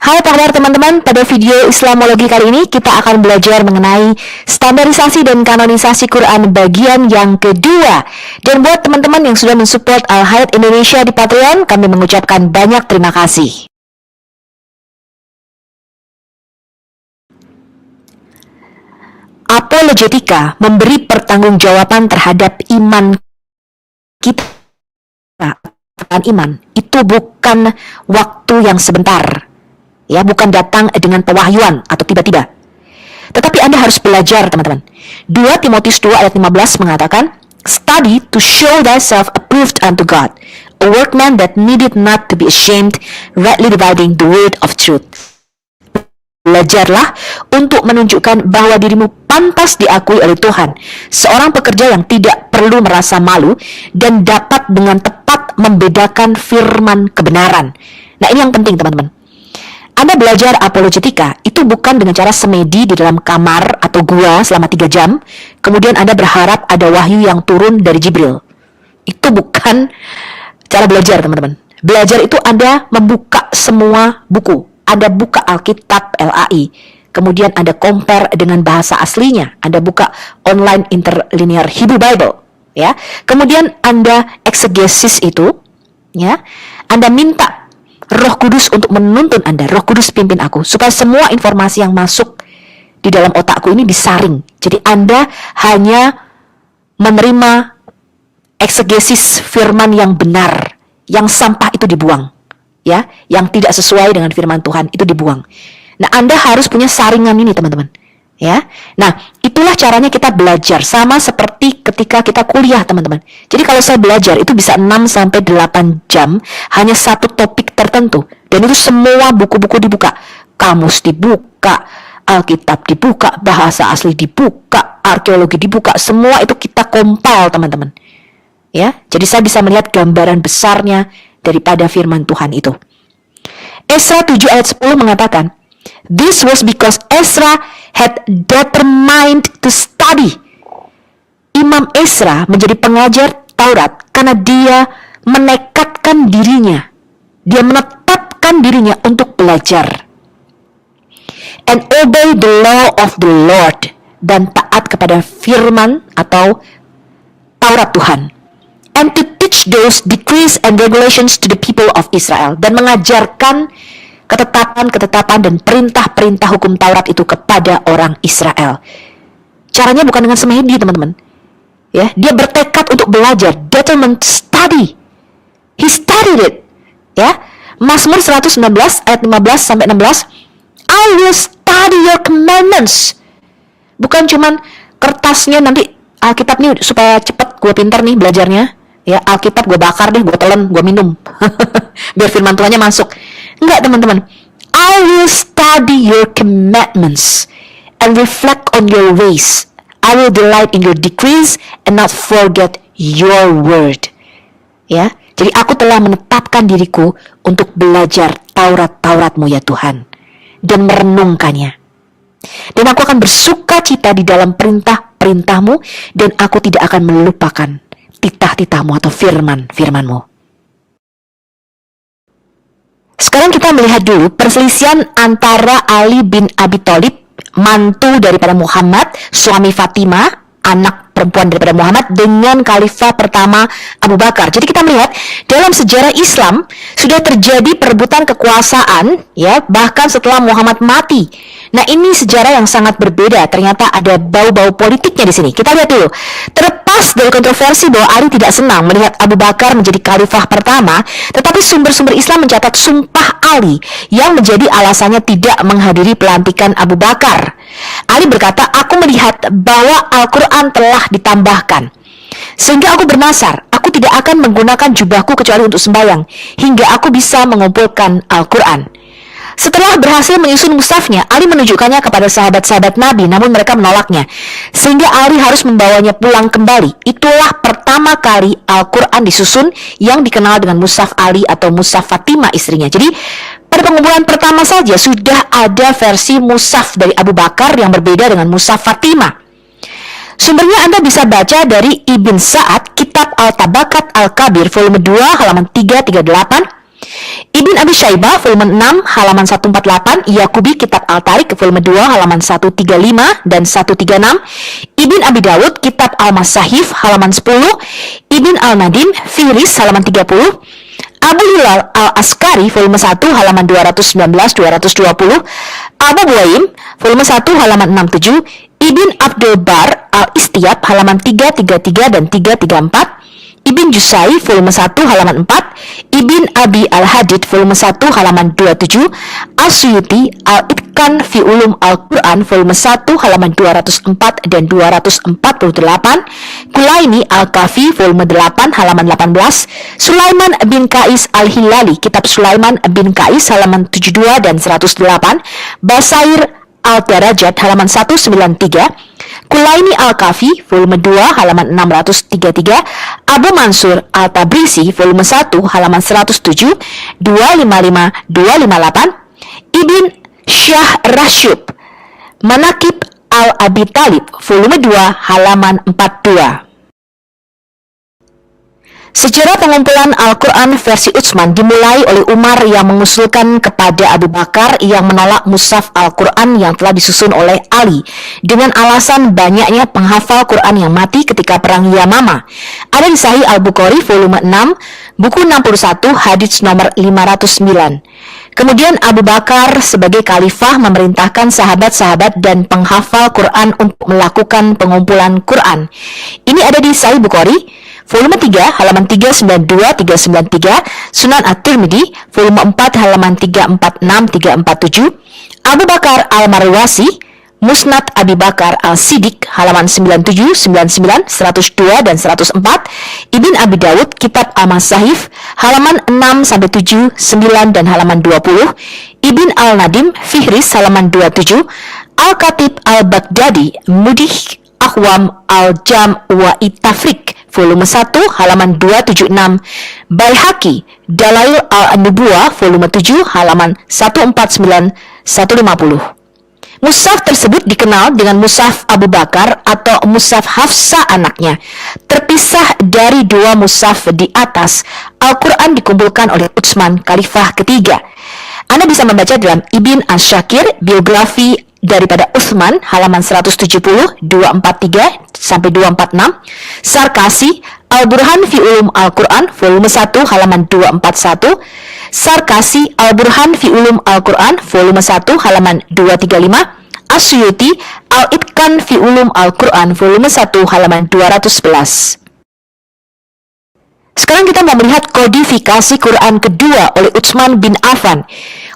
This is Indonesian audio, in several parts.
Hai, apa kabar teman-teman? Pada video Islamologi kali ini kita akan belajar mengenai standarisasi dan kanonisasi Quran bagian yang kedua. Dan buat teman-teman yang sudah mensupport Al-Hayat Indonesia di Patreon, kami mengucapkan banyak terima kasih. Apologetika memberi pertanggungjawaban terhadap iman kita. Iman itu bukan waktu yang sebentar. Ya, bukan datang dengan pewahyuan atau tiba-tiba. Tetapi Anda harus belajar, teman-teman. 2 Timotius 2 ayat 15 mengatakan, "Study to show thyself approved unto God, a workman that needed not to be ashamed, rightly dividing the word of truth." Belajarlah untuk menunjukkan bahwa dirimu pantas diakui oleh Tuhan, seorang pekerja yang tidak perlu merasa malu dan dapat dengan tepat membedakan firman kebenaran. Nah, ini yang penting, teman-teman. Anda belajar apologetika itu bukan dengan cara semedi di dalam kamar atau gua selama 3 jam, kemudian Anda berharap ada wahyu yang turun dari Jibril. Itu bukan cara belajar, teman-teman. Belajar itu Anda membuka semua buku. Anda buka Alkitab LAI, kemudian Anda compare dengan bahasa aslinya. Anda buka online interlinear Hebrew Bible, ya. Kemudian Anda eksegesis itu, ya. Anda minta Roh Kudus untuk menuntun Anda. Roh Kudus pimpin aku, supaya semua informasi yang masuk di dalam otakku ini disaring. Jadi Anda hanya menerima eksegesis firman yang benar, yang sampah itu dibuang, ya, yang tidak sesuai dengan firman Tuhan itu dibuang. Nah, Anda harus punya saringan ini, teman-teman, ya. Nah, itulah caranya kita belajar, sama seperti ketika kita kuliah, teman-teman. Jadi kalau saya belajar itu bisa 6-8 jam hanya satu topik tertentu, dan itu semua buku-buku dibuka, kamus dibuka, Alkitab dibuka, bahasa asli dibuka, arkeologi dibuka, semua itu kita compile, teman-teman, ya. Jadi saya bisa melihat gambaran besarnya daripada firman Tuhan itu. Esra 7 ayat 10 mengatakan, "This was because Ezra had determined to study." Imam Ezra menjadi pengajar Taurat karena dia menekadkan dirinya. Dia menetapkan dirinya untuk belajar. "And obey the law of the Lord." Dan taat kepada firman atau Taurat Tuhan. "And to teach those decrees and regulations to the people of Israel." Dan mengajarkan ketetapan-ketetapan dan perintah-perintah hukum Taurat itu kepada orang Israel. Caranya bukan dengan semedi, teman-teman. Ya, dia bertekad untuk belajar, determined study. He studied it. Ya, Mazmur 119 ayat 15 sampai 16, "I will study your commandments." Bukan cuman kertasnya nanti Alkitab nih supaya cepet gue pinter nih belajarnya. Ya, Alkitab gue bakar deh, gue telan, gue minum. Biar firman Tuhannya masuk. Enggak, teman-teman. "I will study your commandments and reflect on your ways. I will delight in your decrees and not forget your word." Ya, jadi aku telah menetapkan diriku untuk belajar Taurat-Tauratmu ya Tuhan, dan merenungkannya. Dan aku akan bersuka cita di dalam perintah-perintahmu, dan aku tidak akan melupakan titah-titahmu atau firman-firmanmu. Sekarang kita melihat dulu perselisihan antara Ali bin Abi Thalib, mantu daripada Muhammad, suami Fatimah, anak perempuan daripada Muhammad, dengan khalifah pertama Abu Bakar. Jadi kita melihat dalam sejarah Islam sudah terjadi perebutan kekuasaan, ya, bahkan setelah Muhammad mati. Nah, ini sejarah yang sangat berbeda. Ternyata ada bau-bau politiknya di sini. Kita lihat dulu. Terlepas dari kontroversi bahwa Ali tidak senang melihat Abu Bakar menjadi khalifah pertama, tetapi sumber-sumber Islam mencatat sumpah Ali yang menjadi alasannya tidak menghadiri pelantikan Abu Bakar. Ali berkata, "Aku melihat bahwa Al-Quran telah ditambahkan, sehingga aku bernasar, aku tidak akan menggunakan jubahku kecuali untuk sembahyang, hingga aku bisa mengumpulkan Al-Quran." Setelah berhasil menyusun mushafnya, Ali menunjukkannya kepada sahabat-sahabat Nabi, namun mereka menolaknya, sehingga Ali harus membawanya pulang kembali. Itulah pertama kali Al-Quran disusun, yang dikenal dengan mushaf Ali atau mushaf Fatimah istrinya. Jadi pada pengumpulan pertama saja sudah ada versi mushaf dari Abu Bakar yang berbeda dengan mushaf Fatimah. Sumbernya Anda bisa baca dari Ibn Sa'ad, Kitab Al-Tabakat Al-Kabir, volume 2, halaman 338, Ibn Abi Syaibah volume 6 halaman 148, Yaqubi Kitab Al-Tariq volume 2 halaman 135 dan 136, Ibn Abi Dawud Kitab Al-Masahif halaman 10, Ibn Al-Nadim Fihris halaman 30, Abu Hilal Al-Askari volume 1 halaman 219-220, Abu Buaim volume 1 halaman 67, Ibn Abdul Bar Al-Istiyab halaman 333 dan 334, Ibn Jusai volume 1 halaman 4, Ibn Abi Al-Hadid volume 1 halaman 27, As-Suyuti Al-Itqan fi Ulum Al-Quran volume 1 halaman 204 dan 248, Kulaini Al-Kafi volume 8 halaman 18, Sulaiman bin Qais Al-Hilali Kitab Sulaiman bin Qais halaman 72 dan 108, Basair Al-Darajat halaman 193, Kulaini Al-Kafi volume 2 halaman 633, Abu Mansur Al-Tabrisi volume 1 halaman 107, 255, 258, Ibn Syah Rashub Manaqib Al-Abi Talib volume 2 halaman 42. Sejarah pengumpulan Al-Quran versi Utsman dimulai oleh Umar yang mengusulkan kepada Abu Bakar yang menolak mushaf Al-Quran yang telah disusun oleh Ali dengan alasan banyaknya penghafal Quran yang mati ketika perang Yamamah. Ada di Sahih Al-Bukhari volume 6, buku 61, hadits nomor 509. Kemudian Abu Bakar sebagai khalifah memerintahkan sahabat-sahabat dan penghafal Quran untuk melakukan pengumpulan Quran. Ini ada di Sahih Bukhari volume 3 halaman 392-393, Sunan At-Tirmidzi volume 4 halaman 346-347, Abu Bakar Al-Marwasi Musnad Abi Bakar Al-Siddiq halaman 97, 99, 102 dan 104, Ibn Abi Dawud Kitab Al-Masahif halaman 6-7, 9 dan halaman 20, Ibn Al-Nadim Fihris halaman 27, Al-Khatib Al-Baghdadi Mudih Akhwam Al-Jam wa Itafrik volume 1 halaman 276, Baihaqi Dalail Al-Nubuwah volume 7 halaman 149-150. Mushaf tersebut dikenal dengan Mushaf Abu Bakar atau Mushaf Hafsah anaknya. Terpisah dari dua mushaf di atas, Al-Quran dikumpulkan oleh Utsman, khalifah ketiga. Anda bisa membaca dalam Ibn Ash-Shakir, biografi daripada Utsman halaman 170, 243 sampai 246, Sarkasi Al-Burhan fi Ulum Al-Quran volume 1 halaman 241, Sarkasi Al-Burhan fi Ulum Al-Quran volume 1 halaman 235, As-Suyuti Al-Itqan fi Ulum Al-Quran volume 1 halaman 211. Sekarang kita mau melihat kodifikasi Quran kedua oleh Utsman bin Affan.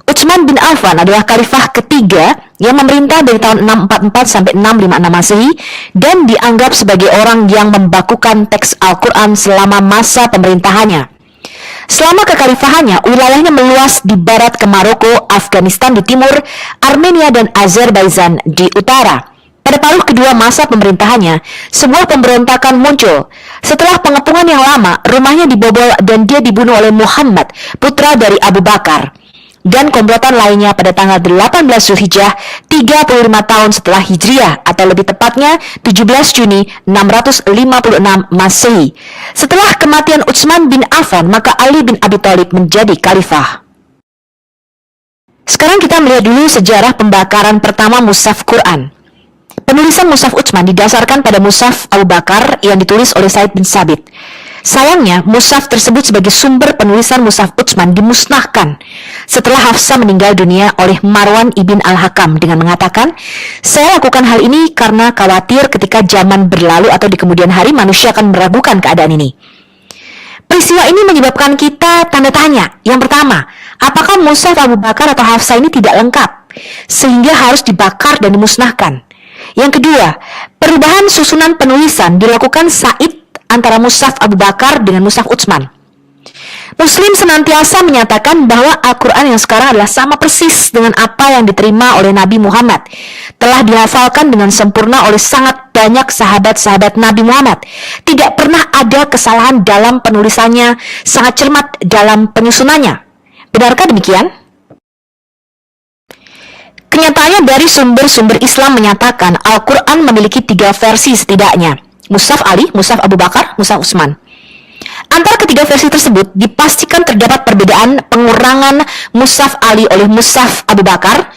Utsman bin Affan adalah khalifah ketiga yang memerintah dari tahun 644 sampai 656 Masehi dan dianggap sebagai orang yang membakukan teks Al-Quran selama masa pemerintahannya. Selama kekhalifahannya, wilayahnya meluas di barat ke Maroko, Afghanistan di timur, Armenia dan Azerbaijan di utara. Pada paruh kedua masa pemerintahannya, sebuah pemberontakan muncul. Setelah pengepungan yang lama, rumahnya dibobol dan dia dibunuh oleh Muhammad, putra dari Abu Bakar. Dan komplotan lainnya pada tanggal 18 Zulhijjah, 35 tahun setelah Hijriah, atau lebih tepatnya 17 Juni 656 Masehi. Setelah kematian Utsman bin Affan, maka Ali bin Abi Thalib menjadi khalifah. Sekarang kita melihat dulu sejarah pembakaran pertama mushaf Quran. Penulisan mushaf Utsman didasarkan pada mushaf Abu Bakar yang ditulis oleh Said bin Sabit. Sayangnya, mushaf tersebut sebagai sumber penulisan mushaf Utsman dimusnahkan setelah Hafsah meninggal dunia oleh Marwan ibn Al-Hakam dengan mengatakan, "Saya lakukan hal ini karena khawatir ketika zaman berlalu atau di kemudian hari manusia akan meragukan keadaan ini." Peristiwa ini menyebabkan kita tanda tanya. Yang pertama, apakah mushaf Abu Bakar atau Hafsah ini tidak lengkap sehingga harus dibakar dan dimusnahkan? Yang kedua, perubahan susunan penulisan dilakukan Said antara mushaf Abu Bakar dengan mushaf Utsman. Muslim senantiasa menyatakan bahwa Al-Quran yang sekarang adalah sama persis dengan apa yang diterima oleh Nabi Muhammad. Telah dihafalkan dengan sempurna oleh sangat banyak sahabat-sahabat Nabi Muhammad. Tidak pernah ada kesalahan dalam penulisannya, sangat cermat dalam penyusunannya. Benarkah demikian? Kenyataannya dari sumber-sumber Islam menyatakan Al-Quran memiliki 3 versi setidaknya. Mushaf Ali, Mushaf Abu Bakar, Mushaf Utsman. Antara ketiga versi tersebut dipastikan terdapat perbedaan pengurangan mushaf Ali oleh mushaf Abu Bakar,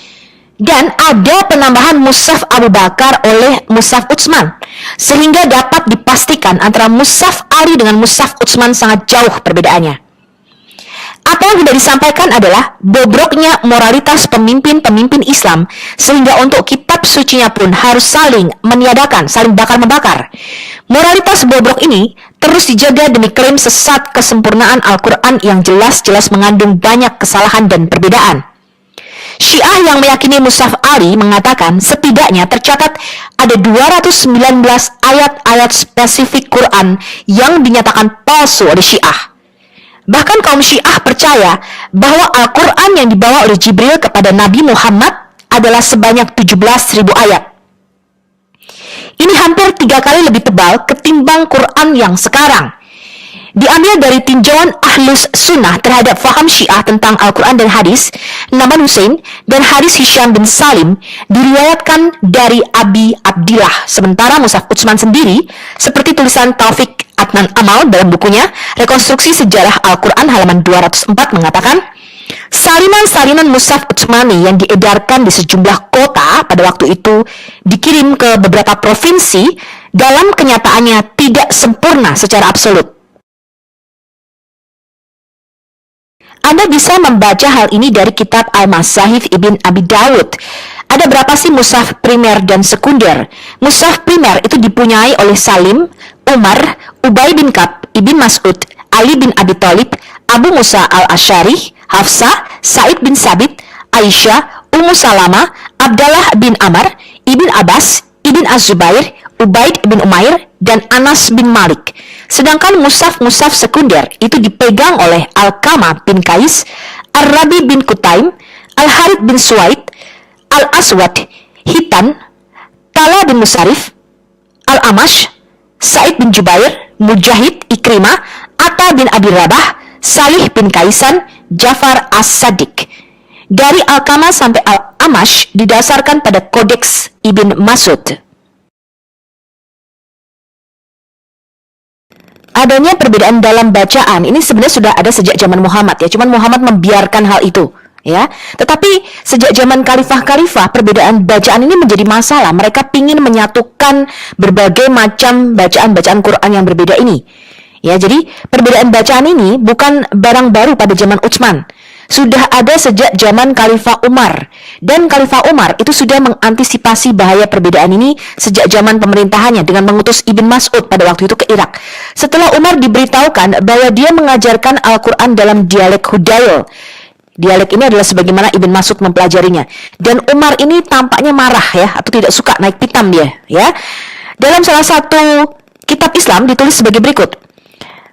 dan ada penambahan mushaf Abu Bakar oleh mushaf Utsman, sehingga dapat dipastikan antara mushaf Ali dengan mushaf Utsman sangat jauh perbedaannya. Apa yang sudah disampaikan adalah bobroknya moralitas pemimpin-pemimpin Islam, sehingga untuk kitab sucinya pun harus saling meniadakan, saling bakar-membakar. Moralitas bobrok ini terus dijaga demi klaim sesat kesempurnaan Al-Quran yang jelas-jelas mengandung banyak kesalahan dan perbedaan. Syiah yang meyakini mushaf Ali mengatakan setidaknya tercatat ada 219 ayat-ayat spesifik Quran yang dinyatakan palsu oleh Syiah. Bahkan kaum Syiah percaya bahwa Al-Quran yang dibawa oleh Jibril kepada Nabi Muhammad adalah sebanyak 17.000 ayat. Ini hampir 3 kali lebih tebal ketimbang Quran yang sekarang. Diambil dari tinjauan Ahlus Sunnah terhadap faham Syiah tentang Al-Quran dan hadis, Naman Hussein dan hadis Hisham bin Salim diriwayatkan dari Abi Abdillah. Sementara mushaf Utsman sendiri, seperti tulisan Taufik Adnan Amal dalam bukunya Rekonstruksi Sejarah Al-Quran halaman 204 mengatakan, salinan-salinan mushaf Utsmani yang diedarkan di sejumlah kota pada waktu itu dikirim ke beberapa provinsi dalam kenyataannya tidak sempurna secara absolut. Anda bisa membaca hal ini dari kitab Al-Masahif Ibn Abi Dawud. Ada berapa sih mushaf primer dan sekunder? Mushaf primer itu dipunyai oleh Salim, Umar, Ubay bin Ka'b, Ibn Mas'ud, Ali bin Abi Thalib, Abu Musa al-Asy'ari, Hafsah, Sa'id bin Sabit, Aisyah, Ummu Salama, Abdallah bin Amr, Ibn Abbas, Ibn Az-Zubair, Ubaid bin Umair, dan Anas bin Malik. Sedangkan mushaf-mushaf sekunder itu dipegang oleh Al-Qamah bin Qais, Ar-Rabi bin Qutaim, Al-Harith bin Suwaid, Al-Aswad, Hitan, Tala bin Musarif, Al-Amash, Sa'id bin Jubair, Mujahid, Ikrimah, Atta bin Abi Rabah, Salih bin Kaisan, Jafar As-Sadiq. Dari Al-Qamah sampai Al-Amash didasarkan pada Kodeks Ibn Mas'ud. Adanya perbedaan dalam bacaan ini sebenarnya sudah ada sejak zaman Muhammad ya, cuman Muhammad membiarkan hal itu ya. Tetapi sejak zaman khalifah-khalifah perbedaan bacaan ini menjadi masalah. Mereka ingin menyatukan berbagai macam bacaan-bacaan Quran yang berbeda ini. Ya, jadi perbedaan bacaan ini bukan barang baru pada zaman Utsman. Sudah ada sejak zaman Khalifah Umar. Dan Khalifah Umar itu sudah mengantisipasi bahaya perbedaan ini sejak zaman pemerintahannya dengan mengutus Ibn Mas'ud pada waktu itu ke Irak. Setelah Umar diberitahukan bahwa dia mengajarkan Al-Quran dalam dialek Hudail. Dialek ini adalah sebagaimana Ibn Mas'ud mempelajarinya. Dan Umar ini tampaknya marah ya, atau tidak suka, naik pitam dia ya. Dalam salah satu kitab Islam ditulis sebagai berikut.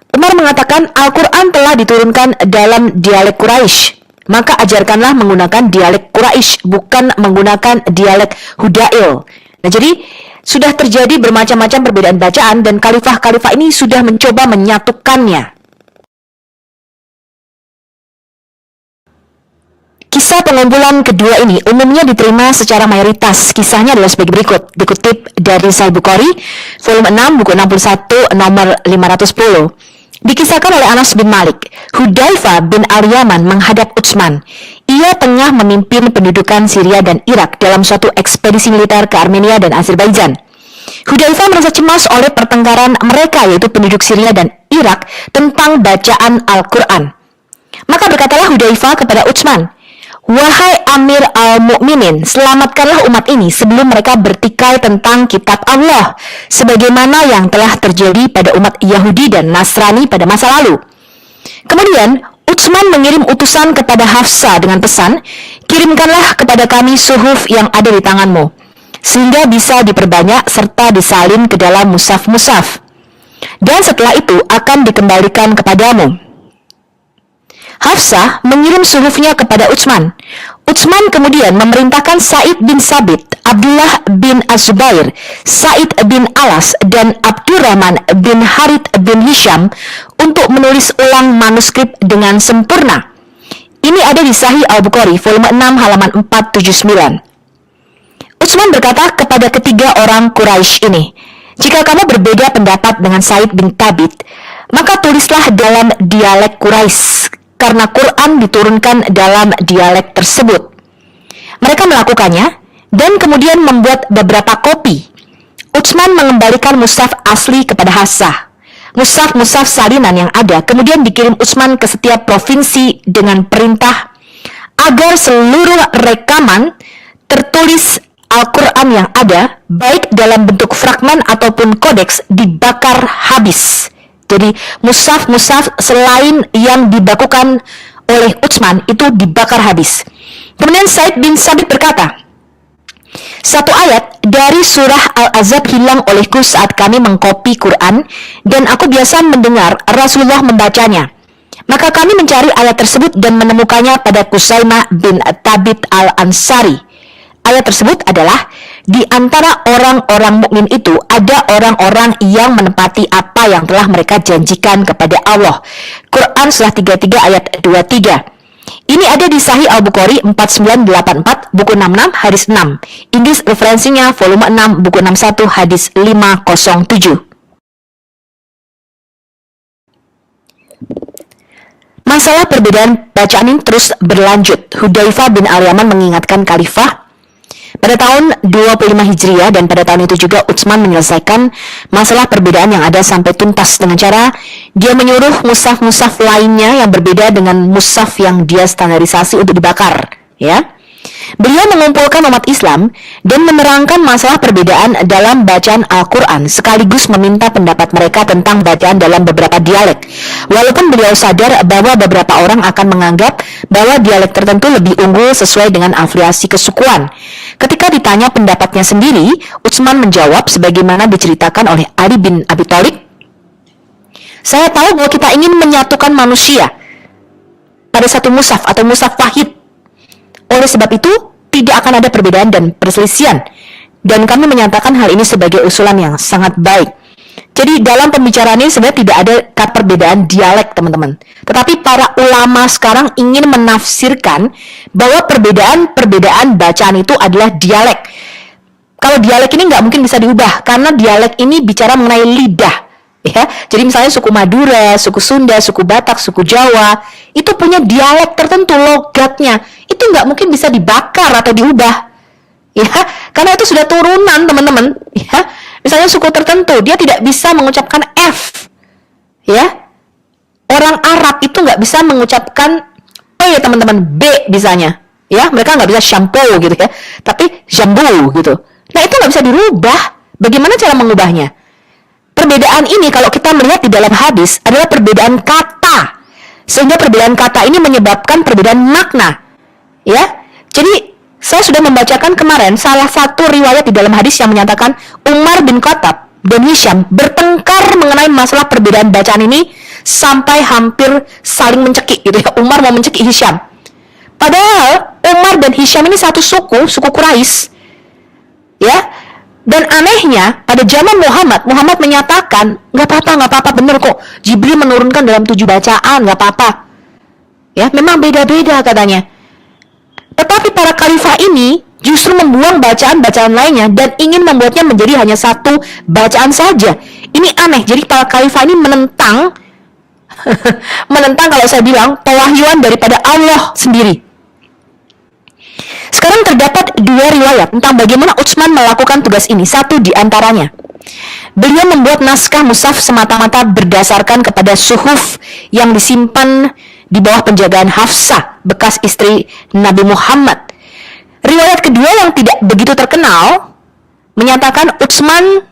Umar mengatakan Al-Quran telah diturunkan dalam dialek Quraisy, maka ajarkanlah menggunakan dialek Quraisy, bukan menggunakan dialek Hudail. Nah, jadi sudah terjadi bermacam-macam perbedaan bacaan dan khalifah-khalifah ini sudah mencoba menyatukannya. Kisah pengumpulan kedua ini umumnya diterima secara mayoritas. Kisahnya adalah sebagai berikut, dikutip dari Sahih Bukhari, volume 6, buku 61, nomor 510. Dikisahkan oleh Anas bin Malik, Hudzaifah bin Al-Yaman menghadap Utsman. Ia tengah memimpin pendudukan Syria dan Irak dalam suatu ekspedisi militer ke Armenia dan Azerbaijan. Hudzaifah merasa cemas oleh pertengkaran mereka, yaitu penduduk Syria dan Irak, tentang bacaan Al-Quran. Maka berkatalah Hudzaifah kepada Utsman, "Wahai Amir al-Mu'minin, selamatkanlah umat ini sebelum mereka bertikai tentang kitab Allah, sebagaimana yang telah terjadi pada umat Yahudi dan Nasrani pada masa lalu." Kemudian, Utsman mengirim utusan kepada Hafsah dengan pesan, "Kirimkanlah kepada kami suhuf yang ada di tanganmu, sehingga bisa diperbanyak serta disalin ke dalam mushaf-mushaf. Dan setelah itu akan dikembalikan kepadamu." Hafsah mengirim suhufnya kepada Utsman. Utsman kemudian memerintahkan Sa'id bin Sabit, Abdullah bin Az-Zubair, Sa'id bin Alas, dan Abdurrahman bin Harith bin Hisham untuk menulis ulang manuskrip dengan sempurna. Ini ada di Sahih Al-Bukhari, volume 6, halaman 479. Utsman berkata kepada ketiga orang Quraisy ini, "Jika kamu berbeda pendapat dengan Sa'id bin Thabit, Maka tulislah dalam dialek Quraisy, karena Quran diturunkan dalam dialek tersebut. Mereka melakukannya dan kemudian membuat beberapa kopi. Utsman mengembalikan mushaf asli kepada Hafsah. Mushaf-mushaf salinan yang ada kemudian dikirim Utsman ke setiap provinsi dengan perintah agar seluruh rekaman tertulis Al-Quran yang ada, baik dalam bentuk fragmen ataupun kodeks, dibakar habis. Jadi mushaf-mushaf selain yang dibakukan oleh Utsman itu dibakar habis. Kemudian Zaid bin Sabit berkata, satu ayat dari surah Al-Ahzab hilang olehku saat kami mengkopi Quran dan aku biasa mendengar Rasulullah membacanya. Maka kami mencari ayat tersebut dan menemukannya pada Qusaimah bin Thabit Al-Ansari. Ayat tersebut adalah, di antara orang-orang mukmin itu ada orang-orang yang menepati apa yang telah mereka janjikan kepada Allah. Quran surah 33 ayat 23. Ini ada di Sahih Al-Bukhari 4984, buku 66, hadis 6. Inggris referensinya volume 6, buku 61, hadis 507. Masalah perbedaan bacaan ini terus berlanjut. Hudzaifah bin Al-Yaman mengingatkan Khalifah pada tahun 25 Hijriah dan pada tahun itu juga Utsman menyelesaikan masalah perbedaan yang ada sampai tuntas dengan cara dia menyuruh mushaf-mushaf lainnya yang berbeda dengan mushaf yang dia standarisasi untuk dibakar, ya. Beliau mengumpulkan umat Islam dan menerangkan masalah perbedaan dalam bacaan Al-Quran sekaligus meminta pendapat mereka tentang bacaan dalam beberapa dialek. Walaupun beliau sadar bahwa beberapa orang akan menganggap bahwa dialek tertentu lebih unggul sesuai dengan afiliasi kesukuan. Ketika ditanya pendapatnya sendiri, Utsman menjawab sebagaimana diceritakan oleh Ali bin Abi Thalib, saya tahu bahwa kita ingin menyatukan manusia pada satu mushaf atau mushaf wahid. Oleh sebab itu, tidak akan ada perbedaan dan perselisihan. Dan kami menyatakan hal ini sebagai usulan yang sangat baik. Jadi dalam pembicaraan ini sebenarnya tidak ada perbedaan dialek, teman-teman. Tetapi para ulama sekarang ingin menafsirkan bahwa perbedaan bacaan itu adalah dialek. Kalau dialek ini nggak mungkin bisa diubah, karena dialek ini bicara mengenai lidah. Ya, jadi misalnya suku Madura, suku Sunda, suku Batak, suku Jawa, itu punya dialek tertentu, logatnya. Itu nggak mungkin bisa dibakar atau diubah. Ya, karena itu sudah turunan, teman-teman. Ya, misalnya suku tertentu, dia tidak bisa mengucapkan F. Ya, orang Arab itu nggak bisa mengucapkan P, teman-teman, B misalnya. Ya, mereka nggak bisa shampoo gitu ya, tapi jambu gitu. Nah, itu nggak bisa dirubah. Bagaimana cara mengubahnya? Perbedaan ini kalau kita melihat di dalam hadis adalah perbedaan kata, sehingga perbedaan kata ini menyebabkan perbedaan makna. Ya, jadi saya sudah membacakan kemarin salah satu riwayat di dalam hadis yang menyatakan Umar bin Khattab dan Hisham bertengkar mengenai masalah perbedaan bacaan ini sampai hampir saling mencekik gitu ya. Umar mau mencekik Hisham. Padahal Umar dan Hisham ini satu suku Quraisy. Ya. Dan anehnya, pada zaman Muhammad menyatakan, nggak apa-apa, bener kok. Jibril menurunkan dalam 7 bacaan, nggak apa-apa. Ya, memang beda-beda katanya. Tetapi para khalifah ini justru membuang bacaan-bacaan lainnya dan ingin membuatnya menjadi hanya satu bacaan saja. Ini aneh. Jadi para khalifah ini menentang, menentang kalau saya bilang, pewahyuan daripada Allah sendiri. Sekarang terdapat 2 riwayat tentang bagaimana Utsman melakukan tugas ini. Satu di antaranya, beliau membuat naskah mushaf semata-mata berdasarkan kepada suhuf yang disimpan di bawah penjagaan Hafsah, bekas istri Nabi Muhammad. Riwayat kedua yang tidak begitu terkenal menyatakan Utsman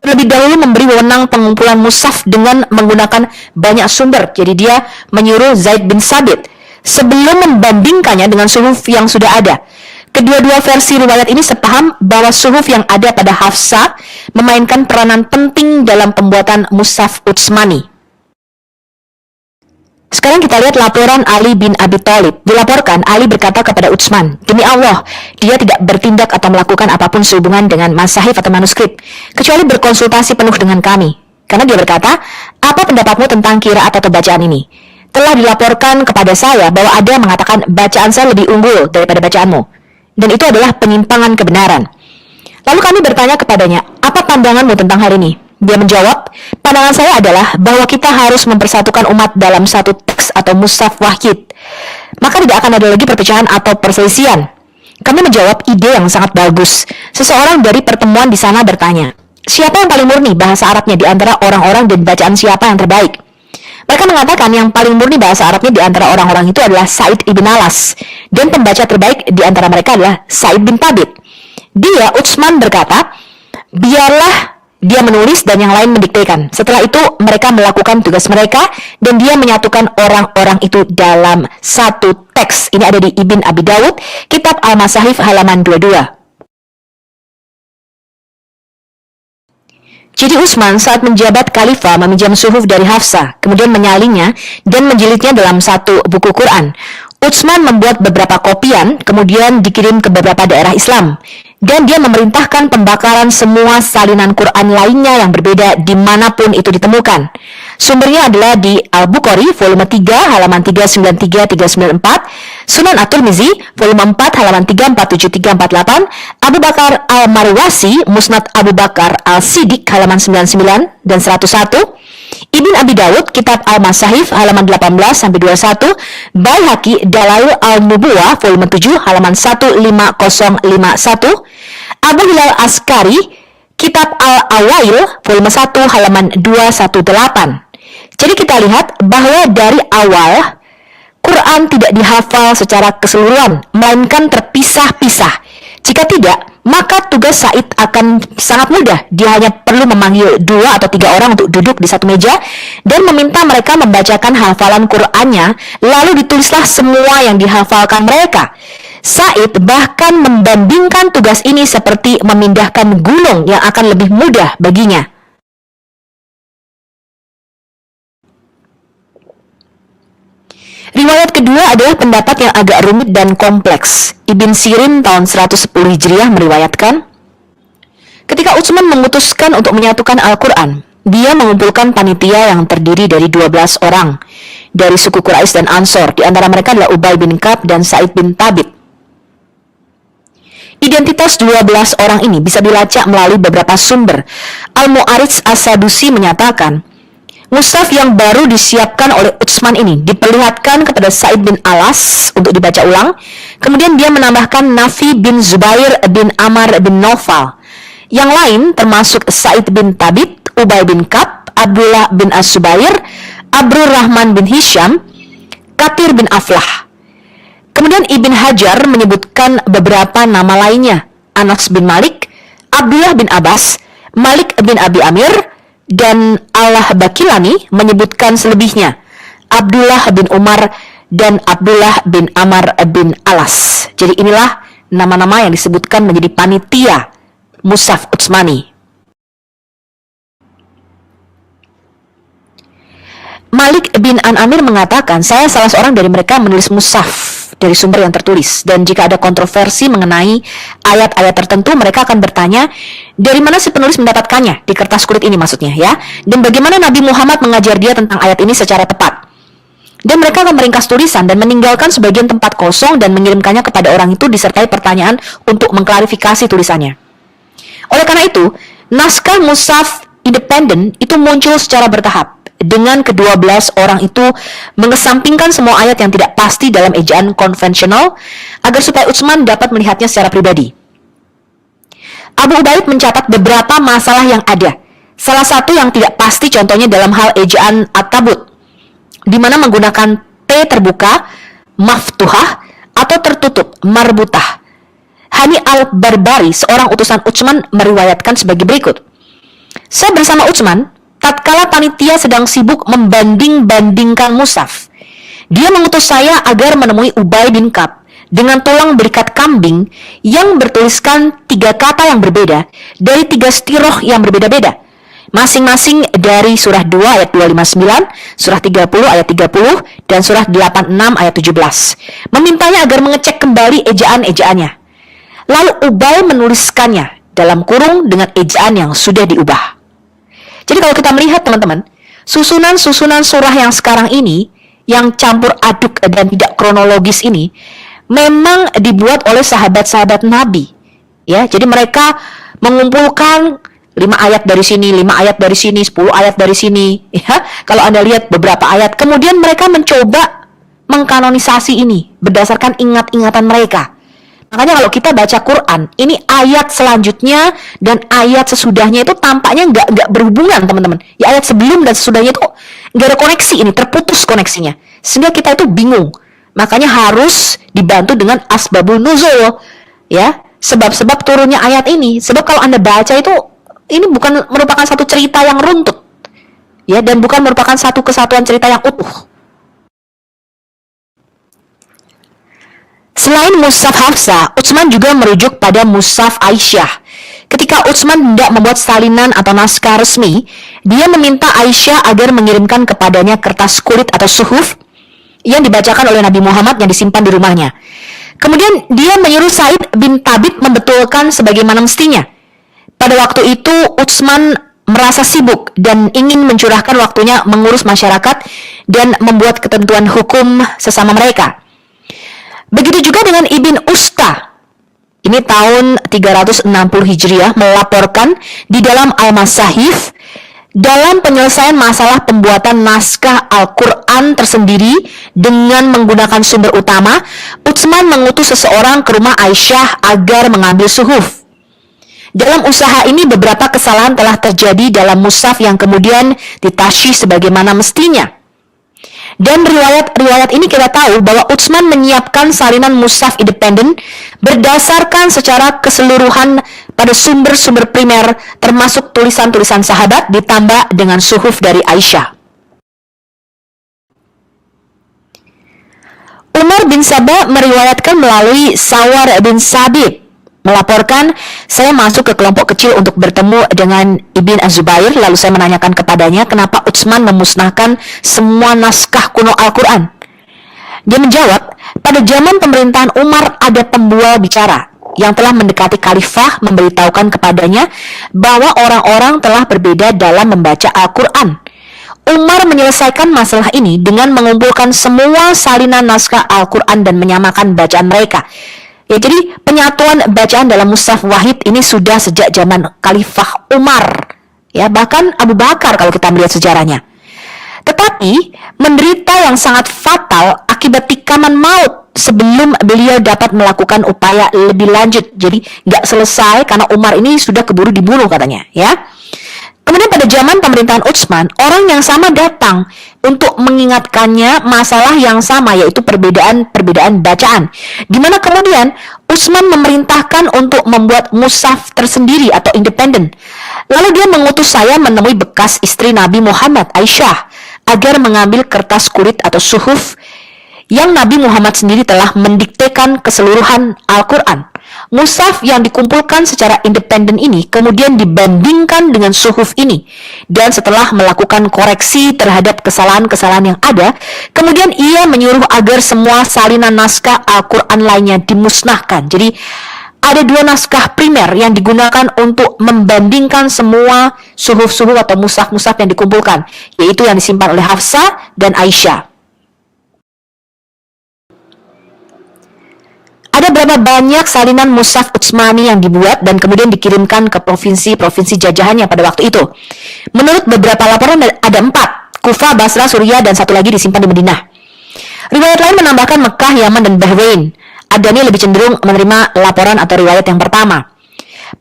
lebih dahulu memberi wewenang pengumpulan mushaf dengan menggunakan banyak sumber. Jadi dia menyuruh Zaid bin Sabit sebelum membandingkannya dengan suhuf yang sudah ada. Kedua-dua versi riwayat ini sepaham bahwa suhuf yang ada pada Hafsah memainkan peranan penting dalam pembuatan mushaf Utsmani. Sekarang kita lihat laporan Ali bin Abi Thalib. Dilaporkan Ali berkata kepada Utsman, demi Allah, dia tidak bertindak atau melakukan apapun sehubungan dengan masahif atau manuskrip, kecuali berkonsultasi penuh dengan kami. Karena dia berkata, apa pendapatmu tentang qiraat atau bacaan ini? Telah dilaporkan kepada saya bahwa ada yang mengatakan bacaan saya lebih unggul daripada bacaanmu. Dan itu adalah penyimpangan kebenaran. Lalu kami bertanya kepadanya, apa pandanganmu tentang hal ini? Dia menjawab, pandangan saya adalah bahwa kita harus mempersatukan umat dalam satu teks atau mushaf wahid. Maka tidak akan ada lagi perpecahan atau perselisihan. Kami menjawab ide yang sangat bagus. Seseorang dari pertemuan di sana bertanya, siapa yang paling murni bahasa Arabnya di antara orang-orang dan bacaan siapa yang terbaik? Mereka mengatakan yang paling murni bahasa Arabnya di antara orang-orang itu adalah Sa'id ibn Alas. Dan pembaca terbaik di antara mereka adalah Sa'id bin Thabit. Dia, Utsman, berkata, biarlah dia menulis dan yang lain mendiktekan. Setelah itu mereka melakukan tugas mereka dan dia menyatukan orang-orang itu dalam satu teks. Ini ada di Ibn Abi Dawud, Kitab Al-Masahif halaman 22. Jadi Utsman saat menjabat khalifah meminjam suhuf dari Hafsah, kemudian menyalinya dan menjilidnya dalam satu buku Quran. Utsman membuat beberapa kopian, kemudian dikirim ke beberapa daerah Islam. Dan dia memerintahkan pembakaran semua salinan Quran lainnya yang berbeda dimanapun itu ditemukan. Sumbernya adalah di Al-Bukhari, volume 3, halaman 393-394, Sunan At-Tirmizi, volume 4, halaman 347-348, Abu Bakar Al-Marwasi, Musnad Abu Bakar Al-Siddiq, halaman 99 dan 101, Ibn Abi Dawud, Kitab Al-Masahif, halaman 18-21, Baihaqi, Dalail Al-Nubuwah, volume 7, halaman 15051, Abu Hilal Askari, Kitab Al-Awail, volume 1, halaman 218. Jadi kita lihat bahwa dari awal, Quran tidak dihafal secara keseluruhan, melainkan terpisah-pisah. Jika tidak, maka tugas Said akan sangat mudah. Dia hanya perlu memanggil 2 atau 3 orang untuk duduk di satu meja dan meminta mereka membacakan hafalan Qur'annya, lalu ditulislah semua yang dihafalkan mereka. Said bahkan membandingkan tugas ini seperti memindahkan gunung yang akan lebih mudah baginya. Riwayat kedua adalah pendapat yang agak rumit dan kompleks. Ibn Sirin tahun 110 Hijriah meriwayatkan, ketika Utsman memutuskan untuk menyatukan Al-Quran, dia mengumpulkan panitia yang terdiri dari 12 orang dari suku Quraisy dan Ansor. Di antara mereka adalah Ubay bin Ka'ab dan Sa'id bin Thabit. Identitas 12 orang ini bisa dilacak melalui beberapa sumber. Al-Mu'arridz As-Sadusi menyatakan, mushaf yang baru disiapkan oleh Utsman ini diperlihatkan kepada Sa'id bin Alas untuk dibaca ulang. Kemudian dia menambahkan Nafi bin Zubair bin Amr bin Naufal. Yang lain termasuk Sa'id bin Thabit, Ubay bin Ka'ab, Abdullah bin As-Subair, Abdul Rahman bin Hisham, Kathir bin Aflah. Kemudian Ibn Hajar menyebutkan beberapa nama lainnya. Anas bin Malik, Abdullah bin Abbas, Malik bin Abi Amir, dan Al-Bakilani menyebutkan selebihnya, Abdullah bin Umar dan Abdullah bin Amr bin Alas. Jadi inilah nama-nama yang disebutkan menjadi panitia Mushaf Utsmani. Malik bin An-Amir mengatakan, saya salah seorang dari mereka menulis mushaf dari sumber yang tertulis, dan jika ada kontroversi mengenai ayat-ayat tertentu, mereka akan bertanya, dari mana si penulis mendapatkannya, di kertas kulit ini maksudnya ya, dan bagaimana Nabi Muhammad mengajar dia tentang ayat ini secara tepat. Dan mereka akan meringkas tulisan dan meninggalkan sebagian tempat kosong dan mengirimkannya kepada orang itu disertai pertanyaan untuk mengklarifikasi tulisannya. Oleh karena itu, naskah mushaf independen itu muncul secara bertahap, dengan ke-12 orang itu mengesampingkan semua ayat yang tidak pasti dalam ejaan konvensional agar supaya Utsman dapat melihatnya secara pribadi. Abu Ubaid mencatat beberapa masalah yang ada. Salah satu yang tidak pasti contohnya dalam hal ejaan at-tabut, di mana menggunakan T terbuka, maftuhah, atau tertutup, marbutah. Hani al-Barbari, seorang utusan Utsman, meriwayatkan sebagai berikut. Saya bersama Utsman tatkala panitia sedang sibuk membanding-bandingkan mushaf. Dia mengutus saya agar menemui Ubay bin Ka'ab dengan tulang berikat kambing yang bertuliskan 3 kata yang berbeda dari 3 stiroh yang berbeda-beda, masing-masing dari surah 2 ayat 259, surah 30 ayat 30, dan surah 86 ayat 17. Memintanya agar mengecek kembali ejaan-ejaannya. Lalu Ubay menuliskannya dalam kurung dengan ejaan yang sudah diubah. Jadi kalau kita melihat teman-teman, susunan-susunan surah yang sekarang ini, yang campur aduk dan tidak kronologis ini, memang dibuat oleh sahabat-sahabat Nabi. Ya, jadi mereka mengumpulkan 5 ayat dari sini, 5 ayat dari sini, 10 ayat dari sini. Ya, kalau Anda lihat beberapa ayat, kemudian mereka mencoba mengkanonisasi ini berdasarkan ingat-ingatan mereka. Makanya kalau kita baca Quran, ini ayat selanjutnya dan ayat sesudahnya itu tampaknya nggak berhubungan, teman-teman. Ya, ayat sebelum dan sesudahnya itu nggak ada koneksi, ini terputus koneksinya. Sehingga kita itu bingung. Makanya harus dibantu dengan asbabun nuzul, ya, sebab-sebab turunnya ayat ini. Sebab kalau Anda baca itu, ini bukan merupakan satu cerita yang runtut, ya, dan bukan merupakan satu kesatuan cerita yang utuh. Selain Mushaf Hafsah, Utsman juga merujuk pada Mushaf Aisyah. Ketika Utsman hendak membuat salinan atau naskah resmi, dia meminta Aisyah agar mengirimkan kepadanya kertas kulit atau suhuf yang dibacakan oleh Nabi Muhammad yang disimpan di rumahnya. Kemudian dia menyuruh Said bin Thabit membetulkan sebagaimana mestinya. Pada waktu itu Utsman merasa sibuk dan ingin mencurahkan waktunya mengurus masyarakat dan membuat ketentuan hukum sesama mereka. Begitu juga dengan Ibn Usta. Ini tahun 360 Hijriah melaporkan di dalam Al-Masahif dalam penyelesaian masalah pembuatan naskah Al-Quran tersendiri dengan menggunakan sumber utama, Utsman mengutus seseorang ke rumah Aisyah agar mengambil suhuf. Dalam usaha ini beberapa kesalahan telah terjadi dalam mushaf yang kemudian ditasyih sebagaimana mestinya. Dan riwayat-riwayat ini kita tahu bahwa Utsman menyiapkan salinan mushaf independen berdasarkan secara keseluruhan pada sumber-sumber primer termasuk tulisan-tulisan sahabat ditambah dengan suhuf dari Aisyah. Umar bin Sabah meriwayatkan melalui Sawar bin Sabit melaporkan, saya masuk ke kelompok kecil untuk bertemu dengan Ibn Az-Zubair, lalu saya menanyakan kepadanya kenapa Utsman memusnahkan semua naskah kuno Al-Quran. Dia menjawab, pada zaman pemerintahan Umar ada pembual bicara yang telah mendekati khalifah memberitahukan kepadanya bahwa orang-orang telah berbeda dalam membaca Al-Quran. Umar menyelesaikan masalah ini dengan mengumpulkan semua salinan naskah Al-Quran dan menyamakan bacaan mereka. Ya, jadi penyatuan bacaan dalam mushaf wahid ini sudah sejak zaman Khalifah Umar. Ya, bahkan Abu Bakar kalau kita melihat sejarahnya. Tetapi menderita yang sangat fatal akibat tikaman maut sebelum beliau dapat melakukan upaya lebih lanjut. Jadi nggak selesai karena Umar ini sudah keburu dibunuh katanya. Ya. Kemudian pada zaman pemerintahan Utsman, orang yang sama datang untuk mengingatkannya masalah yang sama, yaitu perbedaan bacaan. Di mana kemudian Utsman memerintahkan untuk membuat mushaf tersendiri atau independen. Lalu dia mengutus saya menemui bekas istri Nabi Muhammad, Aisyah, agar mengambil kertas kulit atau suhuf yang Nabi Muhammad sendiri telah mendiktekan keseluruhan Al-Quran. Mushaf yang dikumpulkan secara independen ini kemudian dibandingkan dengan suhuf ini, dan setelah melakukan koreksi terhadap kesalahan-kesalahan yang ada, kemudian ia menyuruh agar semua salinan naskah Al-Quran lainnya dimusnahkan. Jadi ada dua naskah primer yang digunakan untuk membandingkan semua suhuf-suhuf atau mushaf-mushaf yang dikumpulkan, yaitu yang disimpan oleh Hafsah dan Aisyah. Ada berapa banyak salinan mushaf Utsmani yang dibuat dan kemudian dikirimkan ke provinsi-provinsi jajahannya pada waktu itu? Menurut beberapa laporan ada 4, Kufah, Basra, Suriah, dan satu lagi disimpan di Madinah. Riwayat lain menambahkan Mekah, Yaman, dan Bahrain. Adani lebih cenderung menerima laporan atau riwayat yang pertama.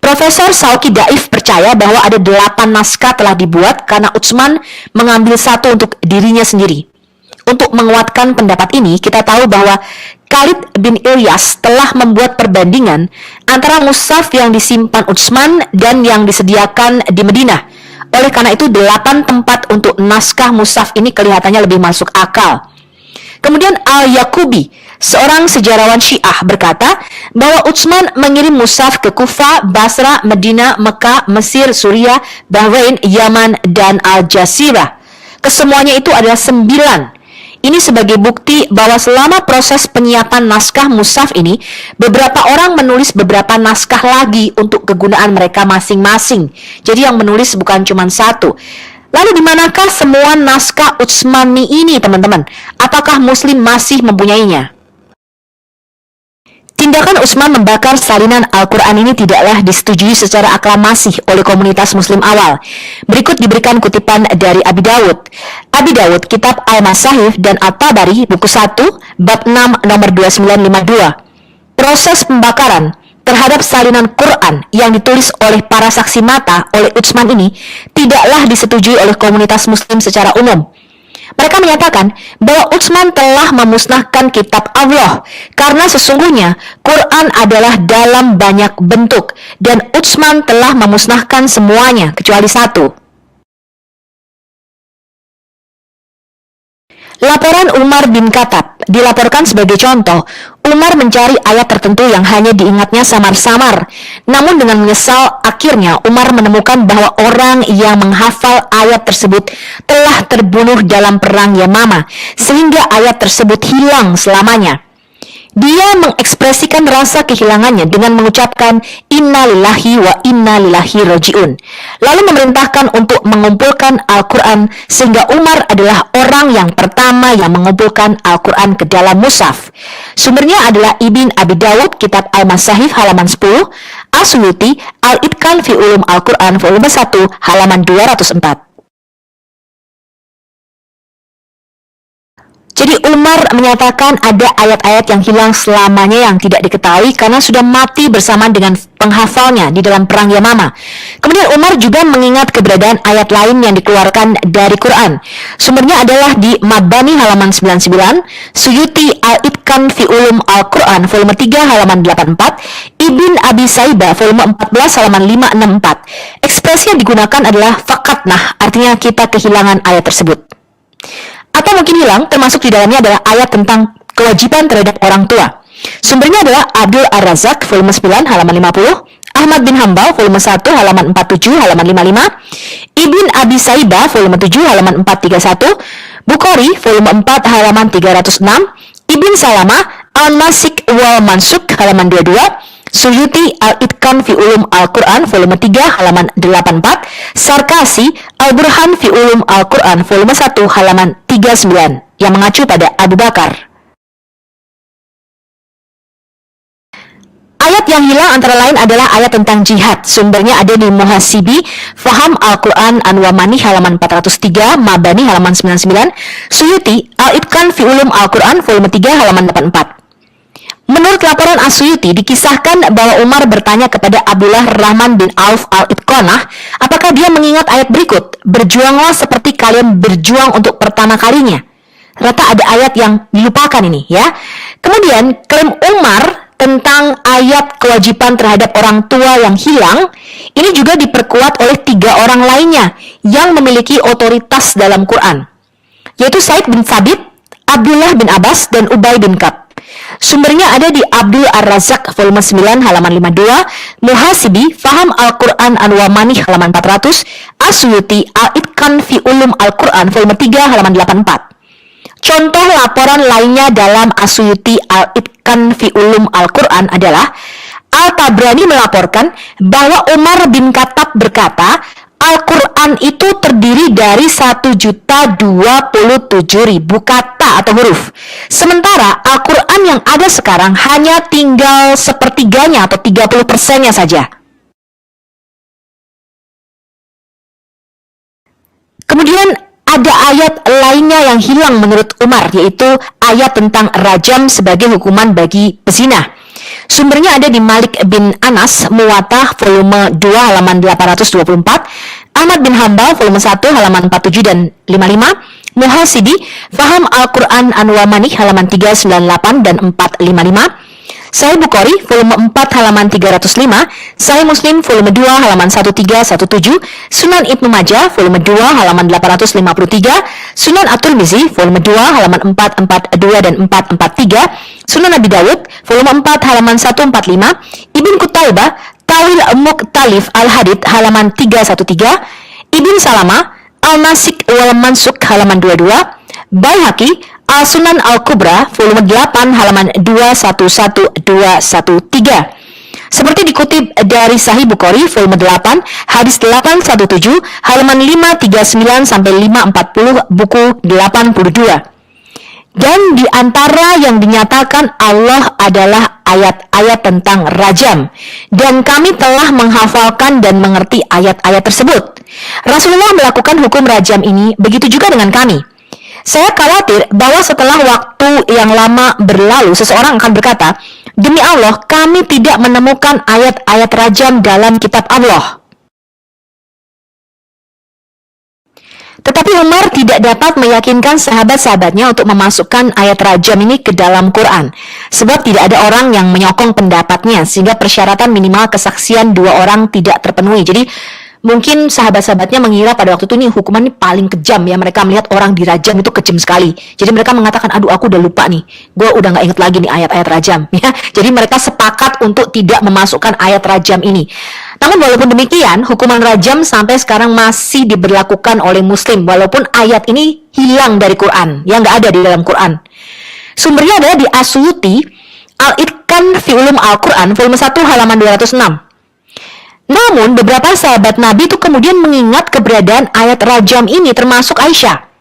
Profesor Sauki Daif percaya bahwa ada 8 naskah telah dibuat karena Utsman mengambil satu untuk dirinya sendiri. Untuk menguatkan pendapat ini, kita tahu bahwa Khalid bin Ilyas telah membuat perbandingan antara mushaf yang disimpan Utsman dan yang disediakan di Madinah. Oleh karena itu, 8 tempat untuk naskah mushaf ini kelihatannya lebih masuk akal. Kemudian Al-Yaqubi, seorang sejarawan Syiah, berkata bahwa Utsman mengirim mushaf ke Kufah, Basra, Madinah, Mekah, Mesir, Suriah, Bahrain, Yaman, dan Al-Jazirah. Kesemuanya itu adalah 9. Ini sebagai bukti bahwa selama proses penyiapan naskah mushaf ini, beberapa orang menulis beberapa naskah lagi untuk kegunaan mereka masing-masing. Jadi yang menulis bukan cuma satu. Lalu di manakah semua naskah Utsmani ini, teman-teman? Apakah Muslim masih mempunyainya? Tindakan Utsman membakar salinan Al-Quran ini tidaklah disetujui secara aklamasi oleh komunitas muslim awal. Berikut diberikan kutipan dari Abi Dawud. Abi Dawud, Kitab Al-Masahif dan At-Tabari, buku 1, bab 6, nomor 2952. Proses pembakaran terhadap salinan Quran yang ditulis oleh para saksi mata oleh Utsman ini tidaklah disetujui oleh komunitas muslim secara umum. Mereka menyatakan bahwa Utsman telah memusnahkan kitab Allah karena sesungguhnya Quran adalah dalam banyak bentuk dan Utsman telah memusnahkan semuanya kecuali satu. Laporan Umar bin Khattab dilaporkan sebagai contoh. Umar mencari ayat tertentu yang hanya diingatnya samar-samar. Namun dengan menyesal, akhirnya Umar menemukan bahwa orang yang menghafal ayat tersebut telah terbunuh dalam perang Yamamah, sehingga ayat tersebut hilang selamanya. Dia mengekspresikan rasa kehilangannya dengan mengucapkan Inna lillahi wa inna ilaihi raji'un, lalu memerintahkan untuk mengumpulkan Al-Quran, sehingga Umar adalah orang yang pertama yang mengumpulkan Al-Quran ke dalam mushaf. Sumbernya adalah Ibn Abi Dawud, Kitab Al-Masahif halaman 10, As-Suyuti, Al-Itqan fi Ulum Al-Quran volume 1 halaman 204. Jadi Umar menyatakan ada ayat-ayat yang hilang selamanya yang tidak diketahui karena sudah mati bersama dengan penghafalnya di dalam perang Yamamah. Kemudian Umar juga mengingat keberadaan ayat lain yang dikeluarkan dari Quran. Sumbernya adalah di Mabani halaman 99, Suyuti Al-Itqan fi Ulum Al-Quran volume 3 halaman 84, Ibn Abi Saibah volume 14 halaman 564. Ekspresi yang digunakan adalah fakatnah, artinya kita kehilangan ayat tersebut. Atau mungkin hilang, termasuk di dalamnya adalah ayat tentang kewajiban terhadap orang tua. Sumbernya adalah Abdul Ar-Razak volume 9 halaman 50, Ahmad bin Hambal volume 1 halaman 47 halaman 55, Ibn Abi Saibah volume 7 halaman 431, Bukhari volume 4 halaman 306, Ibn Salamah Al-Masik wal Mansuk halaman 22, Suyuti Al-Itqan fi Ulum Al-Quran volume 3 halaman 84, Sarkasi Al-Burhan fi Ulum Al-Quran volume 1 halaman 39 yang mengacu pada Abu Bakar. Ayat yang hilang antara lain adalah ayat tentang jihad. Sumbernya ada di Muhasibi, Faham Al-Quran Anwamani halaman 403, Mabani halaman 99, Suyuti Al-Itqan fi Ulum Al-Quran volume 3 halaman 84. Menurut laporan As-Suyuti, dikisahkan bahwa Umar bertanya kepada Abdullah Rahman bin Auf Al-Itqanah, apakah dia mengingat ayat berikut, berjuanglah seperti kalian berjuang untuk pertama kalinya. Ternyata ada ayat yang dilupakan ini, ya. Kemudian, klaim Umar tentang ayat kewajiban terhadap orang tua yang hilang, ini juga diperkuat oleh 3 orang lainnya yang memiliki otoritas dalam Quran, yaitu Said bin Sabit, Abdullah bin Abbas, dan Ubay bin Ka'ab. Sumbernya ada di Abdul Ar-Razak volume 9 halaman 52, Muhasibi Faham Al-Quran Anwamani halaman 400, As-Suyuti Al-Itqan fi Ulum Al-Quran volume 3 halaman 84. Contoh laporan lainnya dalam As-Suyuti Al-Itqan fi Ulum Al-Quran adalah Al-Tabrani melaporkan bahwa Umar bin Khattab berkata, Al-Quran itu terdiri dari 1.027.000 kata atau huruf. Sementara Al-Quran yang ada sekarang hanya tinggal sepertiganya atau 30%-nya saja. Kemudian ada ayat lainnya yang hilang menurut Umar, yaitu ayat tentang rajam sebagai hukuman bagi pezina. Sumbernya ada di Malik bin Anas, Muwattah volume 2 halaman 824, Ahmad bin Hambal volume 1 halaman 47 dan 55, Muhasibi Faham Al-Quran Anwamani halaman 398 dan 455, Sahih Bukhari volume 4 halaman 305, Sahih Muslim volume 2 halaman 1317, Sunan Ibnu Majah volume 2 halaman 853, Sunan At-Tirmizi volume 2 halaman 442 dan 443, Sunan Abi Dawud volume 4 halaman 145, Ibn Qutaibah Tawil Muqtalif Al-Hadid halaman 313, Ibn Salamah Al-Nasik wal Mansuk halaman 22, Baihaqi Al-Sunan Al-Kubra volume 8 halaman 211213. Seperti dikutip dari Sahih Bukhari volume 8 hadis 817 halaman 539 sampai 540 buku 82. Dan di antara yang dinyatakan Allah adalah ayat-ayat tentang rajam. Dan kami telah menghafalkan dan mengerti ayat-ayat tersebut. Rasulullah melakukan hukum rajam ini, begitu juga dengan kami. Saya khawatir bahwa setelah waktu yang lama berlalu, seseorang akan berkata, demi Allah, kami tidak menemukan ayat-ayat rajam dalam kitab Allah. Tetapi Umar tidak dapat meyakinkan sahabat-sahabatnya untuk memasukkan ayat rajam ini ke dalam Quran. Sebab tidak ada orang yang menyokong pendapatnya, sehingga persyaratan minimal kesaksian 2 orang tidak terpenuhi. Jadi mungkin sahabat-sahabatnya mengira pada waktu itu nih hukuman ini paling kejam ya. Mereka melihat orang dirajam itu kejam sekali. Jadi mereka mengatakan, aduh aku udah lupa nih, gue udah gak inget lagi nih ayat-ayat rajam ya. Jadi mereka sepakat untuk tidak memasukkan ayat rajam ini. Namun walaupun demikian, hukuman rajam sampai sekarang masih diberlakukan oleh muslim, walaupun ayat ini hilang dari Quran, yang gak ada di dalam Quran. Sumbernya adalah di Asyuti, Al-Itqan fi Ulum Al-Quran, volume 1 halaman 206. Namun, beberapa sahabat Nabi itu kemudian mengingat keberadaan ayat rajam ini, termasuk Aisyah.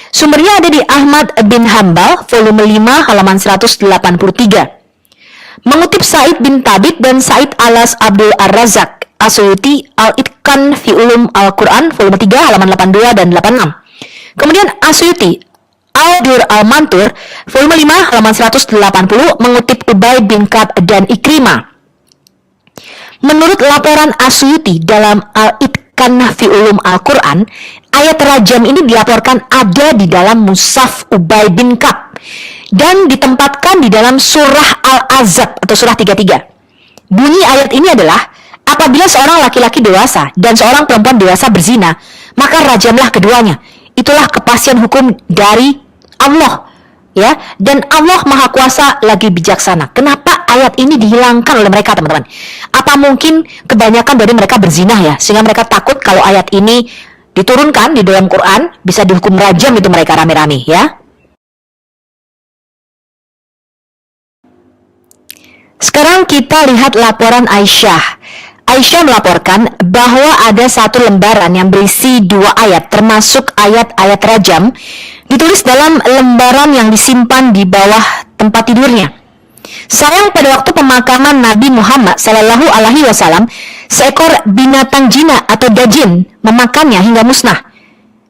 Sumbernya ada di Ahmad bin Hanbal, volume 5, halaman 183. Mengutip Said bin Thabit dan Said Alas Abdul Ar-Razak, Asyuti Al-Itqan fi Ulum Al-Quran, volume 3, halaman 82 dan 86. Kemudian Asyuti Al-Dur Al-Mantur, volume 5, halaman 180, mengutip Ubay bin Ka'ab dan Ikrimah. Menurut laporan Asyuti dalam Al-Itqan fi Ulum Al-Quran, ayat rajam ini dilaporkan ada di dalam Mushaf Ubay bin Ka'ab dan ditempatkan di dalam surah Al-Ahzab atau surah 33. Bunyi ayat ini adalah, apabila seorang laki-laki dewasa dan seorang perempuan dewasa berzina, maka rajamlah keduanya. Itulah kepastian hukum dari Allah, ya. Dan Allah Maha Kuasa lagi bijaksana. Kenapa ayat ini dihilangkan oleh mereka, teman-teman? Apa mungkin kebanyakan dari mereka berzina ya, sehingga mereka takut kalau ayat ini diturunkan di dalam Quran bisa dihukum rajam itu mereka rame-rame ya. Sekarang kita lihat laporan Aisyah. Aisyah melaporkan bahwa ada satu lembaran yang berisi 2 ayat, termasuk ayat-ayat rajam, ditulis dalam lembaran yang disimpan di bawah tempat tidurnya. Sayang pada waktu pemakaman Nabi Muhammad Sallallahu Alaihi Wasallam, seekor binatang jina atau dajin memakannya hingga musnah.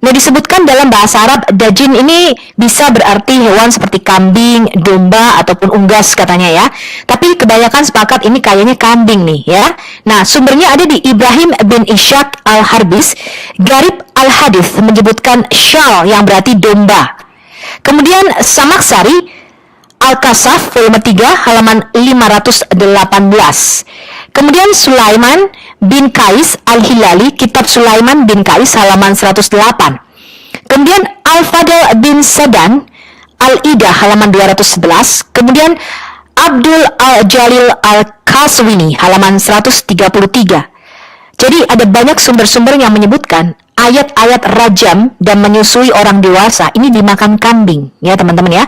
Nah, disebutkan dalam bahasa Arab, dajin ini bisa berarti hewan seperti kambing, domba, ataupun unggas katanya ya. Tapi kebanyakan sepakat ini kayaknya kambing nih ya. Nah, sumbernya ada di Ibrahim bin Ishaq al-Harbis, Garib al-Hadith menyebutkan syal yang berarti domba. Kemudian Samaksari, Al-Kasaf, volume 3, halaman 518. Kemudian Sulaiman bin Qais Al-Hilali, Kitab Sulaiman bin Qais, halaman 108. Kemudian Al-Fadl bin Sadan Al-Ida, halaman 211. Kemudian Abdul Al-Jalil Al-Kaswini, halaman 133. Jadi ada banyak sumber-sumber yang menyebutkan ayat-ayat rajam dan menyusui orang dewasa ini dimakan kambing ya teman-teman ya.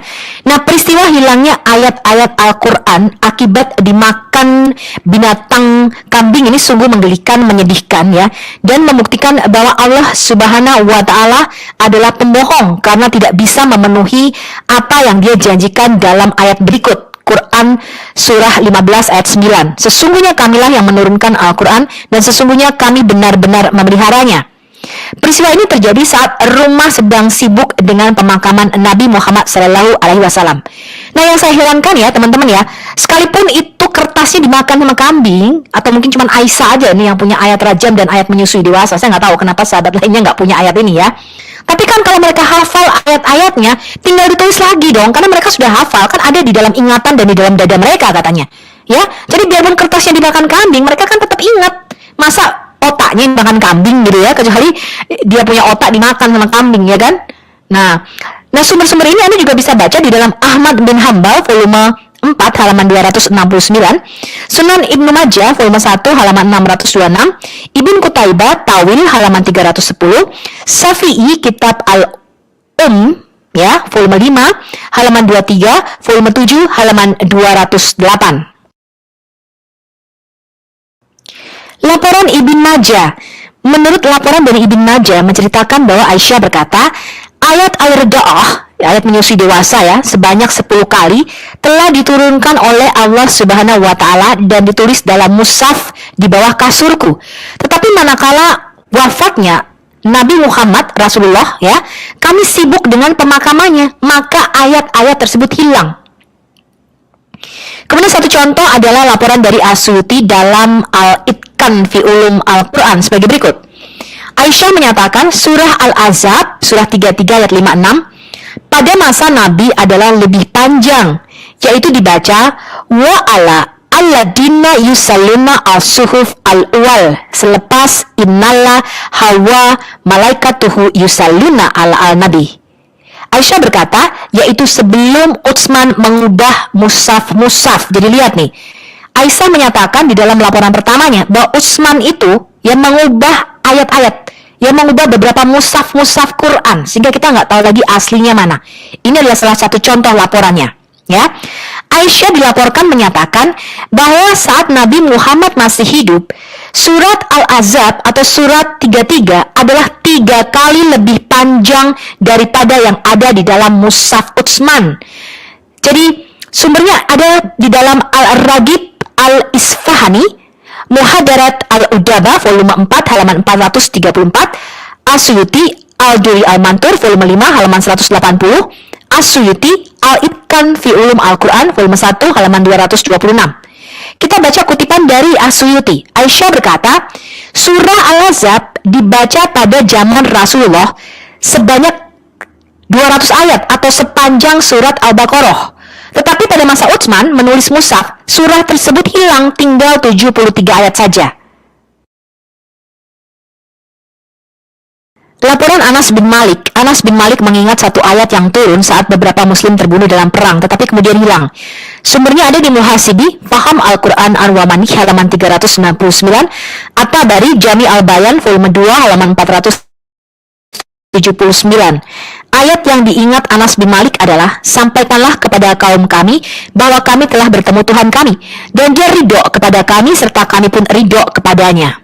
Nah, peristiwa hilangnya ayat-ayat Al-Quran akibat dimakan binatang kambing ini sungguh menggelikan, menyedihkan ya, dan membuktikan bahwa Allah Subhanahu wa Ta'ala adalah pembohong karena tidak bisa memenuhi apa yang Dia janjikan dalam ayat berikut. Quran surah 15 ayat 9. Sesungguhnya kamilah yang menurunkan Al-Quran dan sesungguhnya kami benar-benar memeliharanya. Peristiwa ini terjadi saat rumah sedang sibuk dengan pemakaman Nabi Muhammad Sallallahu Alaihi Wasallam. Nah, yang saya herankan ya teman-teman ya, sekalipun itu kertasnya dimakan sama kambing, atau mungkin cuma Aisyah aja nih yang punya ayat rajam dan ayat menyusui dewasa. Saya nggak tahu kenapa sahabat lainnya nggak punya ayat ini ya. Tapi kan kalau mereka hafal ayat-ayatnya, tinggal ditulis lagi dong, karena mereka sudah hafal, kan ada di dalam ingatan dan di dalam dada mereka katanya. Ya, jadi biarpun kertasnya dimakan kambing, mereka kan tetap ingat. Masa otaknya dimakan kambing gitu ya, kecuali dia punya otak dimakan sama kambing ya kan. Nah sumber-sumber ini Anda juga bisa baca di dalam Ahmad bin Hanbal volume 4 halaman 269, Sunan Ibnu Majah volume 1 halaman 626, Ibn Qutaibah Tawil halaman 310, Syafi'i Kitab Al-Um ya volume 5 halaman 23, volume 7 halaman 208. Laporan Ibn Majah. Menurut laporan dari Ibn Majah menceritakan bahwa Aisyah berkata, Ayat al-rida'ah, ayat menyusui dewasa ya, sebanyak 10 kali telah diturunkan oleh Allah Subhanahu wa taala dan ditulis dalam mushaf di bawah kasurku. Tetapi manakala wafatnya Nabi Muhammad Rasulullah ya, kami sibuk dengan pemakamannya, maka ayat-ayat tersebut hilang. Kemudian satu contoh adalah laporan dari Asyuti dalam Al-Itqan fi Ulum Al-Quran sebagai berikut. Aisyah menyatakan surah Al-Ahzab, surah 33 ayat 56, pada masa Nabi adalah lebih panjang, yaitu dibaca wa ala alladina yusalluna al-suhuf al-awal, selepas innalla hawa malaikatuhu yusalluna al-nabi. Aisyah berkata, yaitu sebelum Utsman mengubah mushaf-mushaf. Jadi lihat nih, Aisyah menyatakan di dalam laporan pertamanya bahwa Utsman itu yang mengubah ayat-ayat, yang mengubah beberapa mushaf-mushaf Quran, sehingga kita nggak tahu lagi aslinya mana. Ini adalah salah satu contoh laporannya. Ya, Aisyah dilaporkan menyatakan bahwa saat Nabi Muhammad masih hidup, surat Al-Ahzab atau surat 33 adalah 3 kali lebih panjang daripada yang ada di dalam mushaf Utsman. Jadi sumbernya ada di dalam Al-Ragib Al-Isfahani, Muhadarat Al-Udaba volume 4 halaman 434, Asyuti Al-Duri Al-Mantur volume 5 halaman 180, Asyuti Al-Itqan fi Ulum Al-Quran volume 1 halaman 226. Kita baca kutipan dari Asyuti. Aisyah berkata, surah Al-Ahzab dibaca pada zaman Rasulullah sebanyak 200 ayat atau sepanjang surat Al-Baqarah. Tetapi pada masa Utsman menulis mushaf, surah tersebut hilang, tinggal 73 ayat saja. Laporan Anas bin Malik. Anas bin Malik mengingat satu ayat yang turun saat beberapa muslim terbunuh dalam perang, tetapi kemudian hilang. Sumbernya ada di Muhasibi, Faham Al-Quran An-Wamani halaman 399, At-Tabari Jami Al-Bayan volume 2 halaman 479. Ayat yang diingat Anas bin Malik adalah, sampaikanlah kepada kaum kami bahwa kami telah bertemu Tuhan kami, dan dia ridho kepada kami serta kami pun ridho kepadanya.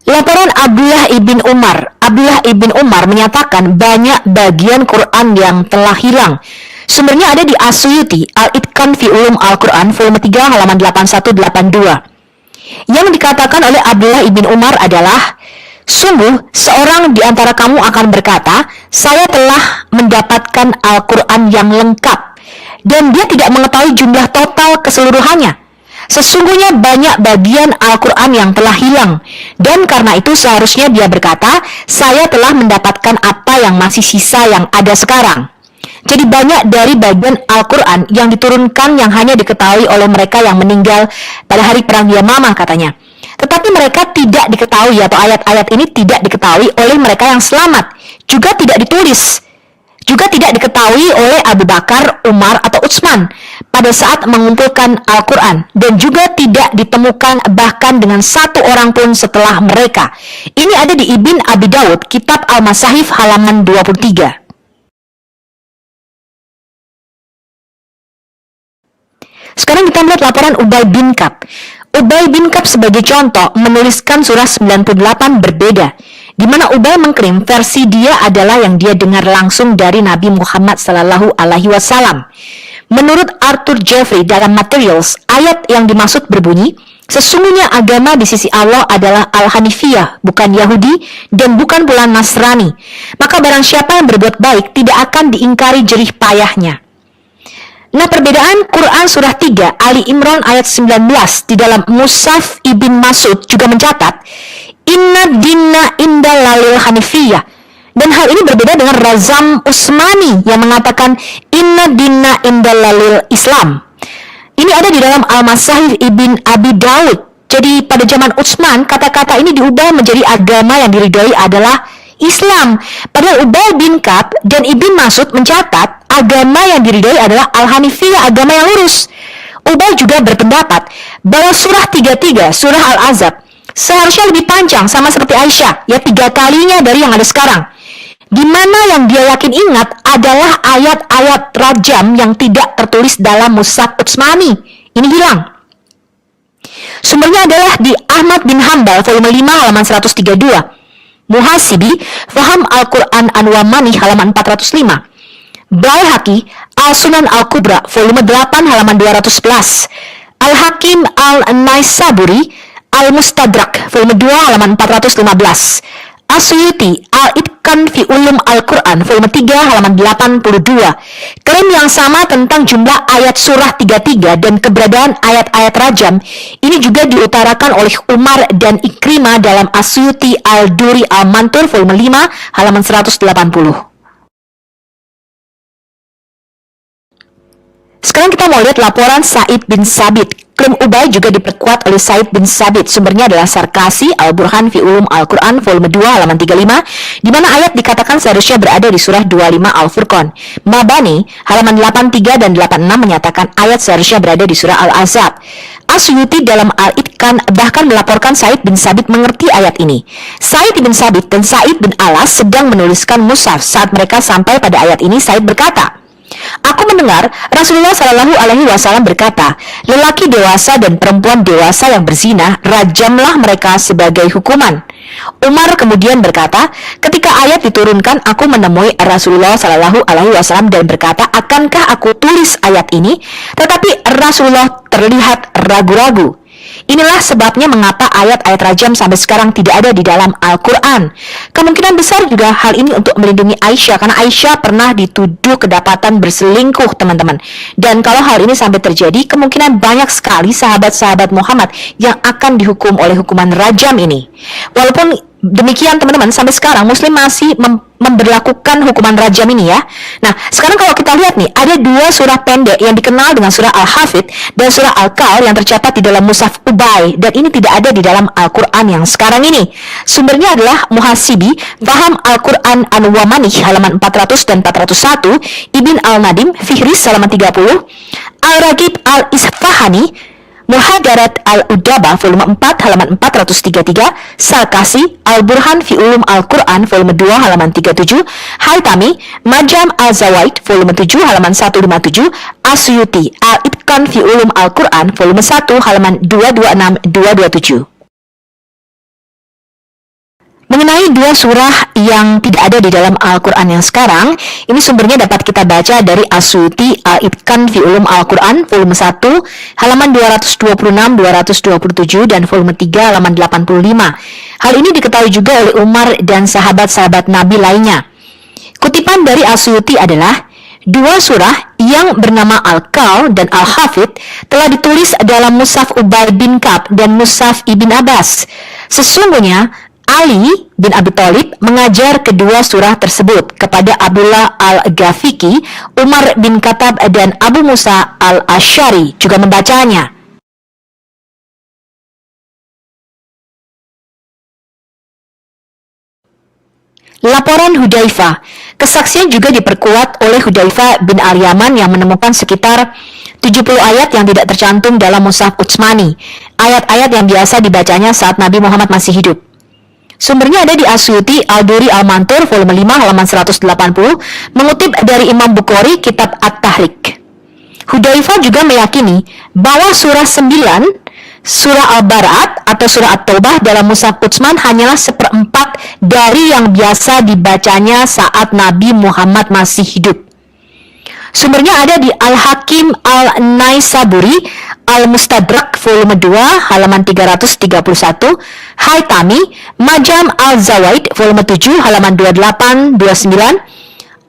Laporan Abdullah ibn Umar. Abdullah ibn Umar menyatakan banyak bagian Quran yang telah hilang. Sumbernya ada di Asyuti Al-Itqan fi Ulum Al-Quran volume 3 halaman 8182. Yang dikatakan oleh Abdullah ibn Umar adalah, sungguh seorang di antara kamu akan berkata, saya telah mendapatkan Al-Quran yang lengkap, dan dia tidak mengetahui jumlah total keseluruhannya. Sesungguhnya banyak bagian Al-Quran yang telah hilang, dan karena itu seharusnya dia berkata, saya telah mendapatkan apa yang masih sisa yang ada sekarang. Jadi banyak dari bagian Al-Quran yang diturunkan yang hanya diketahui oleh mereka yang meninggal pada hari perang Yamamah katanya. Tetapi mereka tidak diketahui, atau ayat-ayat ini tidak diketahui oleh mereka yang selamat, juga tidak ditulis, juga tidak diketahui oleh Abu Bakar, Umar, atau Utsman pada saat mengumpulkan Al-Quran, dan juga tidak ditemukan bahkan dengan satu orang pun setelah mereka. Ini ada di Ibn Abi Dawud, Kitab Al-Masahif halaman 23. Sekarang kita melihat laporan Ubay bin Ka'ab. Ubay bin Ka'ab sebagai contoh menuliskan surah 98 berbeda, di mana Ubay mengklaim versi dia adalah yang dia dengar langsung dari Nabi Muhammad SAW. Menurut Arthur Jeffrey dalam Materials, ayat yang dimaksud berbunyi, sesungguhnya agama di sisi Allah adalah Al-Hanifiyah, bukan Yahudi dan bukan pula Nasrani. Maka barang siapa yang berbuat baik tidak akan diingkari jerih payahnya. Nah, perbedaan Quran surah 3 Ali Imran ayat 19 di dalam Mushaf Ibn Mas'ud juga mencatat, Inna dinna inda lalil hanifiyah. Dan hal ini berbeda dengan Razam Usmani yang mengatakan Inna dinna inda lalil Islam. Ini ada di dalam Al-Masahif Ibn Abi Dawud. Jadi pada zaman Utsman, kata-kata ini diubah menjadi agama yang diridhoi adalah Islam. Padahal Ubay bin Ka'ab dan Ibn Mas'ud mencatat agama yang diridhoi adalah Al-Hanifiyah, agama yang lurus. Ubay juga berpendapat bahwa surah 33, surah Al-Ahzab, seharusnya lebih panjang sama seperti Aisyah, ya 3 kalinya dari yang ada sekarang. Di mana yang dia yakin ingat adalah ayat-ayat rajam yang tidak tertulis dalam Mushaf Utsmani. Ini hilang. Sumbernya adalah di Ahmad bin Hanbal volume 5 halaman 132. Muhasibi, Faham Al-Quran An-Wamani halaman 405. Baihaqi, Al-Sunan Al-Kubra, volume 8 halaman 211. Al-Hakim Al-Naisaburi, Al-Mustadrak, volume 2 halaman 415. As-Suyuti, Al-Itqan fi Ulum Al-Quran, volume 3 halaman 82. Klaim yang sama tentang jumlah ayat surah 33 dan keberadaan ayat-ayat rajam ini juga diutarakan oleh Umar dan Ikrimah dalam As-Suyuti Al-Duri Al-Mantur, volume 5 halaman 180. Sekarang kita mau lihat laporan Said bin Sabit. Klaim Ubay juga diperkuat oleh Said bin Sabit. Sumbernya adalah Sarkasi, Al-Burhan fi Ulum Al-Quran, volume 2 halaman 35, di mana ayat dikatakan seharusnya berada di surah 25 Al-Furqan. Mabani, halaman 83 dan 86 menyatakan ayat seharusnya berada di surah Al-Azab. As-Suyuti dalam Al-Itqan bahkan melaporkan Said bin Sabit mengerti ayat ini. Said bin Sabit dan Said bin Alas sedang menuliskan mushaf. Saat mereka sampai pada ayat ini, Said berkata, "Aku mendengar Rasulullah Shallallahu Alaihi Wasallam berkata, lelaki dewasa dan perempuan dewasa yang berzina, rajamlah mereka sebagai hukuman." Umar kemudian berkata, ketika ayat diturunkan, aku menemui Rasulullah Shallallahu Alaihi Wasallam dan berkata, akankah aku tulis ayat ini? Tetapi Rasulullah terlihat ragu-ragu. Inilah sebabnya mengapa ayat-ayat rajam sampai sekarang tidak ada di dalam Al-Quran. Kemungkinan besar juga hal ini untuk melindungi Aisyah, karena Aisyah pernah dituduh kedapatan berselingkuh, teman-teman. Dan kalau hal ini sampai terjadi, kemungkinan banyak sekali sahabat-sahabat Muhammad yang akan dihukum oleh hukuman rajam ini. Walaupun demikian, teman-teman, sampai sekarang Muslim masih memberlakukan hukuman rajam ini ya. Nah, sekarang kalau kita lihat nih, ada dua surah pendek yang dikenal dengan surah Al-Hafidh dan surah Al-Kahl yang tercatat di dalam Mushaf Ubay, dan ini tidak ada di dalam Al-Quran yang sekarang ini. Sumbernya adalah Muhasibi, Faham Al-Quran An-Wamani halaman 400 dan 401, Ibn Al-Nadim, Fihris halaman 30, Al-Ragib Al-Isfahani, Muhadarat Al-Udaba, volume 4 halaman 433, Sarkasi, Al-Burhan fi Ulum Al-Quran, volume 2 halaman 37, Haytami, Majam Al-Zawaid, volume 7 halaman 157, As-Suyuti, Al-Itqan fi Ulum Al-Quran, volume 1 halaman 226-227. Mengenai dua surah yang tidak ada di dalam Al-Quran yang sekarang, ini sumbernya dapat kita baca dari As-Suyuti Al-Itqan fi Ulum Al-Quran, volume 1 halaman 226-227 dan volume 3 halaman 85. Hal ini diketahui juga oleh Umar dan sahabat-sahabat Nabi lainnya. Kutipan dari As-Suyuti adalah, dua surah yang bernama Al-Kahl dan Al-Hafidh telah ditulis dalam Mushaf Ubay bin Ka'b dan Mushaf Ibn Abbas. Sesungguhnya Ali bin Abi Thalib mengajar kedua surah tersebut kepada Abdullah Al-Ghafiqi, Umar bin Khattab dan Abu Musa Al-Asy'ari juga membacanya. Laporan Hudzaifah. Kesaksian juga diperkuat oleh Hudzaifah bin Al-Yaman yang menemukan sekitar 70 ayat yang tidak tercantum dalam Mushaf Utsmani, ayat-ayat yang biasa dibacanya saat Nabi Muhammad masih hidup. Sumbernya ada di As-Suyuti Al-Duri Al-Mantur, volume 5 halaman 180, mengutip dari Imam Bukhari kitab At-Tahrik. Hudzaifah juga meyakini bahwa surah 9, surah Al-Bara'at atau surah At-Taubah dalam Mushaf Utsman hanyalah seperempat dari yang biasa dibacanya saat Nabi Muhammad masih hidup. Sumbernya ada di Al-Hakim Al-Naisaburi, Al-Mustadrak, volume 2, halaman 331, Haytami, Majam Al-Zawaid, volume 7, halaman 28-29,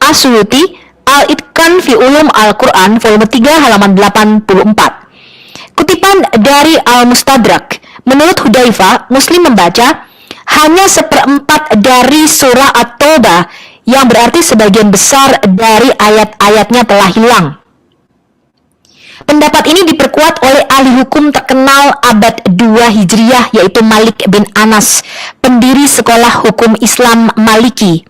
As-Suyuti, Al-Itqan fi Ulum Al-Quran, volume 3, halaman 84. Kutipan dari Al-Mustadrak, menurut Hudzaifah, Muslim membaca hanya seperempat dari surah At-Taubah, yang berarti sebagian besar dari ayat-ayatnya telah hilang. Pendapat ini diperkuat oleh ahli hukum terkenal abad 2 Hijriyah, yaitu Malik bin Anas, pendiri sekolah hukum Islam Maliki.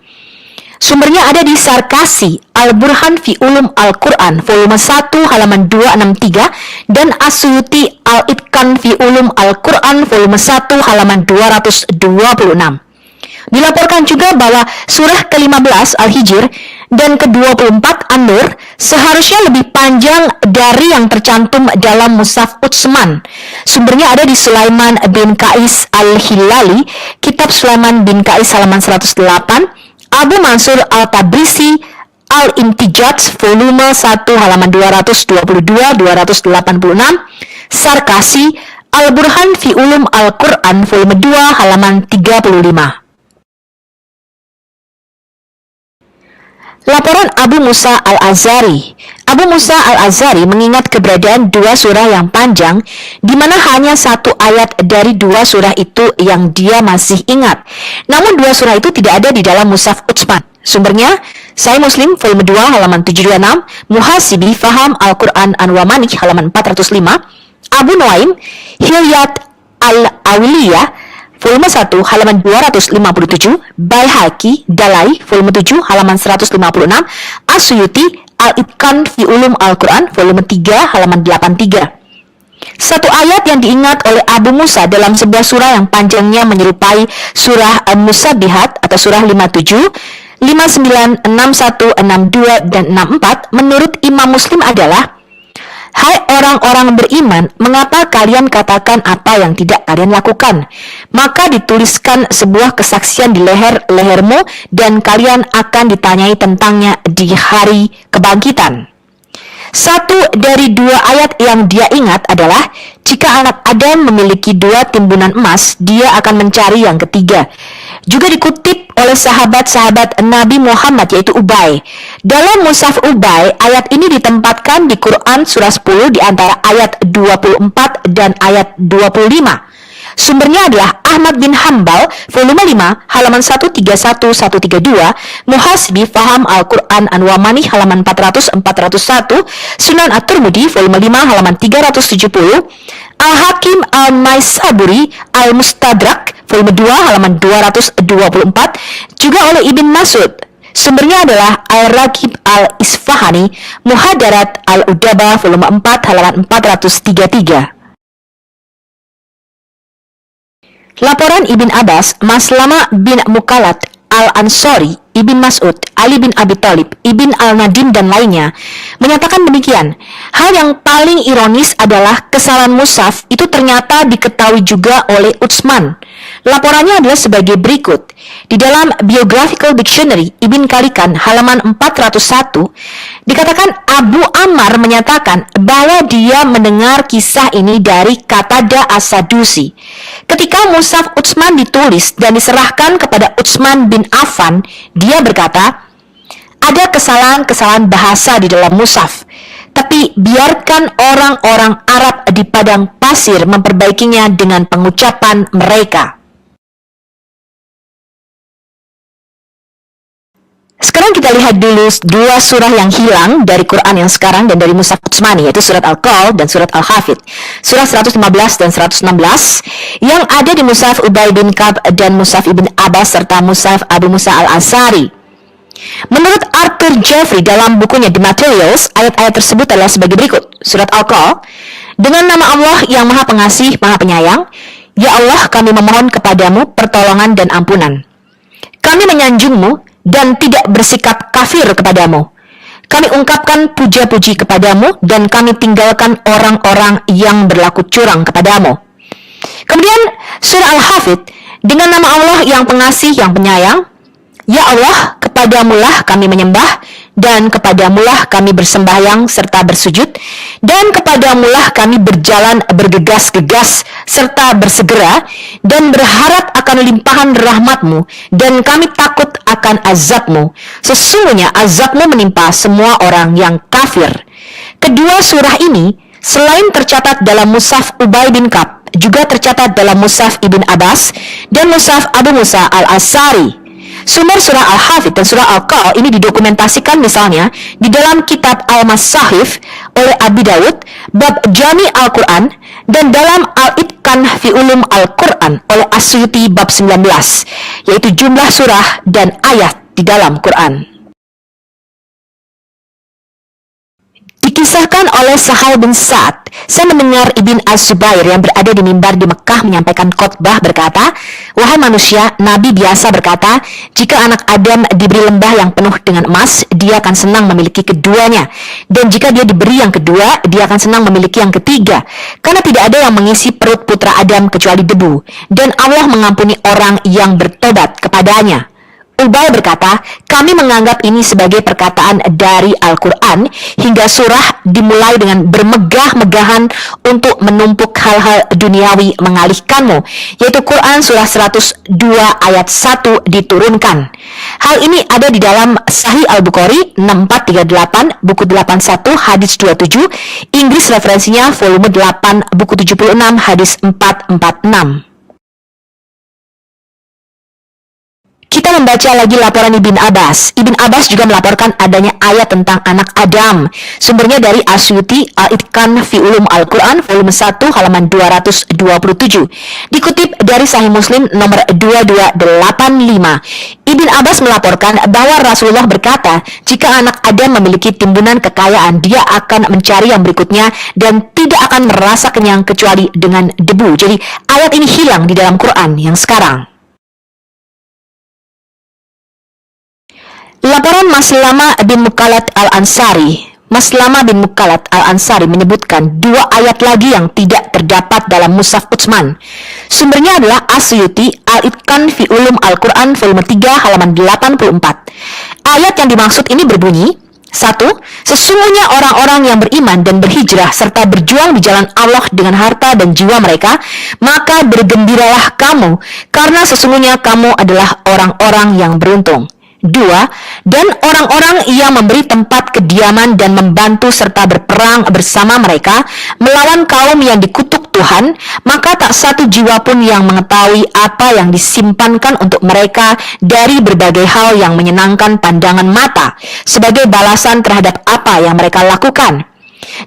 Sumbernya ada di Sarkasi, Al-Burhan fi Ulum Al-Quran, volume 1 halaman 263, dan As-Suyuti Al-Itqan fi Ulum Al-Quran, volume 1 halaman 226. Dilaporkan juga bahwa surah ke-15 Al-Hijr dan ke-24 An-Nur seharusnya lebih panjang dari yang tercantum dalam Mushaf Utsman. Sumbernya ada di Sulaiman bin Qais Al-Hilali, Kitab Sulaiman bin Qais halaman 108, Abu Mansur Al-Tabrisi Al-Intijaj volume 1 halaman 222-286, Sarkasi Al-Burhan fi Ulum Al-Quran volume 2 halaman 35. Laporan Abu Musa Al-Azhari. Abu Musa Al-Azhari mengingat keberadaan dua surah yang panjang, di mana hanya satu ayat dari dua surah itu yang dia masih ingat. Namun dua surah itu tidak ada di dalam Mushaf Utsman. Sumbernya, Sahih Muslim volume 2 halaman 726, Muhasibi Faham Al-Quran Anwamani halaman 405, Abu Nuaim Hilyat Al-Awliyah volume 1 halaman 257, Baihaqi Dalai volume 7 halaman 156, As-Suyuti Al-Itqan fi Ulum Al-Quran volume 3 halaman 83. Satu ayat yang diingat oleh Abu Musa dalam sebuah surah yang panjangnya menyerupai surah Al-Musabbihat atau surah 57, 59, 61, 62, dan 64 menurut Imam Muslim adalah: Hai orang-orang beriman, mengapa kalian katakan apa yang tidak kalian lakukan? Maka dituliskan sebuah kesaksian di leher-lehermu dan kalian akan ditanyai tentangnya di hari kebangkitan. Satu dari dua ayat yang dia ingat adalah jika anak Adam memiliki dua timbunan emas, dia akan mencari yang ketiga. Juga dikutip oleh sahabat-sahabat Nabi Muhammad yaitu Ubay. Dalam Mushaf Ubay, ayat ini ditempatkan di Quran surah 10 di antara ayat 24 dan ayat 25. Sumbernya adalah Ahmad bin Hambal, volume 5, halaman 131-132, Muhasibi Faham Al-Quran Anwamani, halaman 400-401, Sunan At-Tirmidzi, volume 5, halaman 370, Al-Hakim Al-Maisaburi Al-Mustadrak, volume 2, halaman 224, juga oleh Ibn Mas'ud. Sumbernya adalah Al-Raqib Al-Isfahani, Muhadarat Al-Udaba, volume 4, halaman 433. Laporan Ibn Abbas, Maslama bin Mukalat Al-Ansori, Ibn Mas'ud, Ali bin Abi Thalib, Ibn Al-Nadim, dan lainnya menyatakan demikian. Hal yang paling ironis adalah kesalahan mushaf itu ternyata diketahui juga oleh Utsman. Laporannya adalah sebagai berikut. Di dalam Biographical Dictionary Ibn Khalikan halaman 401 dikatakan Abu Ammar menyatakan bahwa dia mendengar kisah ini dari Qatada As-Sadusi. Ketika Mushaf Utsman ditulis dan diserahkan kepada Utsman bin Affan, dia berkata, ada kesalahan-kesalahan bahasa di dalam mushaf, tapi biarkan orang-orang Arab di padang pasir memperbaikinya dengan pengucapan mereka. Sekarang kita lihat dulu dua surah yang hilang dari Quran yang sekarang dan dari Mushaf Utsmani, yaitu surat Al-Qawl dan surat Al-Hafidh. Surah 115 dan 116 yang ada di Mushaf Ubay bin Ka'b dan Mushaf Ibn Abbas serta Mushaf Abu Musa Al-Azhari. Menurut Arthur Jeffrey dalam bukunya The Materials, ayat-ayat tersebut adalah sebagai berikut. Surat Al-Qawl, dengan nama Allah yang Maha Pengasih, Maha Penyayang, Ya Allah, kami memohon kepadamu pertolongan dan ampunan. Kami menyanjungmu dan tidak bersikap kafir kepadamu. Kami ungkapkan puja-puji kepadamu dan kami tinggalkan orang-orang yang berlaku curang kepadamu. Kemudian surah Al-Hafidh, dengan nama Allah yang pengasih, yang penyayang, Ya Allah, kepadamulah kami menyembah, dan kepadamulah kami bersembahyang serta bersujud, dan kepadamulah kami berjalan bergegas-gegas serta bersegera, dan berharap akan limpahan rahmatmu, dan kami takut akan azabmu. Sesungguhnya azabmu menimpa semua orang yang kafir. Kedua surah ini, selain tercatat dalam Mushaf Ubay bin Ka'b, juga tercatat dalam Mushaf Ibn Abbas dan Mushaf Abu Musa Al-Azhari. Sumber surah Al-Hafidh dan surah Al-Qawl ini didokumentasikan misalnya di dalam kitab Al-Masahif oleh Abi Dawud, bab Jami Al-Quran, dan dalam Al-Itqan fi Ulum Al-Quran oleh As-Suyuti bab 19, yaitu jumlah surah dan ayat di dalam Quran. Dikisahkan oleh Sahal bin Sa'ad, saya mendengar Ibn Az-Zubair yang berada di mimbar di Mekah menyampaikan khotbah berkata, "Wahai manusia, Nabi biasa berkata, jika anak Adam diberi lembah yang penuh dengan emas, dia akan senang memiliki keduanya. Dan jika dia diberi yang kedua, dia akan senang memiliki yang ketiga. Karena tidak ada yang mengisi perut putra Adam kecuali debu. Dan Allah mengampuni orang yang bertobat kepadanya." Ubay berkata, kami menganggap ini sebagai perkataan dari Al-Quran hingga surah dimulai dengan bermegah-megahan untuk menumpuk hal-hal duniawi mengalihkanmu, yaitu Quran surah 102 ayat 1 diturunkan. Hal ini ada di dalam Sahih Al-Bukhari 6438, buku 81, hadis 27, Inggris referensinya volume 8, buku 76, hadis 446. Kita membaca lagi laporan Ibn Abbas. Ibn Abbas juga melaporkan adanya ayat tentang anak Adam. Sumbernya dari Asyuti Al-Itqan fi Ulum Al-Quran, volume 1, halaman 227. Dikutip dari Sahih Muslim nomor 2285. Ibn Abbas melaporkan bahwa Rasulullah berkata, jika anak Adam memiliki timbunan kekayaan, dia akan mencari yang berikutnya dan tidak akan merasa kenyang kecuali dengan debu. Jadi ayat ini hilang di dalam Quran yang sekarang. Laporan Maslama bin Mukalat Al-Ansari. Maslama bin Mukalat Al-Ansari menyebutkan dua ayat lagi yang tidak terdapat dalam Mushaf Utsman. Sumbernya adalah Asyuti Al-Itqan fi Ulum Al-Quran volume 3 halaman 84. Ayat yang dimaksud ini berbunyi, 1. Sesungguhnya orang-orang yang beriman dan berhijrah serta berjuang di jalan Allah dengan harta dan jiwa mereka, maka bergembiralah kamu, karena sesungguhnya kamu adalah orang-orang yang beruntung. 2. Dan orang-orang yang memberi tempat kediaman dan membantu serta berperang bersama mereka melawan kaum yang dikutuk Tuhan, maka tak satu jiwa pun yang mengetahui apa yang disimpankan untuk mereka dari berbagai hal yang menyenangkan pandangan mata sebagai balasan terhadap apa yang mereka lakukan.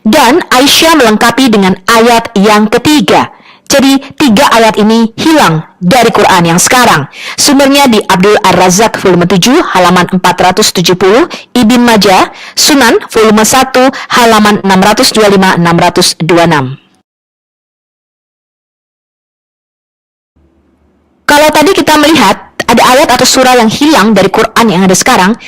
Dan Aisyah melengkapi dengan ayat yang ketiga. Jadi 3 ayat ini hilang dari Quran yang sekarang. Sumbernya di Abdul Ar-Razzaq volume 7 halaman 470, Ibn Majah Sunan volume 1 halaman 625-626. Kalau tadi kita melihat ada ayat atau surah yang hilang dari Quran yang ada sekarang,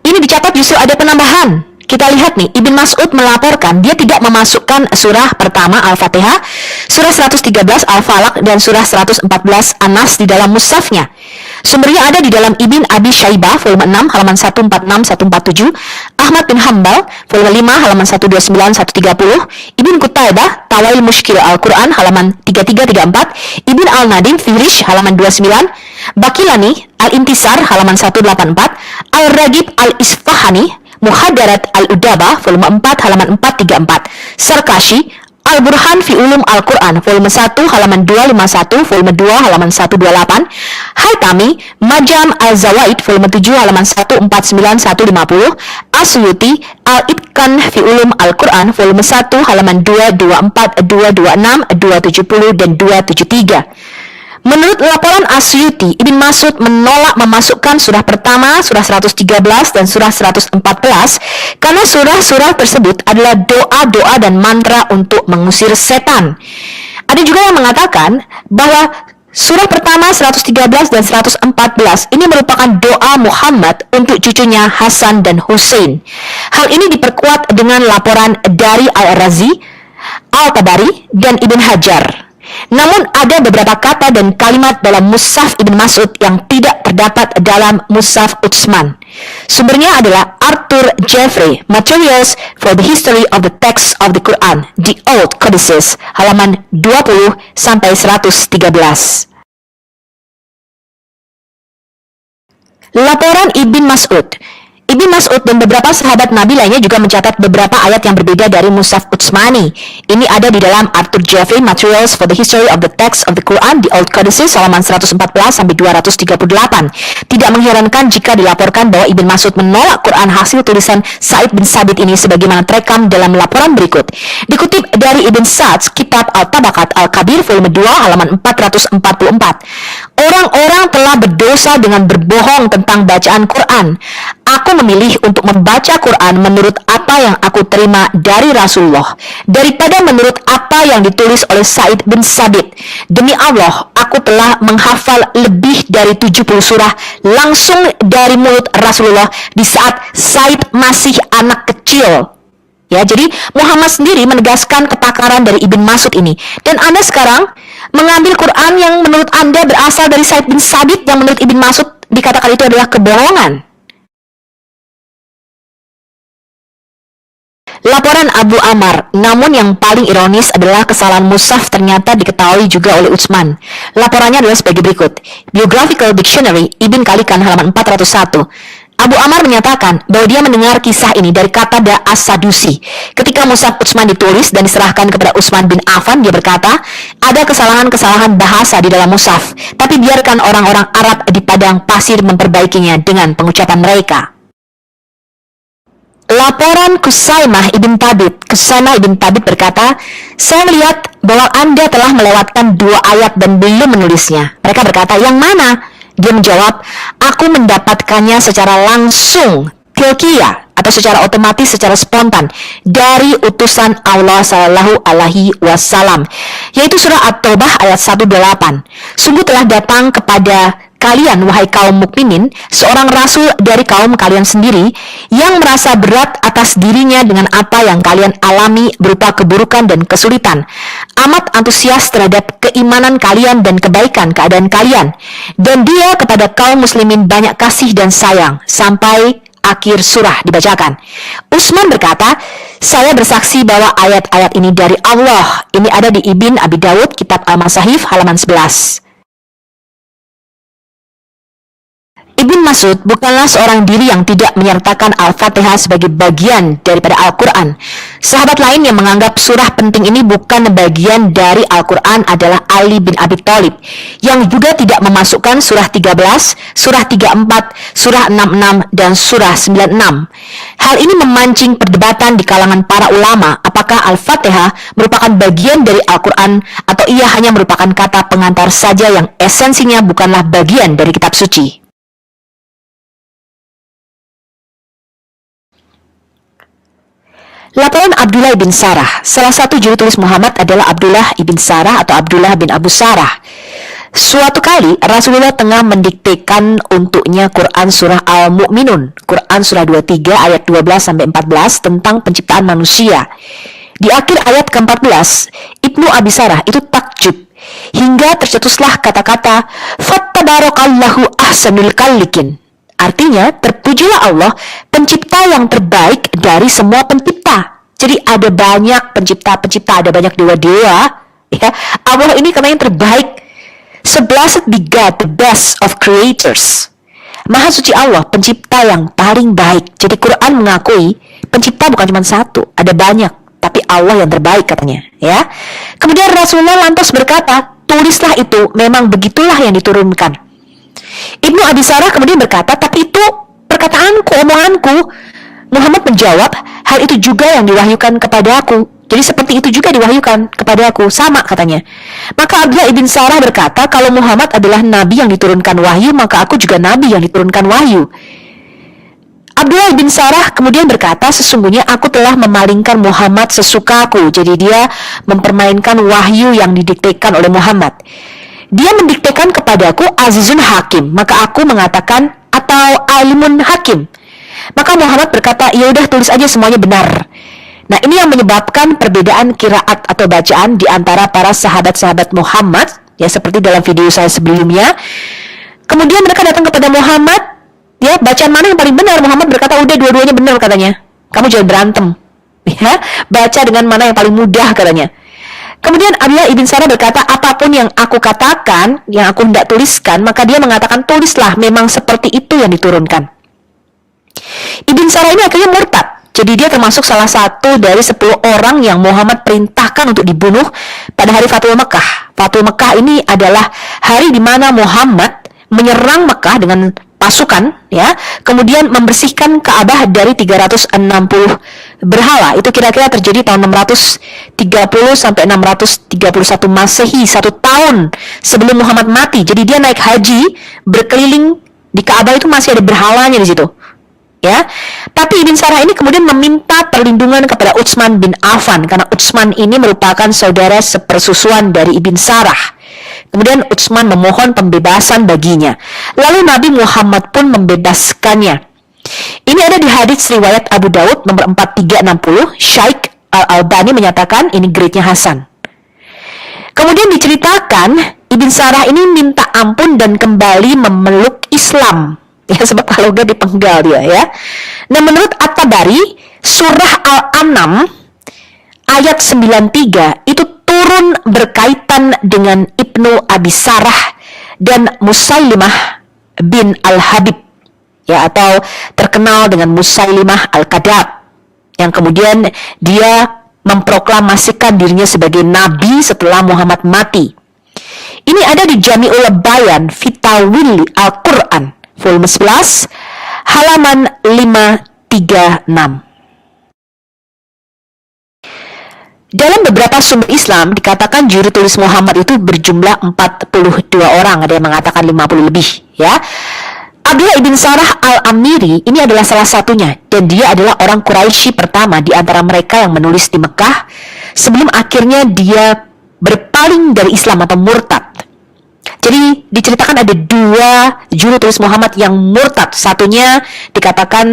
ini dicatat justru ada penambahan. Kita lihat nih, Ibn Mas'ud melaporkan dia tidak memasukkan surah pertama Al-Fatihah, surah 113 Al-Falaq, dan surah 114 An-Nas di dalam mushafnya. Sumbernya ada di dalam Ibn Abi Syaibah, volume 6, halaman 146-147, Ahmad bin Hanbal, volume 5, halaman 129-130, Ibn Qutaibah, Tawail Mushkil Al-Quran, halaman 3334, Ibn Al-Nadim, Firish, halaman 29, Bakilani, Al-Intisar, halaman 184, Al-Ragib Al-Isfahani, Muhadarat Al-Udaba, volume 4, halaman 434, Sarkashi, Al-Burhan fi Ulum Al-Quran, volume 1, halaman 251, volume 2, halaman 128, Haytami, Majam Al-Zawaid, volume 7, halaman 149-150, Asyuti, Al-Itqan fi Ulum Al-Quran, volume 1, halaman 224, 226, 270, dan 273. Menurut laporan Asyuti, Ibn Mas'ud menolak memasukkan surah pertama, surah 113, dan surah 114 karena surah-surah tersebut adalah doa-doa dan mantra untuk mengusir setan. Ada juga yang mengatakan bahwa surah pertama 113 dan 114 ini merupakan doa Muhammad untuk cucunya Hasan dan Hussein. Hal ini diperkuat dengan laporan dari Al-Razi, Al-Tabari, dan Ibn Hajar. Namun ada beberapa kata dan kalimat dalam Mushaf Ibn Mas'ud yang tidak terdapat dalam Mushaf Utsman. Sumbernya adalah Arthur Jeffrey, Materials for the History of the Text of the Quran, The Old Codices, halaman 20-113. Laporan Ibn Mas'ud. Ibn Mas'ud dan beberapa sahabat Nabi lainnya juga mencatat beberapa ayat yang berbeda dari Mushaf Utsmani. Ini ada di dalam Arthur Jeffrey, Materials for the History of the Text of the Quran, The Old Codices, halaman 114-238. Tidak mengherankan jika dilaporkan bahwa Ibn Mas'ud menolak Quran hasil tulisan Sa'id bin Sabit ini sebagaimana terekam dalam laporan berikut. Dikutip dari Ibn Sa'd, Kitab Al-Tabaqat Al-Kabir, volume 2, halaman 444. Orang-orang telah berdosa dengan berbohong tentang bacaan Quran. Aku memilih untuk membaca Quran menurut apa yang aku terima dari Rasulullah, daripada menurut apa yang ditulis oleh Sa'id bin Sabit. Demi Allah, aku telah menghafal lebih dari 70 surah langsung dari mulut Rasulullah di saat Sa'id masih anak kecil. Ya, jadi Muhammad sendiri menegaskan kepakaran dari Ibn Mas'ud ini. Dan Anda sekarang mengambil Quran yang menurut Anda berasal dari Sa'id bin Sabit yang menurut Ibn Mas'ud dikatakan itu adalah kebohongan. Laporan Abu Ammar, namun yang paling ironis adalah kesalahan mushaf ternyata diketahui juga oleh Utsman. Laporannya adalah sebagai berikut. Biographical Dictionary, Ibn Khalikan halaman 401. Abu Ammar menyatakan bahwa dia mendengar kisah ini dari Qatada As-Sadusi. Ketika mushaf Utsman ditulis dan diserahkan kepada Utsman bin Affan, dia berkata, ada kesalahan-kesalahan bahasa di dalam mushaf, tapi biarkan orang-orang Arab di padang pasir memperbaikinya dengan pengucapan mereka. Laporan Kusaimah ibn Thabit. Kusaimah ibn Thabit berkata, saya melihat bahwa Anda telah melewatkan 2 ayat dan belum menulisnya. Mereka berkata, yang mana? Dia menjawab, aku mendapatkannya secara langsung, tilkiyah, atau secara otomatis, secara spontan, dari utusan Allah Sallallahu Alaihi Wasallam, yaitu surah At-Taubah ayat 128. Sungguh telah datang kepada kalian, wahai kaum mukminin, seorang rasul dari kaum kalian sendiri yang merasa berat atas dirinya dengan apa yang kalian alami berupa keburukan dan kesulitan, amat antusias terhadap keimanan kalian dan kebaikan keadaan kalian, dan dia kepada kaum muslimin banyak kasih dan sayang, sampai akhir surah dibacakan. Utsman berkata, saya bersaksi bahwa ayat-ayat ini dari Allah. Ini ada di Ibn Abi Dawud, kitab Al-Masahif halaman 11. Ibn Mas'ud bukanlah seorang diri yang tidak menyertakan Al-Fatihah sebagai bagian daripada Al-Quran. Sahabat lain yang menganggap surah penting ini bukan bagian dari Al-Quran adalah Ali bin Abi Thalib, yang juga tidak memasukkan surah 13, surah 34, surah 66, dan surah 96. Hal ini memancing perdebatan di kalangan para ulama, apakah Al-Fatihah merupakan bagian dari Al-Quran atau ia hanya merupakan kata pengantar saja yang esensinya bukanlah bagian dari kitab suci. Laporan Abdullah bin Sarah. Salah satu juru tulis Muhammad adalah Abdullah ibn Sarah atau Abdullah bin Abu Sarah. Suatu kali Rasulullah tengah mendiktekan untuknya Quran surah Al-Mu'minun, Quran surah 23 ayat 12-14 tentang penciptaan manusia. Di akhir ayat ke-14, Ibnu Abi Sarah itu takjub hingga tercetuslah kata-kata Fattabarakallahu ahsanul khaliqin. Artinya, terpujilah Allah, pencipta yang terbaik dari semua pencipta. Jadi ada banyak pencipta-pencipta, ada banyak dewa-dewa. Ya, Allah ini karena yang terbaik. So blessed be God, the best of creators. Maha suci Allah, pencipta yang paling baik. Jadi Quran mengakui pencipta bukan cuma satu, ada banyak. Tapi Allah yang terbaik katanya. Ya. Kemudian Rasulullah lantas berkata, tulislah itu, memang begitulah yang diturunkan. Ibnu Abi Sarah kemudian berkata, tapi itu perkataanku, omonganku. Muhammad menjawab, hal itu juga yang diwahyukan kepada aku. Jadi seperti itu juga diwahyukan kepada aku, sama katanya. Maka Abdullah ibn Sarah berkata, kalau Muhammad adalah nabi yang diturunkan wahyu, maka aku juga nabi yang diturunkan wahyu. Abdullah bin Sarah kemudian berkata, sesungguhnya aku telah memalingkan Muhammad sesukaku. Jadi dia mempermainkan wahyu yang didiktekan oleh Muhammad. Dia mendiktekan kepadaku Azizun Hakim, maka aku mengatakan atau Alimun Hakim. Maka Muhammad berkata, ya udah tulis aja semuanya benar. Nah, ini yang menyebabkan perbedaan qiraat atau bacaan di antara para sahabat-sahabat Muhammad, ya seperti dalam video saya sebelumnya. Kemudian mereka datang kepada Muhammad, ya bacaan mana yang paling benar? Muhammad berkata, udah dua-duanya benar katanya. Kamu jangan berantem. Ya, baca dengan mana yang paling mudah katanya. Kemudian Abdullah ibn Sarah berkata, apapun yang aku katakan, yang aku hendak tuliskan, maka dia mengatakan, tulislah, memang seperti itu yang diturunkan. Ibn Sarah ini akhirnya murtad. Jadi dia termasuk salah satu dari 10 orang yang Muhammad perintahkan untuk dibunuh pada hari Fathul Mekah. Fathul Mekah ini adalah hari di mana Muhammad menyerang Mekah dengan pasukan, ya, kemudian membersihkan Ka'bah dari 360 berhala. Itu kira-kira terjadi tahun 630 sampai 631 Masehi, 1 tahun sebelum Muhammad mati. Jadi dia naik haji berkeliling di Ka'bah, itu masih ada berhalanya di situ, ya. Tapi Ibn Sarah ini kemudian meminta perlindungan kepada Utsman bin Affan, karena Utsman ini merupakan saudara sepersusuan dari Ibn Sarah. Kemudian Utsman memohon pembebasan baginya. Lalu Nabi Muhammad pun membebaskannya. Ini ada di hadits riwayat Abu Daud nomor 4360. Syekh Al-Albani menyatakan ini grade-nya Hasan. Kemudian diceritakan Ibn Sarah ini minta ampun dan kembali memeluk Islam. Ya, sebab kalau gak dipenggal dia, ya. Nah, menurut At-Tabari, surah Al-An'am ayat 93 itu turun berkaitan dengan Ibnu Abi Sarah dan Musailimah bin Al-Habib, ya, atau terkenal dengan Musailimah Al-Kadab, yang kemudian dia memproklamasikan dirinya sebagai nabi setelah Muhammad mati. Ini ada di Jami'ul Bayan Fitawil Al-Quran volume 11 halaman 536. Dalam beberapa sumber Islam dikatakan juru tulis Muhammad itu berjumlah 42 orang, ada yang mengatakan 50 lebih, ya. Abdullah ibn Sarah al-Amiri ini adalah salah satunya, dan dia adalah orang Quraisy pertama di antara mereka yang menulis di Mekah sebelum akhirnya dia berpaling dari Islam atau murtad. Jadi diceritakan ada 2 juru tulis Muhammad yang murtad. Satunya dikatakan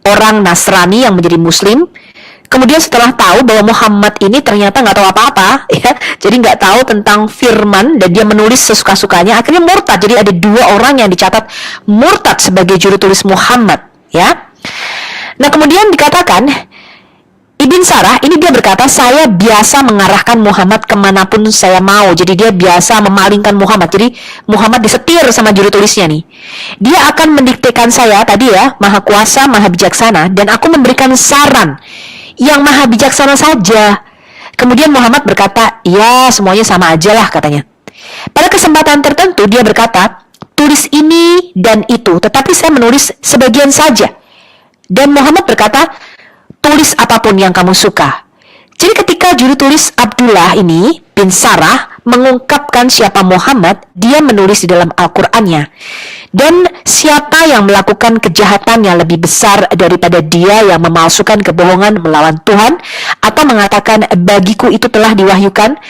orang Nasrani yang menjadi Muslim. Kemudian setelah tahu bahwa Muhammad ini ternyata nggak tahu apa-apa, ya, jadi nggak tahu tentang firman dan dia menulis sesuka-sukanya, akhirnya murtad. Jadi ada 2 orang yang dicatat murtad sebagai juru tulis Muhammad, ya. Nah, kemudian dikatakan Ibn Sarah ini dia berkata, saya biasa mengarahkan Muhammad kemanapun saya mau. Jadi dia biasa memalingkan Muhammad. Jadi Muhammad disetir sama juru tulisnya nih. Dia akan mendiktekan saya tadi, ya, maha kuasa, maha bijaksana, dan aku memberikan saran yang maha bijaksana saja. Kemudian Muhammad berkata, ya semuanya sama aja lah, katanya. Pada kesempatan tertentu dia berkata, tulis ini dan itu, tetapi saya menulis sebagian saja. Dan Muhammad berkata, tulis apapun yang kamu suka. Jadi ketika juru tulis Abdullah ini bin Sarah mengungkapkan siapa Muhammad, dia menulis di dalam Al-Qur'annya. Dan siapa yang melakukan kejahatan yang lebih besar daripada dia yang memalsukan kebohongan melawan Tuhan atau mengatakan bagiku itu telah diwahyukan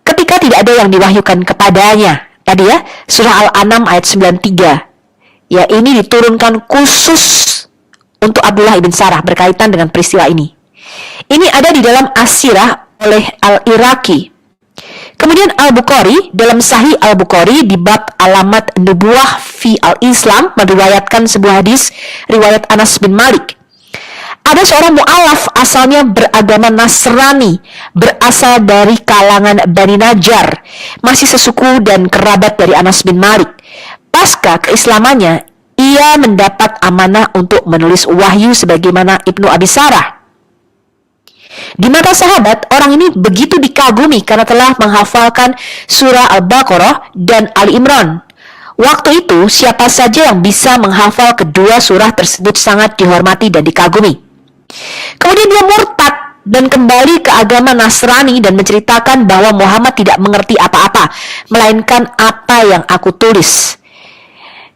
ketika tidak ada yang diwahyukan kepadanya. Tadi, ya, surah Al-An'am ayat 93. Ya, ini diturunkan khusus untuk Abdullah ibn Sarah berkaitan dengan peristiwa ini. Ini ada di dalam As-Sirah oleh Al-Iraqi. Kemudian Al-Bukhari dalam Sahih Al-Bukhari di bab alamat nubuwah fi al-Islam meriwayatkan sebuah hadis riwayat Anas bin Malik. Ada seorang mu'alaf asalnya beragama Nasrani, berasal dari kalangan Bani Najjar, masih sesuku dan kerabat dari Anas bin Malik. Pasca keislamannya, ia mendapat amanah untuk menulis wahyu sebagaimana Ibnu Abi Sarah. Di mata sahabat, orang ini begitu dikagumi karena telah menghafalkan surah Al-Baqarah dan Ali Imran. Waktu itu, siapa saja yang bisa menghafal kedua surah tersebut sangat dihormati dan dikagumi. Kemudian dia murtad dan kembali ke agama Nasrani dan menceritakan bahwa Muhammad tidak mengerti apa-apa, melainkan apa yang aku tulis.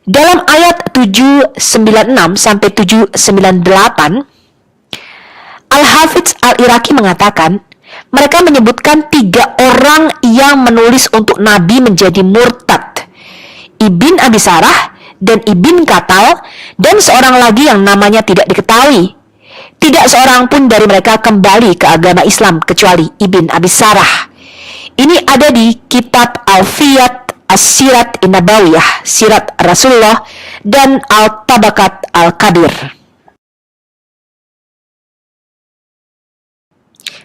Dalam ayat 796 sampai 798, Al-Hafidz Al-Iraqi mengatakan, mereka menyebutkan 3 orang yang menulis untuk Nabi menjadi murtad. Ibn Abi Sarah dan Ibn Katal dan seorang lagi yang namanya tidak diketahui. Tidak seorang pun dari mereka kembali ke agama Islam kecuali Ibn Abi Sarah. Ini ada di kitab Al-Fiyat As-Sirat In-Nabawiyah, Sirat Rasulullah, dan Al-Tabakat Al-Kabir.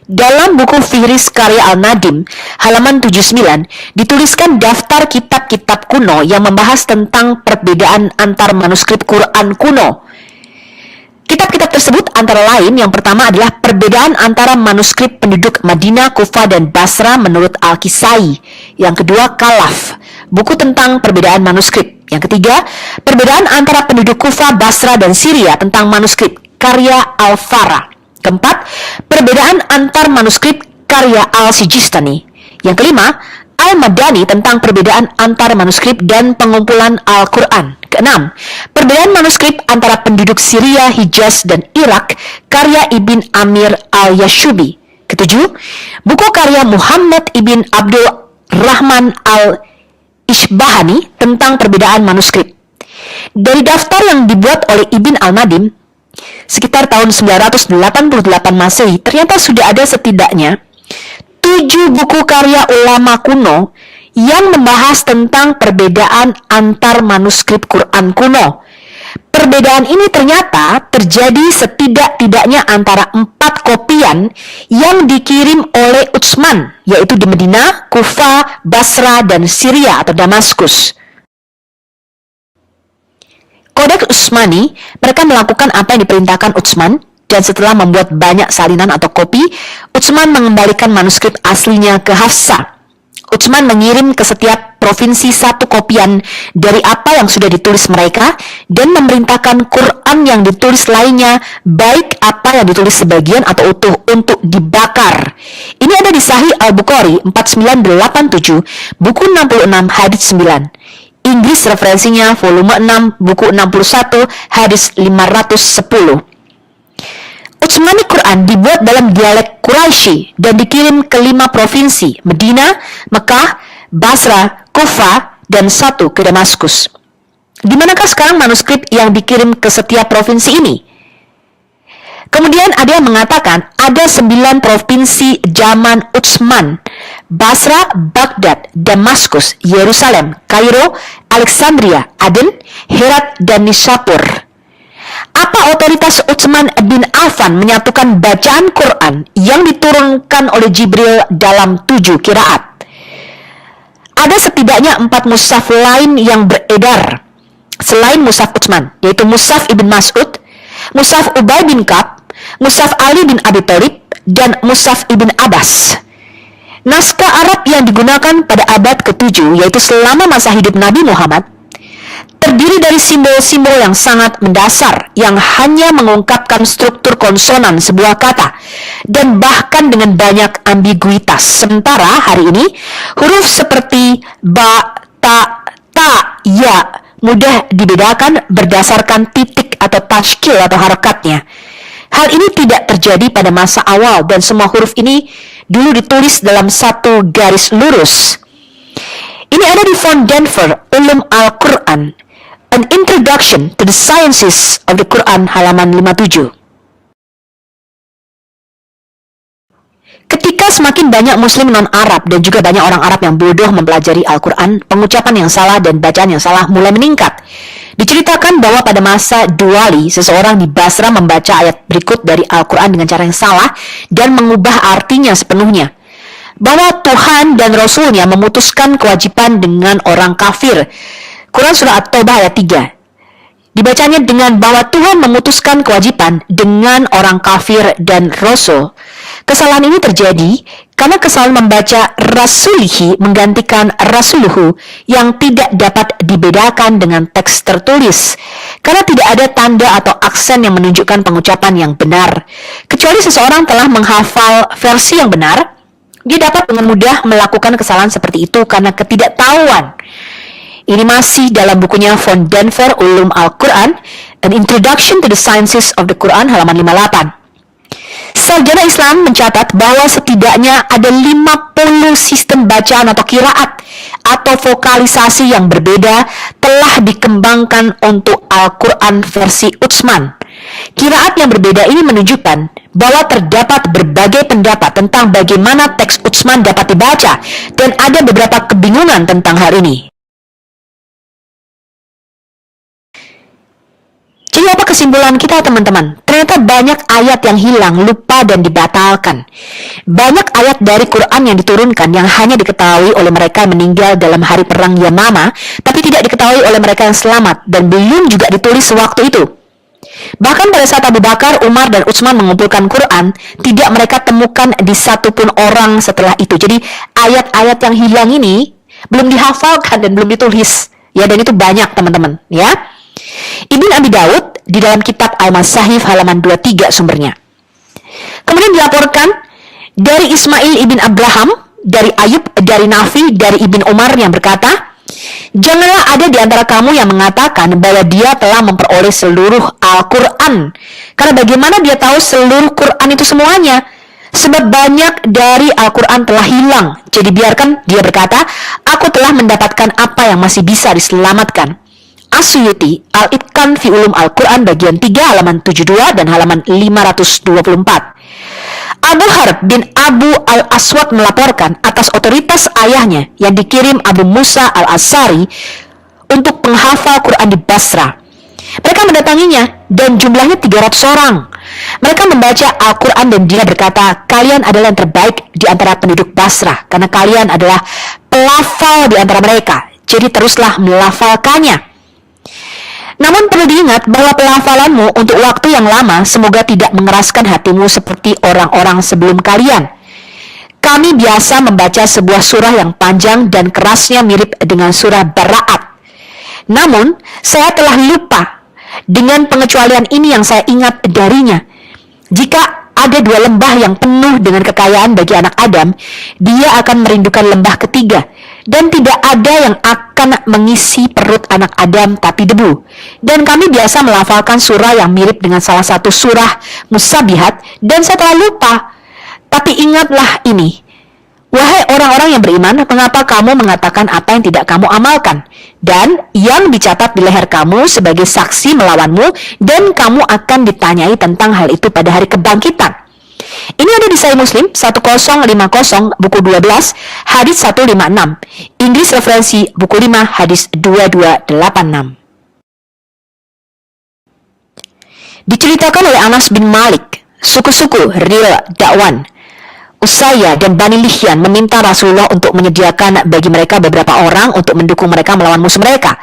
Dalam buku Fihris karya Al-Nadim, halaman 79, dituliskan daftar kitab-kitab kuno yang membahas tentang perbedaan antar manuskrip Quran kuno. Kitab-kitab tersebut antara lain, yang pertama adalah perbedaan antara manuskrip penduduk Madinah, Kufah, dan Basra menurut Al-Kisai. Yang kedua, Kalaf, buku tentang perbedaan manuskrip. Yang ketiga, perbedaan antara penduduk Kufa, Basra, dan Syria tentang manuskrip karya Al-Fara. Keempat, perbedaan antar manuskrip karya Al-Sijistani. Yang kelima, Al-Madani tentang perbedaan antar manuskrip dan pengumpulan Al-Quran. Keenam, perbedaan manuskrip antara penduduk Syria, Hijaz, dan Irak karya Ibn Amir Al-Yashubi. Ketujuh, buku karya Muhammad Ibn Abdul Rahman Al-Ishbahani tentang perbedaan manuskrip. Dari daftar yang dibuat oleh Ibn Al-Nadim, sekitar tahun 988 Masehi, ternyata sudah ada setidaknya 7 buku karya ulama kuno yang membahas tentang perbedaan antar manuskrip Quran kuno. Perbedaan ini ternyata terjadi setidak-tidaknya antara 4 kopian yang dikirim oleh Utsman, yaitu di Medina, Kufa, Basra, dan Syria atau Damaskus. Kodeks Utsmani, mereka melakukan apa yang diperintahkan Utsman, dan setelah membuat banyak salinan atau kopi, Utsman mengembalikan manuskrip aslinya ke Hafsa. Utsman mengirim ke setiap provinsi 1 kopian dari apa yang sudah ditulis mereka dan memerintahkan Quran yang ditulis lainnya, baik apa yang ditulis sebagian atau utuh, untuk dibakar. Ini ada di Sahih Al-Bukhari 4987, buku 66, hadits 9. Inggris referensinya volume 6, buku 61, hadits 510. Utsmani Quran dibuat dalam dialek Quraisy dan dikirim ke 5 provinsi, Medina, Mekah, Basra, Kufa, dan 1 ke Damaskus. Di manakah sekarang manuskrip yang dikirim ke setiap provinsi ini? Kemudian ada yang mengatakan ada 9 provinsi zaman Utsman: Basra, Baghdad, Damaskus, Yerusalem, Kairo, Alexandria, Aden, Herat, dan Nishapur. Apa otoritas Utsman bin Affan menyatukan bacaan Quran yang diturunkan oleh Jibril dalam 7 qiraat? Ada setidaknya 4 mushaf lain yang beredar selain mushaf Utsman, yaitu mushaf Ibn Mas'ud, mushaf Ubay bin Ka'ab, mushaf Ali bin Abi Thalib, dan mushaf Ibn Abbas. Naskah Arab yang digunakan pada abad ke-7, yaitu selama masa hidup Nabi Muhammad, terdiri dari simbol-simbol yang sangat mendasar yang hanya mengungkapkan struktur konsonan sebuah kata dan bahkan dengan banyak ambiguitas. Sementara hari ini huruf seperti ba, ta, ya mudah dibedakan berdasarkan titik atau tashkil atau harakatnya. Hal ini tidak terjadi pada masa awal dan semua huruf ini dulu ditulis dalam satu garis lurus. Ini ada di font Denver, Ulum Al-Quran, An Introduction to the Sciences of the Quran, halaman 57. Ketika semakin banyak muslim non-Arab dan juga banyak orang Arab yang bodoh mempelajari Al-Quran, pengucapan yang salah dan bacaan yang salah mulai meningkat. Diceritakan bahwa pada masa Duwali, seseorang di Basra membaca ayat berikut dari Al-Quran dengan cara yang salah dan mengubah artinya sepenuhnya. Bahwa Tuhan dan Rasulnya memutuskan kewajiban dengan orang kafir. Quran Surah At-Taubah ayat 3. Dibacanya dengan bahwa Tuhan memutuskan kewajiban dengan orang kafir dan Rasul. Kesalahan ini terjadi karena kesalahan membaca Rasulihi menggantikan Rasuluhu yang tidak dapat dibedakan dengan teks tertulis. Karena tidak ada tanda atau aksen yang menunjukkan pengucapan yang benar. Kecuali seseorang telah menghafal versi yang benar, dia dapat dengan mudah melakukan kesalahan seperti itu karena ketidaktahuan. Ini masih dalam bukunya Font Denver, Ulum Al-Quran, An Introduction to the Sciences of the Quran, halaman 58. Sarjana Islam mencatat bahwa setidaknya ada 50 sistem bacaan atau qiraat atau vokalisasi yang berbeda telah dikembangkan untuk Al-Quran versi Utsman. Qiraat yang berbeda ini menunjukkan bahwa terdapat berbagai pendapat tentang bagaimana teks Utsman dapat dibaca dan ada beberapa kebingungan tentang hal ini. Jadi apa kesimpulan kita, teman-teman? Ternyata banyak ayat yang hilang, lupa, dan dibatalkan. Banyak ayat dari Quran yang diturunkan yang hanya diketahui oleh mereka yang meninggal dalam hari perang Yamama, tapi tidak diketahui oleh mereka yang selamat, dan belum juga ditulis sewaktu itu. Bahkan pada saat Abu Bakar, Umar, dan Utsman mengumpulkan Quran, tidak mereka temukan di satupun orang setelah itu. Jadi ayat-ayat yang hilang ini belum dihafalkan dan belum ditulis. Ya, dan itu banyak teman-teman, ya. Ibn Abi Daud di dalam kitab Al-Masahif halaman 23 sumbernya. Kemudian dilaporkan dari Ismail ibn Abraham, dari Ayub, dari Nafi, dari Ibn Umar yang berkata, janganlah ada di antara kamu yang mengatakan bahwa dia telah memperoleh seluruh Al-Quran. Karena bagaimana dia tahu seluruh Quran itu semuanya? Sebab banyak dari Al-Quran telah hilang. Jadi biarkan dia berkata, aku telah mendapatkan apa yang masih bisa diselamatkan. As-Suyuti, Al-Itqan fi Ulum Al-Quran bagian 3 halaman 72 dan halaman 524. Abu Harb bin Abu Al-Aswad melaporkan atas otoritas ayahnya yang dikirim Abu Musa Al-Asari untuk penghafal Quran di Basra. Mereka mendatanginya dan jumlahnya 300 orang. Mereka membaca Al-Quran dan dia berkata, kalian adalah yang terbaik di antara penduduk Basrah karena kalian adalah pelafal di antara mereka. Jadi teruslah melafalkannya. Namun perlu diingat bahwa pelafalanmu untuk waktu yang lama semoga tidak mengeraskan hatimu seperti orang-orang sebelum kalian. Kami biasa membaca sebuah surah yang panjang dan kerasnya mirip dengan surah Bara'at. Namun, saya telah lupa dengan pengecualian ini yang saya ingat darinya. Jika ada dua lembah yang penuh dengan kekayaan bagi anak Adam, dia akan merindukan lembah ketiga. Dan tidak ada yang akan mengisi perut anak Adam tapi debu. Dan kami biasa melafalkan surah yang mirip dengan salah satu surah Musabihat dan saya telah lupa. Tapi ingatlah ini. Wahai orang-orang yang beriman, mengapa kamu mengatakan apa yang tidak kamu amalkan? Dan yang dicatat di leher kamu sebagai saksi melawanmu dan kamu akan ditanyai tentang hal itu pada hari kebangkitan. Ini ada di Sahih Muslim 1050 buku 12 hadis 156. Inggris referensi buku 5 hadis 2286. Diceritakan oleh Anas bin Malik, suku-suku Ril Dakwan, Usaya dan Bani Lihyan meminta Rasulullah untuk menyediakan bagi mereka beberapa orang untuk mendukung mereka melawan musuh mereka.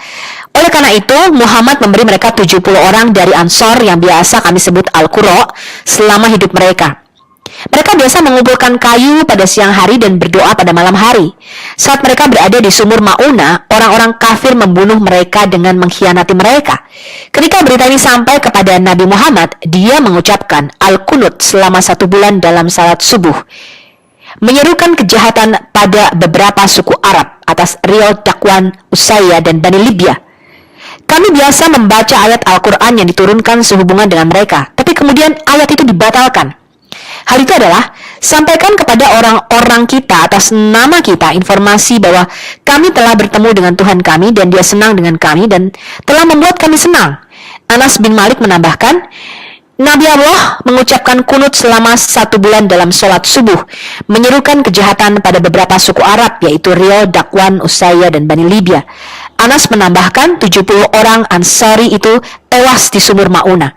Oleh karena itu, Muhammad memberi mereka 70 orang dari Ansor yang biasa kami sebut Al-Qura selama hidup mereka. Mereka biasa mengumpulkan kayu pada siang hari dan berdoa pada malam hari. Saat mereka berada di sumur Mauna, orang-orang kafir membunuh mereka dengan mengkhianati mereka. Ketika berita ini sampai kepada Nabi Muhammad, dia mengucapkan Al-Qunut selama 1 bulan dalam salat subuh, menyerukan kejahatan pada beberapa suku Arab atas Ril Dakwan, Usaya, dan Bani Libya. Kami biasa membaca ayat Al-Quran yang diturunkan sehubungan dengan mereka, tapi kemudian ayat itu dibatalkan. Hal itu adalah, sampaikan kepada orang-orang kita atas nama kita informasi bahwa kami telah bertemu dengan Tuhan kami dan dia senang dengan kami dan telah membuat kami senang. Anas bin Malik menambahkan, Nabi Allah mengucapkan kunut selama 1 bulan dalam sholat subuh, menyerukan kejahatan pada beberapa suku Arab, yaitu Ril, Dakwan, Usaya, dan Bani Libya. Anas menambahkan 70 orang Ansari itu tewas di sumur Mauna.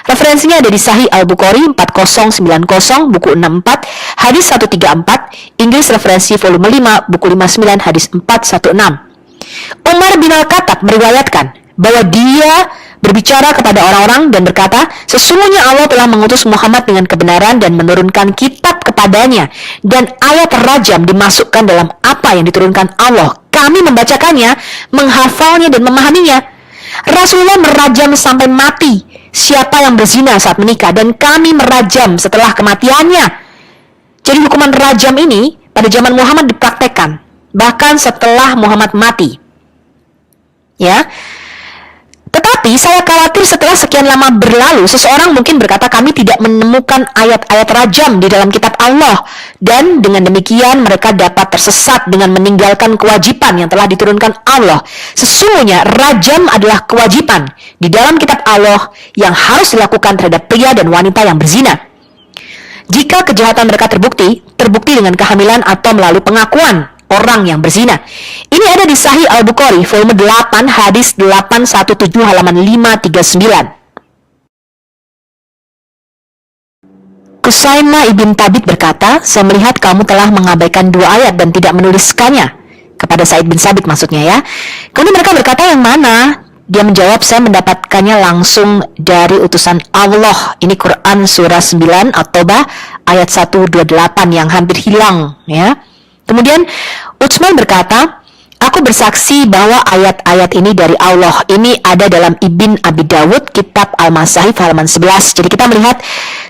Referensinya ada di Sahih Al-Bukhari 4090 buku 64 hadis 134, Inggris referensi volume 5 buku 59 hadis 416. Umar bin Al-Khattab meriwayatkan bahwa dia berbicara kepada orang-orang dan berkata, sesungguhnya Allah telah mengutus Muhammad dengan kebenaran dan menurunkan kitab kepadanya, dan ayat rajam dimasukkan dalam apa yang diturunkan Allah. Kami membacakannya, menghafalnya dan memahaminya. Rasulullah merajam sampai mati siapa yang berzina saat menikah, dan kami merajam setelah kematiannya. Jadi hukuman rajam ini pada zaman Muhammad dipraktekkan bahkan setelah Muhammad mati. Ya. Tetapi saya khawatir setelah sekian lama berlalu, seseorang mungkin berkata kami tidak menemukan ayat-ayat rajam di dalam kitab Allah, dan dengan demikian mereka dapat tersesat dengan meninggalkan kewajiban yang telah diturunkan Allah. Sesungguhnya rajam adalah kewajiban di dalam kitab Allah yang harus dilakukan terhadap pria dan wanita yang berzina. Jika kejahatan mereka terbukti dengan kehamilan atau melalui pengakuan orang yang berzina. Ini ada di Sahih Al-Bukhari volume 8 hadis 817 halaman 539. Kusaimah ibn Tabit berkata, saya melihat kamu telah mengabaikan 2 ayat dan tidak menuliskannya. Kepada Said bin Sabit maksudnya ya. Kemudian mereka berkata, yang mana? Dia menjawab, saya mendapatkannya langsung dari utusan Allah. Ini Quran surah 9 At-Taubah ayat 128 yang hampir hilang ya. Kemudian Utsman berkata, Aku bersaksi bahwa ayat-ayat ini dari Allah. Ini ada dalam Ibn Abi Dawud, kitab Al-Masahif halaman 11. Jadi kita melihat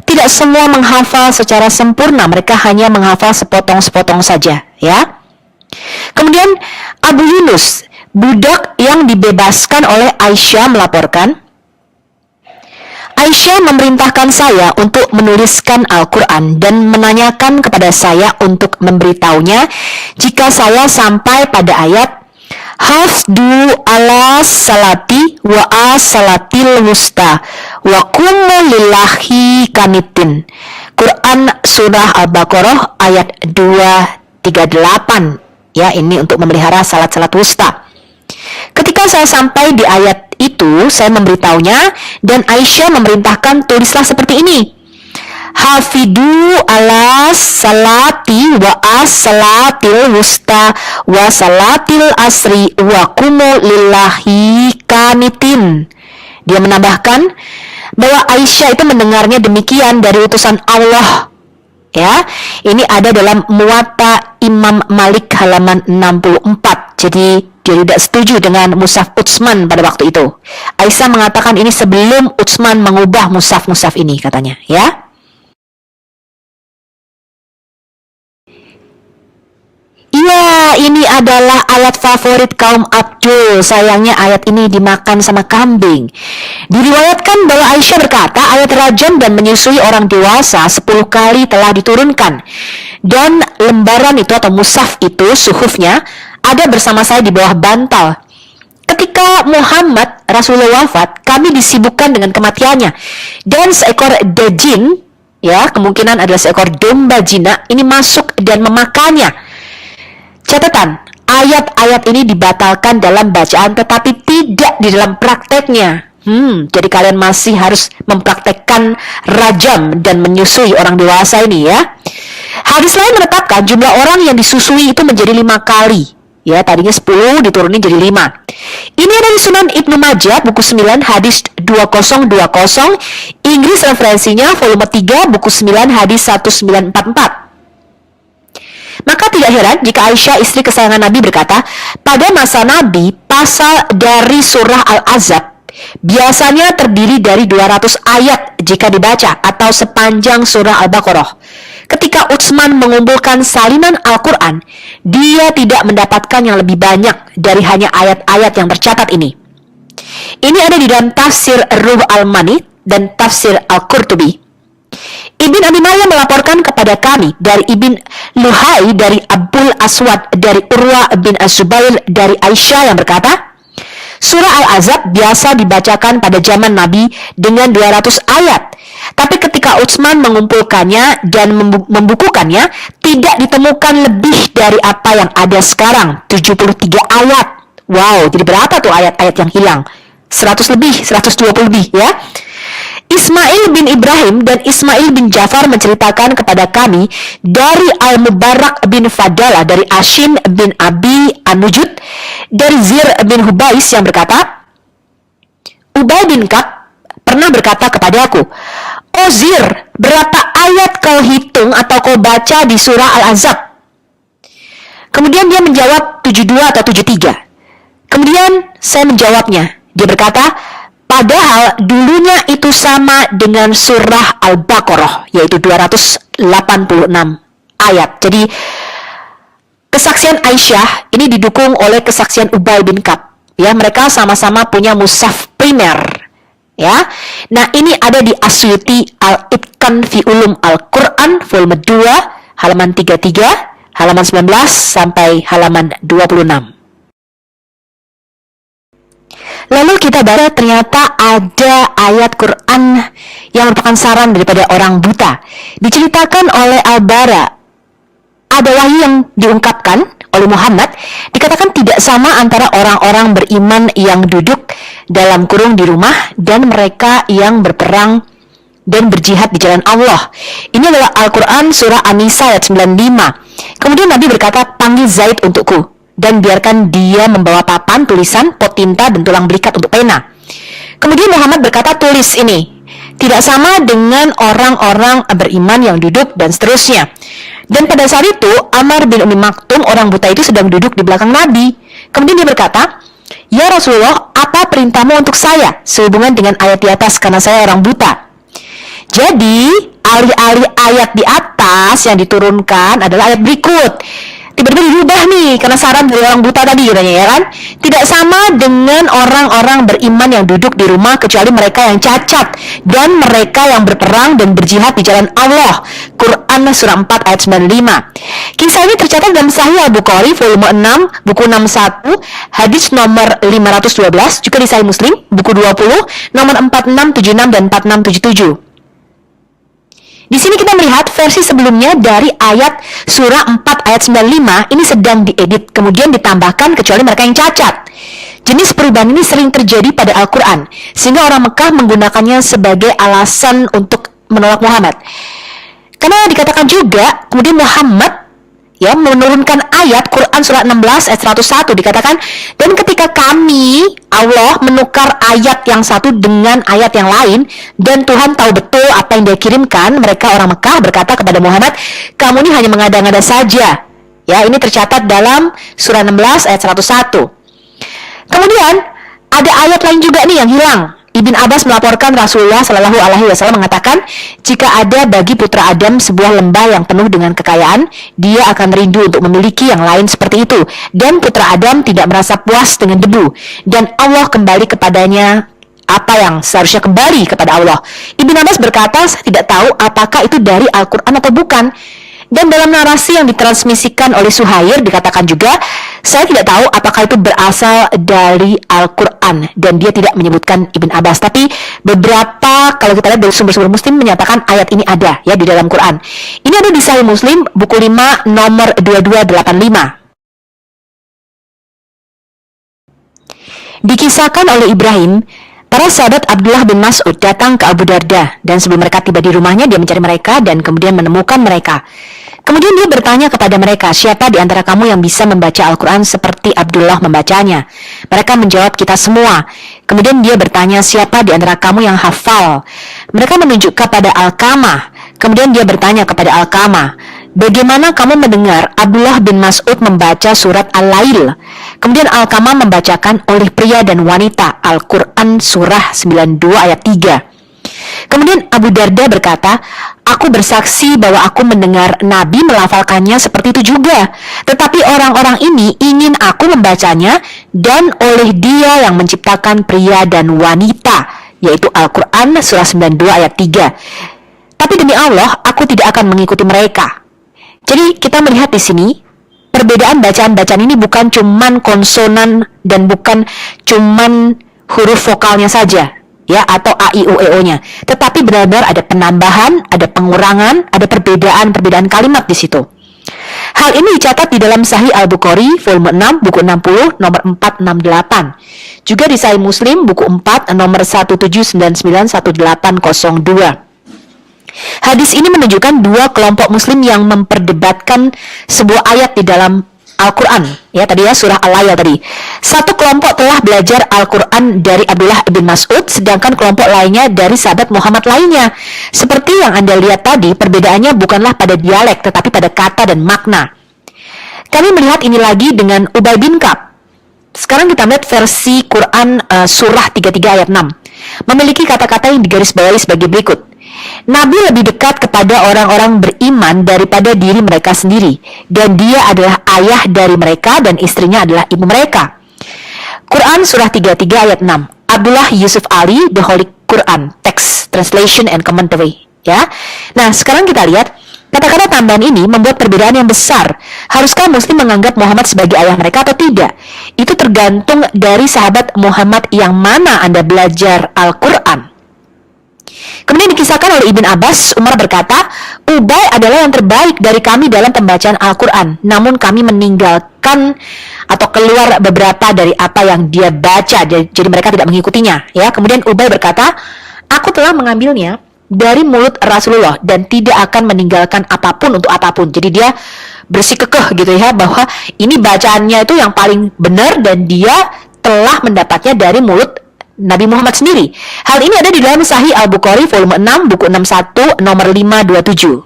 tidak semua menghafal secara sempurna, mereka hanya menghafal sepotong-sepotong saja, ya. Kemudian Abu Yunus, budak yang dibebaskan oleh Aisyah, melaporkan, Aisyah memerintahkan saya untuk menuliskan Al-Quran dan menanyakan kepada saya untuk memberitahunya jika saya sampai pada ayat Hafdu ala salati wa as-salatil wusta wa kumu lillahi kanitin. Quran surah Al-Baqarah ayat 238. Ya, ini untuk memelihara salat-salat wusta. Ketika saya sampai di ayat itu, saya memberitahunya dan Aisyah memerintahkan tulislah seperti ini. Hafidu ala salati wa as-salatil wusta wa salatil asri wa kumu lillahi kanitin. Dia menambahkan bahwa Aisyah itu mendengarnya demikian dari utusan Allah. Ya, ini ada dalam Muwatta Imam Malik halaman 64. Jadi dia tidak setuju dengan mushaf Utsman pada waktu itu. Aisyah mengatakan ini sebelum Utsman mengubah mushaf-mushaf ini, katanya, ya. Iya, ini adalah ayat favorit kaum Abdul. Sayangnya ayat ini dimakan sama kambing. Diriwayatkan bahwa Aisyah berkata, ayat rajam dan menyusui orang dewasa 10 kali telah diturunkan. Dan lembaran itu atau mushaf itu, suhufnya, ada bersama saya di bawah bantal. Ketika Muhammad Rasulullah wafat, kami disibukkan dengan kematiannya. Dan seekor dajin, ya, kemungkinan adalah seekor domba jinak, ini masuk dan memakannya. Catatan, ayat-ayat ini dibatalkan dalam bacaan tetapi tidak di dalam prakteknya. Jadi kalian masih harus mempraktekkan rajam dan menyusui orang dewasa ini, ya. Hadis lain menetapkan jumlah orang yang disusui itu menjadi 5 kali. Ya, tadinya 10 diturunin jadi 5. Ini ada di Sunan Ibnu Majah buku 9 hadis 2020, Inggris referensinya volume 3 buku 9 hadis 1944. Maka tidak heran jika Aisyah, istri kesayangan Nabi, berkata, pada masa Nabi, pasal dari surah Al-Ahzab biasanya terdiri dari 200 ayat jika dibaca, atau sepanjang surah Al-Baqarah. Ketika Utsman mengumpulkan salinan Al-Quran, dia tidak mendapatkan yang lebih banyak dari hanya ayat-ayat yang tercatat ini. Ini ada di dalam tafsir Ruh Al-Mani dan tafsir Al-Qurtubi. Ibn Abi Maryam melaporkan kepada kami dari Ibn Luhai, dari Abul Aswad, dari Urwa bin Az-Zubair, dari Aisyah yang berkata, surah Al-Ahzab biasa dibacakan pada zaman Nabi dengan 200 ayat. Tapi ketika Utsman mengumpulkannya dan membukukannya, tidak ditemukan lebih dari apa yang ada sekarang, 73 ayat. Wow, jadi berapa tuh ayat-ayat yang hilang? 100 lebih, 120 lebih, ya. Ismail bin Ibrahim dan Ismail bin Jafar menceritakan kepada kami dari Al-Mubarak bin Fadalah, dari Ashim bin Abi An-Nujud, dari Zir bin Hubais yang berkata, Ubay bin Ka'ab pernah berkata kepadaku, "Oh Zir, berapa ayat kau hitung atau kau baca di surah Al-Ahzab?" Kemudian dia menjawab 72 atau 73. Kemudian saya menjawabnya. Dia berkata, padahal dulunya itu sama dengan surah Al-Baqarah, yaitu 286 ayat. Jadi kesaksian Aisyah ini didukung oleh kesaksian Ubay bin Ka'ab. Ya, mereka sama-sama punya mushaf primer. Ya. Nah, ini ada di Asyuti Al-Itqan fi Ulum Al-Quran volume 2 halaman 33, halaman 19 sampai halaman 26. Lalu kita baca ternyata ada ayat Quran yang merupakan saran daripada orang buta. Diceritakan oleh Al-Bara, ada wahyu yang diungkapkan oleh Muhammad, dikatakan tidak sama antara orang-orang beriman yang duduk dalam kurung di rumah dan mereka yang berperang dan berjihad di jalan Allah. Ini adalah Al-Quran surah An-Nisa ayat 95. Kemudian Nabi berkata, panggil Zaid untukku dan biarkan dia membawa papan, tulisan, pot tinta, dan tulang belikat untuk pena. Kemudian Muhammad berkata, tulis ini. Tidak sama dengan orang-orang beriman yang duduk, dan seterusnya. Dan pada saat itu, Amr bin Umi Maktum, orang buta itu sedang duduk di belakang Nabi. Kemudian dia berkata, "Ya Rasulullah, apa perintahmu untuk saya sehubungan dengan ayat di atas karena saya orang buta?" Jadi, alih-alih ayat di atas yang diturunkan adalah ayat berikut. Tiba-tiba dirubah nih karena saran dari orang buta tadi katanya, ya kan? Tidak sama dengan orang-orang beriman yang duduk di rumah kecuali mereka yang cacat dan mereka yang berperang dan berjihad di jalan Allah. Quran surah 4 ayat 95. Kisah ini tercatat dalam Sahih Al-Bukhari volume 6 buku 61 hadis nomor 512, juga di Sahih Muslim buku 20 nomor 4676 dan 4677. Di sini kita melihat versi sebelumnya dari ayat surah 4 ayat 95 ini sedang diedit, kemudian ditambahkan kecuali mereka yang cacat. Jenis perubahan ini sering terjadi pada Al-Quran, sehingga orang Mekah menggunakannya sebagai alasan untuk menolak Muhammad. Karena dikatakan juga, kemudian Muhammad menurunkan ayat Quran surah 16 ayat 101, dikatakan, dan ketika kami Allah menukar ayat yang satu dengan ayat yang lain dan Tuhan tahu betul apa yang dia kirimkan, mereka orang Mekah berkata kepada Muhammad, kamu ini hanya mengada-ngada saja. Ya, ini tercatat dalam surah 16 ayat 101. Kemudian ada ayat lain juga nih yang hilang. Ibn Abbas melaporkan Rasulullah Shallallahu Alaihi Wasallam mengatakan, jika ada bagi putra Adam sebuah lembah yang penuh dengan kekayaan, dia akan rindu untuk memiliki yang lain seperti itu. Dan putra Adam tidak merasa puas dengan debu, dan Allah kembali kepadanya apa yang seharusnya kembali kepada Allah. Ibn Abbas berkata, saya tidak tahu apakah itu dari Al-Quran atau bukan. Dan dalam narasi yang ditransmisikan oleh Suhair dikatakan juga, saya tidak tahu apakah itu berasal dari Al-Quran, dan dia tidak menyebutkan Ibn Abbas. Tapi beberapa, kalau kita lihat dari sumber-sumber Muslim, menyatakan ayat ini ada ya di dalam Quran. Ini ada di Sahih Muslim buku 5 nomor 2285. Dikisahkan oleh Ibrahim, para sahabat Abdullah bin Mas'ud datang ke Abu Darda, dan sebelum mereka tiba di rumahnya, dia mencari mereka dan kemudian menemukan mereka. Kemudian dia bertanya kepada mereka, siapa di antara kamu yang bisa membaca Al-Quran seperti Abdullah membacanya? Mereka menjawab, kita semua. Kemudian dia bertanya, siapa di antara kamu yang hafal? Mereka menunjuk kepada Alqamah. Kemudian dia bertanya kepada Alqamah, bagaimana kamu mendengar Abdullah bin Mas'ud membaca surat Al-Lail? Kemudian Alqamah membacakan oleh pria dan wanita Al-Quran surah 92 ayat 3. Kemudian Abu Darda berkata, aku bersaksi bahwa aku mendengar Nabi melafalkannya seperti itu juga. Tetapi orang-orang ini ingin aku membacanya, dan oleh dia yang menciptakan pria dan wanita, yaitu Al-Quran surah 92 ayat 3. Tapi demi Allah, aku tidak akan mengikuti mereka. Jadi kita melihat di sini, perbedaan bacaan-bacaan ini bukan cuman konsonan dan bukan cuman huruf vokalnya saja, ya, atau a i u e o nya, tetapi benar-benar ada penambahan, ada pengurangan, ada perbedaan kalimat di situ. Hal ini dicatat di dalam Sahih Al-Bukhari volume 6 buku 60 nomor 468, juga di Sahih Muslim buku 4 nomor 17991802. Hadis ini menunjukkan dua kelompok muslim yang memperdebatkan sebuah ayat di dalam Al-Quran, ya tadi ya surah Al-Lail tadi. Satu kelompok telah belajar Al-Quran dari Abdullah bin Mas'ud, sedangkan kelompok lainnya dari sahabat Muhammad lainnya. Seperti yang Anda lihat tadi, perbedaannya bukanlah pada dialek, tetapi pada kata dan makna. Kami melihat ini lagi dengan Ubay bin Ka'ab. Sekarang kita melihat versi Quran surah 33 ayat 6. Memiliki kata-kata yang digarisbawahi sebagai berikut. Nabi lebih dekat kepada orang-orang beriman daripada diri mereka sendiri, dan dia adalah ayah dari mereka dan istrinya adalah ibu mereka. Quran surah 33 ayat 6. Abdullah Yusuf Ali, The Holy Quran, Text, Translation and Commentary, ya. Nah, sekarang kita lihat kata-kata tambahan ini membuat perbedaan yang besar. Haruskah muslim menganggap Muhammad sebagai ayah mereka atau tidak? Itu tergantung dari sahabat Muhammad yang mana Anda belajar Al-Quran. Kemudian dikisahkan oleh Ibn Abbas, Umar berkata, Ubay adalah yang terbaik dari kami dalam pembacaan Al-Quran, namun kami meninggalkan atau keluar beberapa dari apa yang dia baca, jadi mereka tidak mengikutinya. Ya, kemudian Ubay berkata, aku telah mengambilnya dari mulut Rasulullah dan tidak akan meninggalkan apapun untuk apapun. Jadi dia bersikukuh gitu ya, bahwa ini bacaannya itu yang paling benar dan dia telah mendapatnya dari mulut Nabi Muhammad sendiri. Hal ini ada di dalam Sahih Al-Bukhari volume 6 buku 61 nomor 527.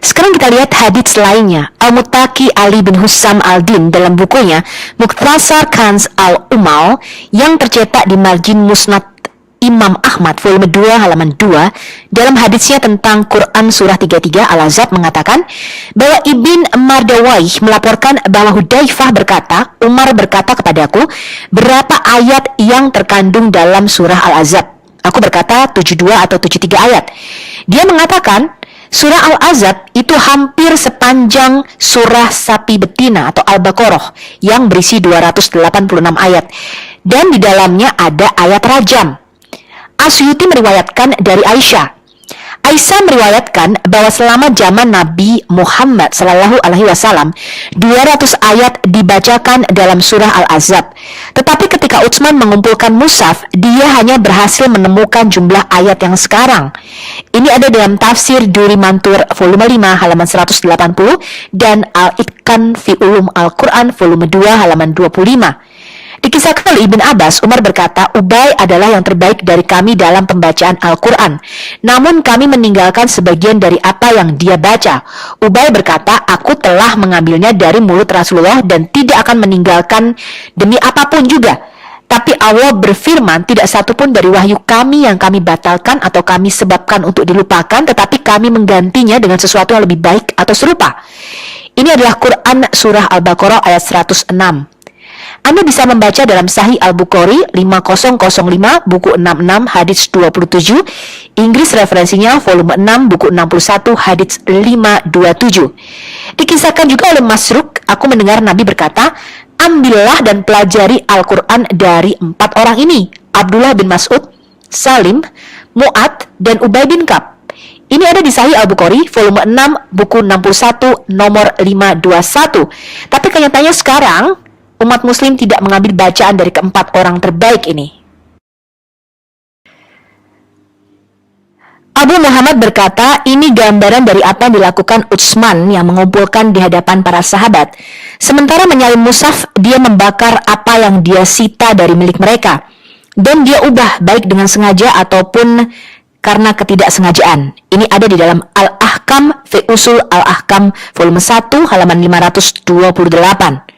Sekarang kita lihat hadits lainnya. Al-Muttaqi Ali bin Hussam al-Din dalam bukunya Mukhtasar Kanz al-Umal yang tercetak di Marjin Musnad Imam Ahmad volume 2 halaman 2 dalam haditsnya tentang Quran surah 33 Al-Ahzab mengatakan bahwa Ibn Mardawayh melaporkan bahwa Hudzaifah berkata, Umar berkata kepadaku, berapa ayat yang terkandung dalam surah Al-Ahzab? Aku berkata 72 atau 73 ayat. Dia mengatakan surah Al-Ahzab itu hampir sepanjang surah sapi betina atau Al-Baqarah yang berisi 286 ayat dan di dalamnya ada ayat rajam. Asyuti meriwayatkan dari Aisyah. Aisyah meriwayatkan bahwa selama zaman Nabi Muhammad SAW 200 ayat dibacakan dalam surah Al-Ahzab. Tetapi ketika Utsman mengumpulkan mushaf, dia hanya berhasil menemukan jumlah ayat yang sekarang. Ini ada dalam tafsir Duri Mantur volume 5 halaman 180 dan Al-Itqan fi Ulum Al-Quran volume 2 halaman 25. Dikisahkan oleh Ibn Abbas, Umar berkata, Ubay adalah yang terbaik dari kami dalam pembacaan Al-Quran. Namun kami meninggalkan sebagian dari apa yang dia baca. Ubay berkata, aku telah mengambilnya dari mulut Rasulullah dan tidak akan meninggalkan demi apapun juga. Tapi Allah berfirman, tidak satupun dari wahyu kami yang kami batalkan atau kami sebabkan untuk dilupakan, tetapi kami menggantinya dengan sesuatu yang lebih baik atau serupa. Ini adalah Quran Surah Al-Baqarah ayat 106. Anda bisa membaca dalam Sahih Al-Bukhari 5005 buku 66 hadits 27, Inggris referensinya volume 6 buku 61 hadits 527. Dikisahkan juga oleh Masruq, aku mendengar Nabi berkata, ambillah dan pelajari Al-Quran dari 4 orang ini, Abdullah bin Mas'ud, Salim, Mu'ad, dan Ubay bin Ka'ab. Ini ada di Sahih Al-Bukhari volume 6 buku 61 nomor 521. Tapi kenyataannya sekarang umat muslim tidak mengambil bacaan dari keempat orang terbaik ini. Abu Muhammad berkata, ini gambaran dari apa yang dilakukan Utsman yang mengumpulkan di hadapan para sahabat. Sementara menyalin mushaf, dia membakar apa yang dia sita dari milik mereka. Dan dia ubah baik dengan sengaja ataupun karena ketidaksengajaan. Ini ada di dalam Al-Ahkam fi Usul Al-Ahkam volume 1 halaman 528.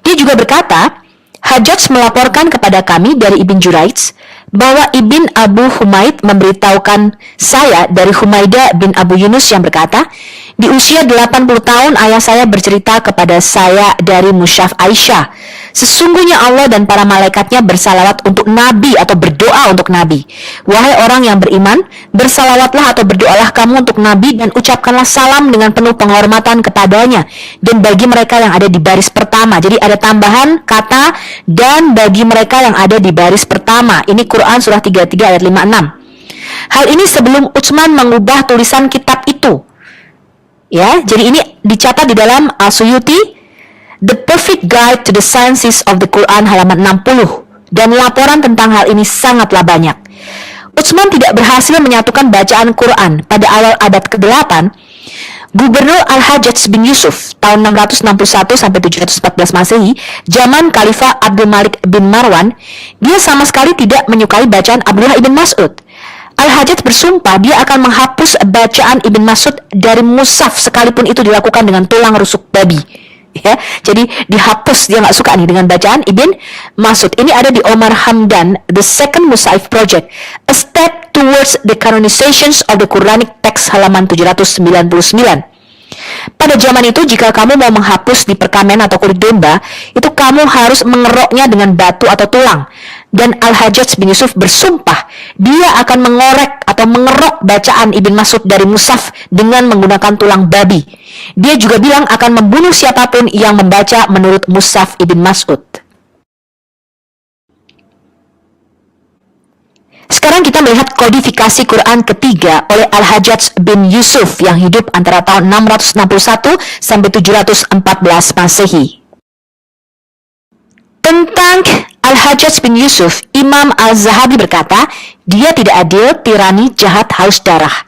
Dia juga berkata, Hajjaj melaporkan kepada kami dari Ibn Juraij bahwa Ibn Abu Humaid memberitahukan saya dari Humaidah bin Abu Yunus yang berkata, di usia 80 tahun ayah saya bercerita kepada saya dari mushaf Aisyah, sesungguhnya Allah dan para malaikatnya bersalawat untuk Nabi atau berdoa untuk Nabi. Wahai orang yang beriman, bersalawatlah atau berdoalah kamu untuk Nabi dan ucapkanlah salam dengan penuh penghormatan kepadanya. Dan bagi mereka yang ada di baris pertama, jadi ada tambahan kata dan bagi mereka yang ada di baris pertama. Ini Quran surah 33 ayat 56. Hal ini sebelum Utsman mengubah tulisan kitab itu. Ya, jadi ini dicatat di dalam Al-Suyuti The Perfect Guide to the Sciences of the Quran halaman 60 dan laporan tentang hal ini sangatlah banyak. Utsman tidak berhasil menyatukan bacaan Quran pada awal abad ke-8. Gubernur Al-Hajjaj bin Yusuf tahun 661 sampai 714 Masehi, zaman Khalifah Abdul Malik bin Marwan, dia sama sekali tidak menyukai bacaan Abdullah ibn Mas'ud. Al-Hajjaj bersumpah dia akan menghapus bacaan Ibn Mas'ud dari mushaf sekalipun itu dilakukan dengan tulang rusuk babi. Ya, jadi dihapus, dia nggak suka nih dengan bacaan Ibn Mas'ud. Ini ada di Omar Hamdan, The Second Mus'haf Project, A Step Towards the Canonizations of the Quranic Text halaman 799. Pada zaman itu, jika kamu mau menghapus di perkamen atau kulit domba, itu kamu harus mengeroknya dengan batu atau tulang. Dan Al-Hajjaj bin Yusuf bersumpah, dia akan mengorek atau mengerok bacaan Ibn Mas'ud dari mushaf dengan menggunakan tulang babi. Dia juga bilang akan membunuh siapapun yang membaca menurut mushaf Ibn Mas'ud. Sekarang kita melihat kodifikasi Quran ketiga oleh Al-Hajjaj bin Yusuf yang hidup antara tahun 661 sampai 714 Masehi. Tentang Al-Hajjaj bin Yusuf, Imam Al-Zahabi berkata, dia tidak adil, tirani, jahat, haus darah.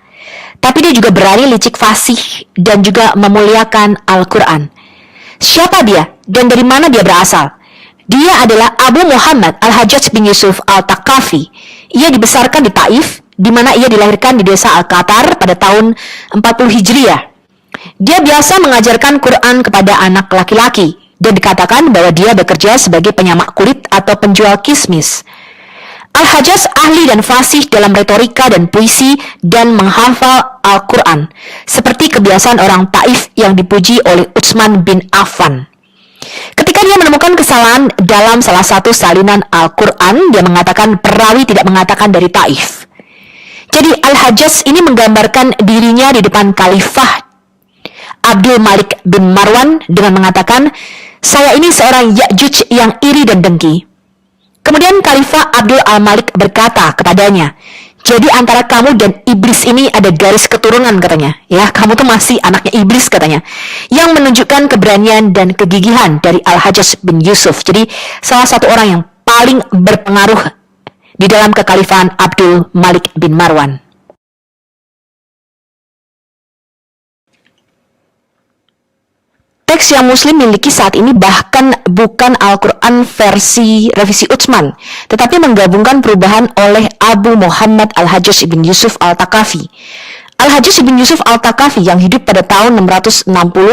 Tapi dia juga berani, licik, fasih, dan juga memuliakan Al-Quran. Siapa dia dan dari mana dia berasal? Dia adalah Abu Muhammad Al-Hajjaj bin Yusuf Al-Taqafi. Ia dibesarkan di Taif, di mana ia dilahirkan di desa Al-Qatar pada tahun 40 Hijriah. Dia biasa mengajarkan Quran kepada anak laki-laki dan dikatakan bahwa dia bekerja sebagai penyamak kulit atau penjual kismis. Al-Hajjaj ahli dan fasih dalam retorika dan puisi dan menghafal Al-Quran, seperti kebiasaan orang Taif yang dipuji oleh Utsman bin Affan. Ketika dia menemukan kesalahan dalam salah satu salinan Al-Quran, dia mengatakan perawi tidak mengatakan dari Taif. Jadi Al-Hajjaj ini menggambarkan dirinya di depan Khalifah Abdul Malik bin Marwan dengan mengatakan, "Saya ini seorang Ya'juj yang iri dan dengki." Kemudian Khalifah Abdul Al-Malik berkata kepadanya, "Jadi antara kamu dan iblis ini ada garis keturunan," katanya. "Ya, kamu tuh masih anaknya iblis," katanya. Yang menunjukkan keberanian dan kegigihan dari Al-Hajjaj bin Yusuf. Jadi salah satu orang yang paling berpengaruh di dalam kekhalifahan Abdul Malik bin Marwan. Teks yang Muslim miliki saat ini bahkan bukan Al-Quran versi revisi Utsman, tetapi menggabungkan perubahan oleh Abu Muhammad Al-Hajjaj ibn Yusuf Al-Taqafi. Al-Hajjaj ibn Yusuf Al-Taqafi yang hidup pada tahun 660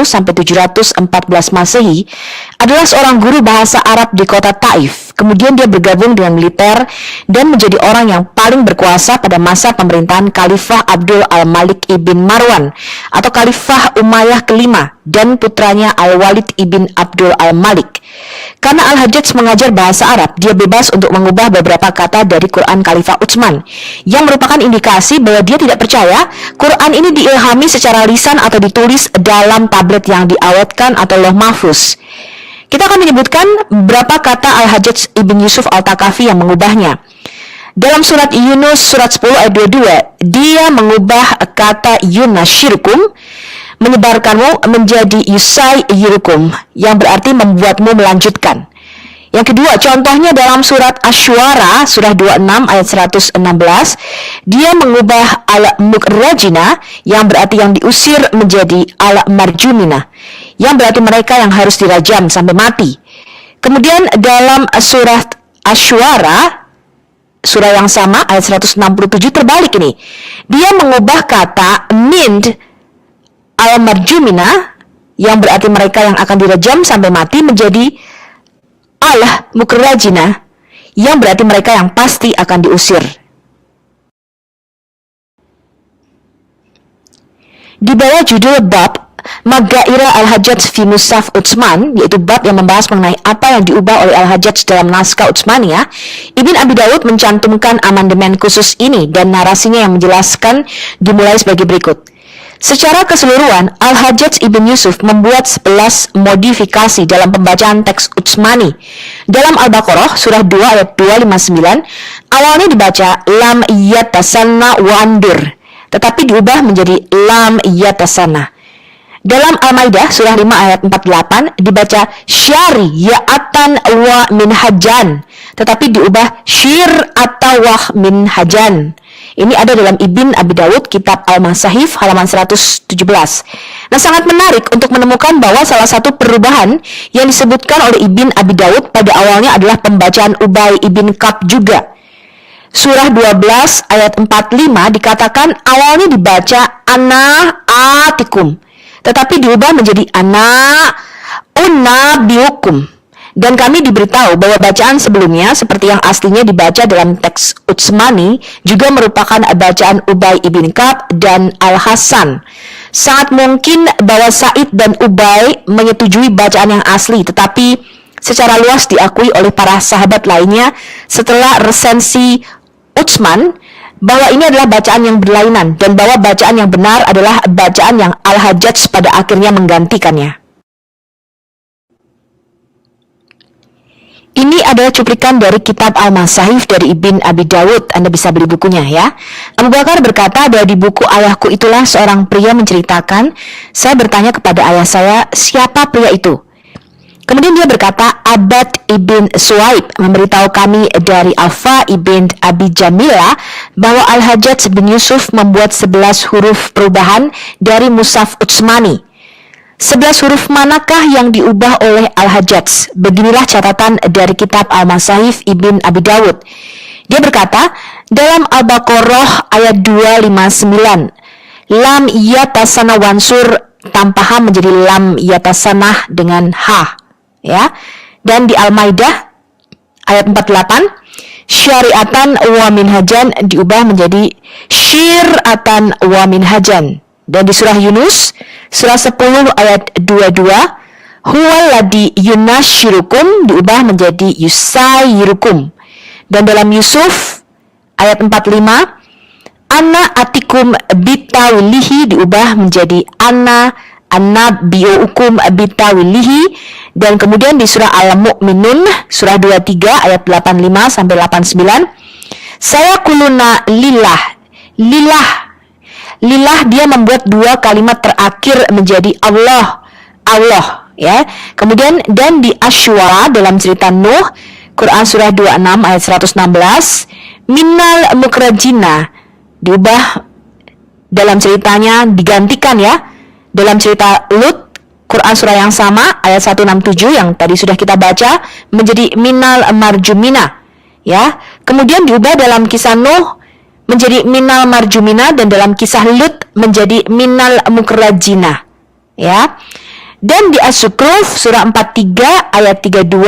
sampai 714 Masehi adalah seorang guru bahasa Arab di kota Taif. Kemudian dia bergabung dengan militer dan menjadi orang yang paling berkuasa pada masa pemerintahan Khalifah Abdul Al-Malik ibn Marwan atau Khalifah Umayyah kelima dan putranya Al-Walid ibn Abdul Al-Malik. Karena Al-Hajjaj mengajar bahasa Arab, dia bebas untuk mengubah beberapa kata dari Quran Khalifah Utsman, yang merupakan indikasi bahwa dia tidak percaya Quran ini diilhami secara lisan atau ditulis dalam tablet yang diawetkan atau Lauh Mahfuz. Kita akan menyebutkan berapa kata Al-Hajjaj ibn Yusuf Al-Taqafi yang mengubahnya. Dalam surat Yunus surat 10 ayat 22, dia mengubah kata yunashirkum, menyebarkanmu, menjadi yusai yirukum, yang berarti membuatmu melanjutkan. Yang kedua, contohnya dalam surat Asy-Syu'ara surah 26 ayat 116, dia mengubah al-mukrajina yang berarti yang diusir menjadi al-marjumina, yang berarti mereka yang harus dirajam sampai mati. Kemudian dalam surat Asy-Syu'ara surah yang sama ayat 167 terbalik ini. Dia mengubah kata mind al-marjumina yang berarti mereka yang akan dirajam sampai mati menjadi al-mukrajina yang berarti mereka yang pasti akan diusir. Di bawah judul bab Magaira Al-Hajjaj fi Mushaf Utsman, yaitu bab yang membahas mengenai apa yang diubah oleh Al-Hajjaj dalam naskah Utsmaniyah, Ibn Abi Dawud mencantumkan amandemen khusus ini dan narasinya yang menjelaskan dimulai sebagai berikut. Secara keseluruhan, Al-Hajjaj ibn Yusuf membuat 11 modifikasi dalam pembacaan teks Utsmani. Dalam Al-Baqarah surah 2 ayat 259, awalnya dibaca lam yatasanna wa andir, tetapi diubah menjadi lam yatasanna. Dalam Al-Maidah surah 5 ayat 48 dibaca syari ya'atan wa minhajan, tetapi diubah syir atawah minhajan. Ini ada dalam Ibn Abi Dawud, Kitab Al-Masahif, halaman 117. Nah, sangat menarik untuk menemukan bahwa salah satu perubahan yang disebutkan oleh Ibn Abi Dawud pada awalnya adalah pembacaan Ubay ibn Ka'b juga. Surah 12 ayat 45 dikatakan awalnya dibaca ana atikum, tetapi diubah menjadi ana unnabiukum. Dan kami diberitahu bahwa bacaan sebelumnya seperti yang aslinya dibaca dalam teks Utsmani juga merupakan bacaan Ubay ibn Ka'b dan Al-Hasan. Sangat mungkin bahwa Sa'id dan Ubay menyetujui bacaan yang asli, tetapi secara luas diakui oleh para sahabat lainnya setelah resensi Utsman bahwa ini adalah bacaan yang berlainan dan bahwa bacaan yang benar adalah bacaan yang Al-Hajjaj pada akhirnya menggantikannya. Ini adalah cuplikan dari kitab Al-Masahif dari Ibn Abi Dawud. Anda bisa beli bukunya ya. Abu Bakar berkata bahwa di buku ayahku itulah seorang pria menceritakan, saya bertanya kepada ayah saya, siapa pria itu? Kemudian dia berkata, Abad ibn Suwaib memberitahu kami dari Alfa ibn Abi Jamila bahwa Al-Hajjaj bin Yusuf membuat 11 huruf perubahan dari Mushaf Utsmani. 11 huruf manakah yang diubah oleh Al-Hajjaj? Beginilah catatan dari kitab Al-Masahif Ibn Abi Dawud. Dia berkata, dalam Al-Baqarah ayat 259, lam yatasana wansur tanpa ha menjadi lam yatasanah dengan ha, ya. Dan di Al-Maidah ayat 48, syariatan wa minhajan diubah menjadi syir'atan wa minhajan. Dan di surah Yunus surah 10 ayat 22, huwaladzi yunasyirukum diubah menjadi yusayirukum. Dan dalam Yusuf ayat 45, ana atikum bitawilihi diubah menjadi ana annabiyukum bitawilihi. Dan kemudian di surah Al-Mu'minun surah 23 ayat 85 sampai 89, saya kuluna lillah dia membuat dua kalimat terakhir menjadi Allah, ya. Kemudian dan di Asy-Syu'ara dalam cerita Nuh, Quran surah 26 ayat 116, minal mukrajina diubah dalam ceritanya, digantikan ya. Dalam cerita Lut, Quran surah yang sama ayat 167 yang tadi sudah kita baca menjadi minal marjumina, ya. Kemudian diubah dalam kisah Nuh menjadi minal marjumina, dan dalam kisah Lut menjadi minal mukrajina, ya. Dan di As-Zukhruf surah 43 ayat 32,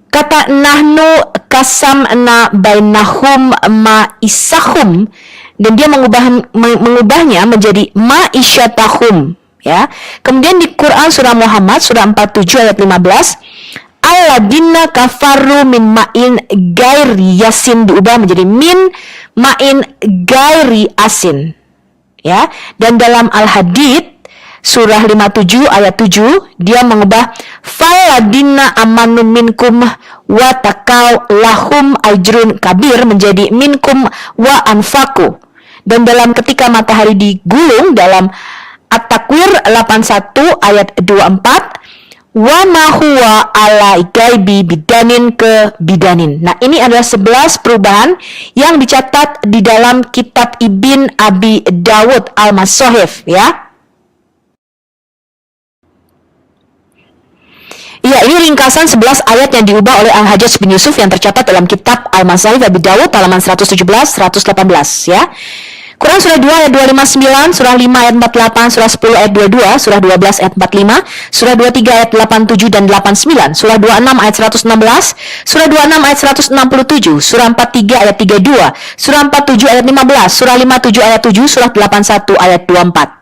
kata nahnu kasamna bainahum ma'isahum, dan dia mengubahnya menjadi ma'isyatahum, ya. Kemudian di Quran surah Muhammad surah 47 ayat 15, alladzina kafaru min ma'in gairi yasin diubah menjadi min ma'in gairi asin, ya. Dan dalam Al-Hadid surah 57 ayat 7 dia mengubah faladina amanu minkum wa taqaw lahum ajrun kabir menjadi minkum wa anfaku. Dan dalam ketika matahari digulung dalam At-Takwir 81 ayat 24, wa ma huwa ala gaibi bidanin ke bidanin. Nah, ini adalah 11 perubahan yang dicatat di dalam kitab Ibn Abi Dawud Al-Masahif, ya. Ya, ini ringkasan 11 ayat yang diubah oleh Al-Hajjaj bin Yusuf yang tercatat dalam kitab Al-Masahif Abi Dawud halaman 117-118, ya. Quran surah 2 ayat 259, surah 5 ayat 48, surah 10 ayat 22, surah 12 ayat 45, surah 23 ayat 87 dan 89, surah 26 ayat 116, surah 26 ayat 167, surah 43 ayat 32, surah 47 ayat 15, surah 57 ayat 7, surah 81 ayat 24.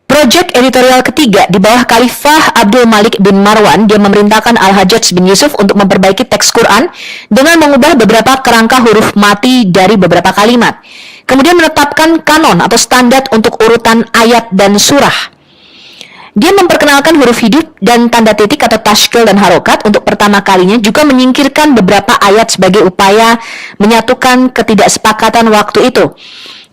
Proyek editorial ketiga di bawah Khalifah Abdul Malik bin Marwan, dia memerintahkan Al-Hajjaj bin Yusuf untuk memperbaiki teks Quran dengan mengubah beberapa kerangka huruf mati dari beberapa kalimat. Kemudian menetapkan kanon atau standar untuk urutan ayat dan surah. Dia memperkenalkan huruf hidup dan tanda titik atau tashkil dan harokat untuk pertama kalinya, juga menyingkirkan beberapa ayat sebagai upaya menyatukan ketidaksepakatan waktu itu.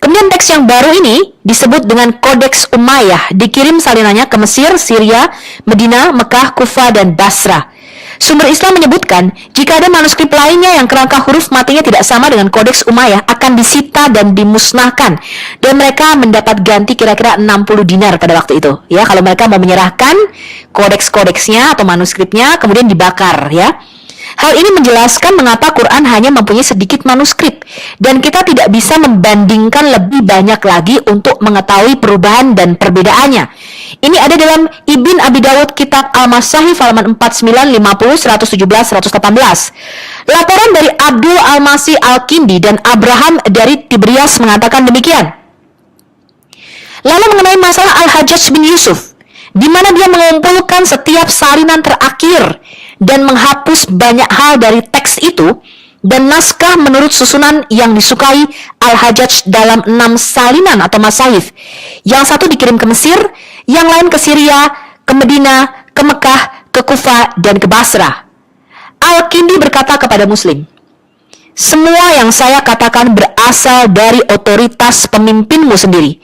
Kemudian teks yang baru ini disebut dengan Kodeks Umayyah, dikirim salinannya ke Mesir, Syria, Medina, Mekah, Kufah, dan Basrah. Sumber Islam menyebutkan, jika ada manuskrip lainnya yang kerangka huruf matinya tidak sama dengan Kodeks Umayyah, akan disita dan dimusnahkan. Dan mereka mendapat ganti kira-kira 60 dinar pada waktu itu. Ya, kalau mereka mau menyerahkan kodeks-kodeksnya atau manuskripnya, kemudian dibakar, ya. Hal ini menjelaskan mengapa Quran hanya mempunyai sedikit manuskrip, dan kita tidak bisa membandingkan lebih banyak lagi untuk mengetahui perubahan dan perbedaannya. Ini ada dalam Ibn Abi Dawud kitab Al-Masahif halaman 49, 50, 117, 118. Laporan dari Abdul Al-Masih Al-Kindi dan Abraham dari Tibrias mengatakan demikian. Lalu mengenai masalah Al-Hajjaj bin Yusuf, di mana dia mengumpulkan setiap salinan terakhir dan menghapus banyak hal dari teks itu, dan naskah menurut susunan yang disukai Al-Hajjaj dalam 6 salinan atau masahif. Yang satu dikirim ke Mesir, yang lain ke Syria, ke Medina, ke Mekah, ke Kufah, dan ke Basrah. Al-Kindi berkata kepada Muslim, semua yang saya katakan berasal dari otoritas pemimpinmu sendiri.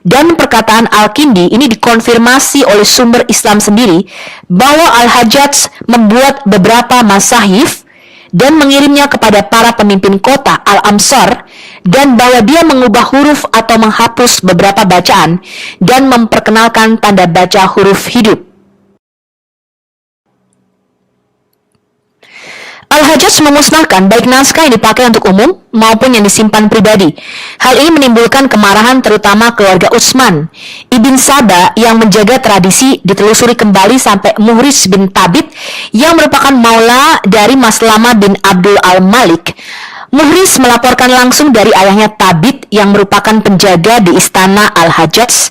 Dan perkataan Al-Kindi ini dikonfirmasi oleh sumber Islam sendiri, bahwa Al-Hajjaj membuat beberapa masahif dan mengirimnya kepada para pemimpin kota Al-Amsar, dan bahwa dia mengubah huruf atau menghapus beberapa bacaan dan memperkenalkan tanda baca huruf hidup. Al-Hajjaj memusnahkan baik naskah yang dipakai untuk umum maupun yang disimpan pribadi. Hal ini menimbulkan kemarahan terutama keluarga Utsman. Ibn Saba yang menjaga tradisi ditelusuri kembali sampai Muhriz bin Thabit yang merupakan maula dari Maslama bin Abdul al-Malik. Muhriz melaporkan langsung dari ayahnya Thabit yang merupakan penjaga di istana Al-Hajjaj.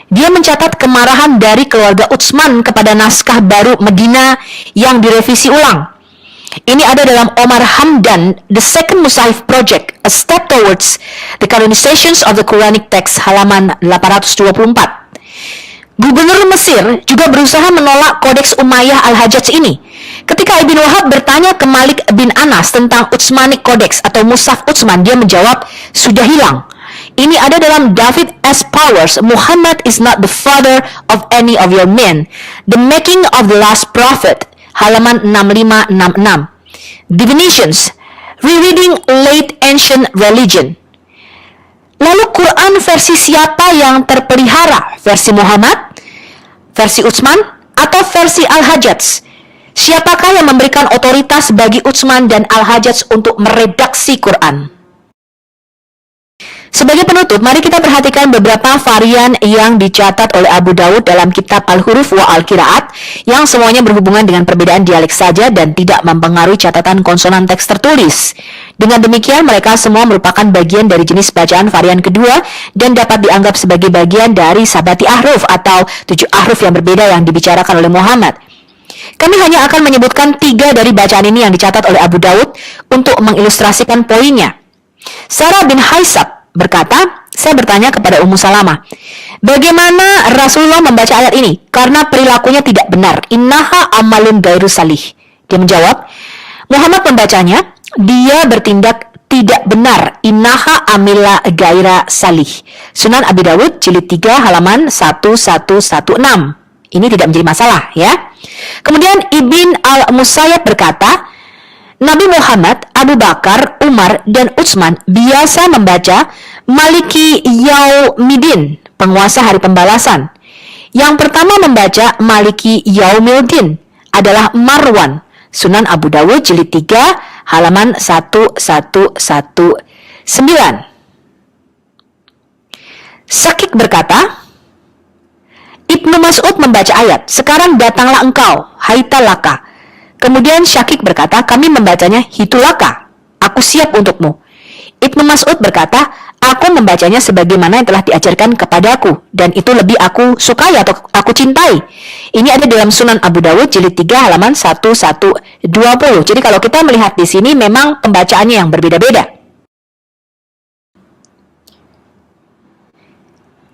Dia mencatat kemarahan dari keluarga Utsman kepada naskah baru Medina yang direvisi ulang. Ini ada dalam Omar Hamdan, The Second Musahif Project, A Step Towards the Canonizations of the Quranic Text, halaman 824. Gubernur Mesir juga berusaha menolak Kodeks Umayyah Al-Hajjaj ini. Ketika Ibn Wahab bertanya ke Malik bin Anas tentang Utsmanic Codex atau Mushaf Utsman, dia menjawab, sudah hilang. Ini ada dalam David S. Powers, Muhammad is not the father of any of your men. The Making of the Last Prophet, halaman 6566. Definitions, Rereading Late Ancient Religion. Lalu Quran versi siapa yang terpelihara? Versi Muhammad, versi Utsman, atau versi Al-Hajjaj? Siapakah yang memberikan otoritas bagi Utsman dan Al-Hajjaj untuk meredaksi Quran? Sebagai penutup, mari kita perhatikan beberapa varian yang dicatat oleh Abu Dawud dalam kitab Al-Huruf wa Al-Qiraat yang semuanya berhubungan dengan perbedaan dialek saja dan tidak mempengaruhi catatan konsonan teks tertulis. Dengan demikian, mereka semua merupakan bagian dari jenis bacaan varian kedua dan dapat dianggap sebagai bagian dari sabati ahruf atau 7 ahruf yang berbeda yang dibicarakan oleh Muhammad. Kami hanya akan menyebutkan 3 dari bacaan ini yang dicatat oleh Abu Dawud untuk mengilustrasikan poinnya. Sarah bin Haisab berkata, saya bertanya kepada Ummu Salamah, bagaimana Rasulullah membaca ayat ini? Karena perilakunya tidak benar. Innaha amalun gairu salih. Dia menjawab, Muhammad membacanya, dia bertindak tidak benar. Innaha amila gaira salih. Sunan Abi Dawud, jilid 3, halaman 1116. Ini tidak menjadi masalah, ya. Kemudian Ibn al-Musayyab berkata, Nabi Muhammad, Abu Bakar, Umar, dan Utsman biasa membaca Maliki Yaumidin, penguasa hari pembalasan. Yang pertama membaca Maliki Yaumildin adalah Marwan, Sunan Abu Dawud, jilid 3, halaman 1119. Syakik berkata, Ibnu Mas'ud membaca ayat, sekarang datanglah engkau, haitalaka. Kemudian Syakik berkata, kami membacanya hitulaka, aku siap untukmu. Ibnu Mas'ud berkata, aku membacanya sebagaimana yang telah diajarkan kepadaku, dan itu lebih aku sukai atau aku cintai. Ini ada dalam Sunan Abu Dawud, jilid 3, halaman 1120. Jadi kalau kita melihat di sini, memang pembacaannya yang berbeda-beda.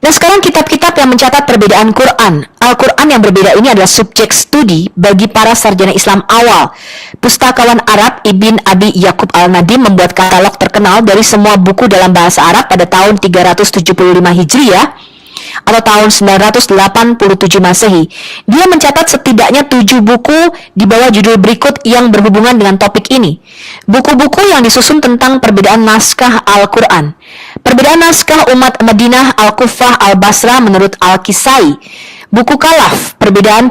Nah, sekarang kitab-kitab yang mencatat perbedaan Quran. Al-Quran yang berbeda ini adalah subjek studi bagi para sarjana Islam awal. Pustakawan Arab Ibn Abi Yaqub al-Nadim membuat katalog terkenal dari semua buku dalam bahasa Arab pada tahun 375 Hijriah atau tahun 987 Masehi. Dia mencatat setidaknya 7 buku di bawah judul berikut yang berhubungan dengan topik ini. Buku-buku yang disusun tentang perbedaan naskah Al-Quran. Perbedaan naskah umat Madinah, Al-Kufah, Al-Basrah menurut Al-Kisai. Buku Kalaf, perbedaan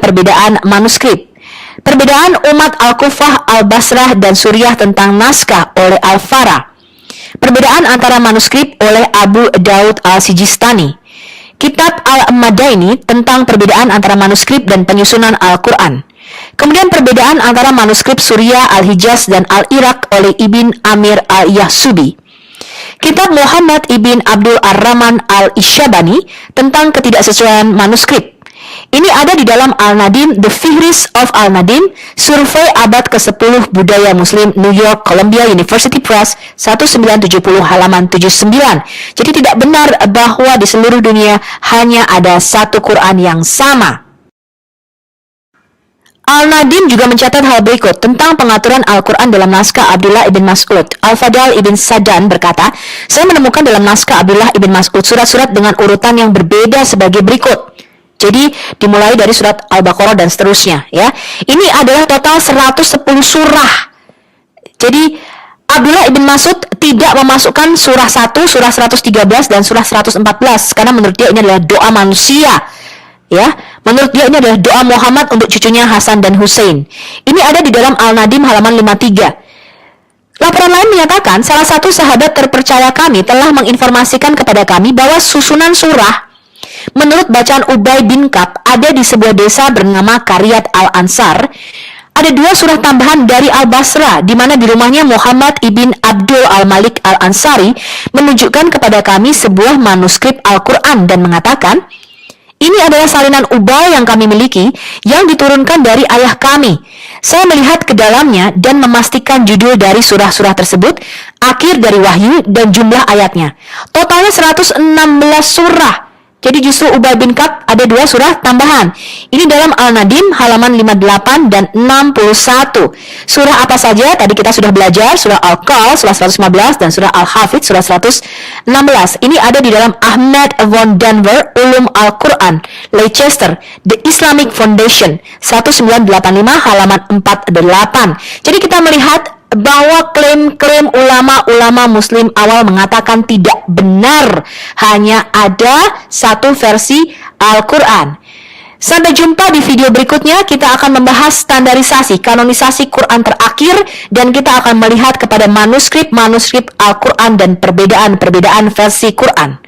manuskrip. Perbedaan umat Al-Kufah, Al-Basrah, dan Suriah tentang naskah oleh Al-Farah. Perbedaan antara manuskrip oleh Abu Daud Al-Sijistani. Kitab Al-Madaini tentang perbedaan antara manuskrip dan penyusunan Al-Quran. Kemudian perbedaan antara manuskrip Suriah, Al-Hijaz, dan Al-Iraq oleh Ibn Amir Al-Yahsubi. Kitab Muhammad Ibn Abdul Ar-Rahman Al-Ishabani tentang ketidaksesuaian manuskrip. Ini ada di dalam Al-Nadim, The Fihris of Al-Nadim, Survei Abad ke-10 Budaya Muslim, New York, Columbia University Press, 1970, halaman 79. Jadi tidak benar bahwa di seluruh dunia hanya ada satu Quran yang sama. Al-Nadim juga mencatat hal berikut tentang pengaturan Al-Quran dalam naskah Abdullah ibn Mas'ud. Al-Fadal ibn Sadan berkata, saya menemukan dalam naskah Abdullah ibn Mas'ud surat-surat dengan urutan yang berbeda sebagai berikut. Jadi dimulai dari surat Al-Baqarah dan seterusnya, ya. Ini adalah total 110 surah. Jadi Abdullah ibn Mas'ud tidak memasukkan surah 1, surah 113 dan surah 114 karena menurut dia ini adalah doa manusia. Ya, Menurut dia ini adalah doa Muhammad untuk cucunya Hasan dan Hussein. Ini ada di dalam Al-Nadim halaman 53. Laporan lain menyatakan salah satu sahabat terpercaya kami telah menginformasikan kepada kami bahwa susunan surah menurut bacaan Ubay bin Ka'b ada di sebuah desa bernama Qaryat Al-Ansar. Ada 2 surah tambahan dari Al-Basra, di mana di rumahnya Muhammad ibn Abdul Al-Malik Al-Ansari menunjukkan kepada kami sebuah manuskrip Al-Quran dan mengatakan, ini adalah salinan Ubay yang kami miliki, yang diturunkan dari ayah kami. Saya melihat ke dalamnya dan memastikan judul dari surah-surah tersebut, akhir dari wahyu, dan jumlah ayatnya. Totalnya 116 surah. Jadi justru Ubay bin Ka'b ada 2 surah tambahan. Ini dalam Al-Nadim halaman 58 dan 61. Surah apa saja? Tadi kita sudah belajar surah Al-Qal surah 115 dan surah Al-Hafidh surah 116. Ini ada di dalam Ahmad von Denver Ulum Al-Quran, Leicester, The Islamic Foundation 1985 halaman 48. Jadi kita melihat bahwa klaim-klaim ulama-ulama muslim awal mengatakan tidak benar, hanya ada satu versi Al-Quran. Sampai jumpa di video berikutnya, kita akan membahas standarisasi, kanonisasi Quran terakhir, dan kita akan melihat kepada manuskrip-manuskrip Al-Quran dan perbedaan-perbedaan versi Quran.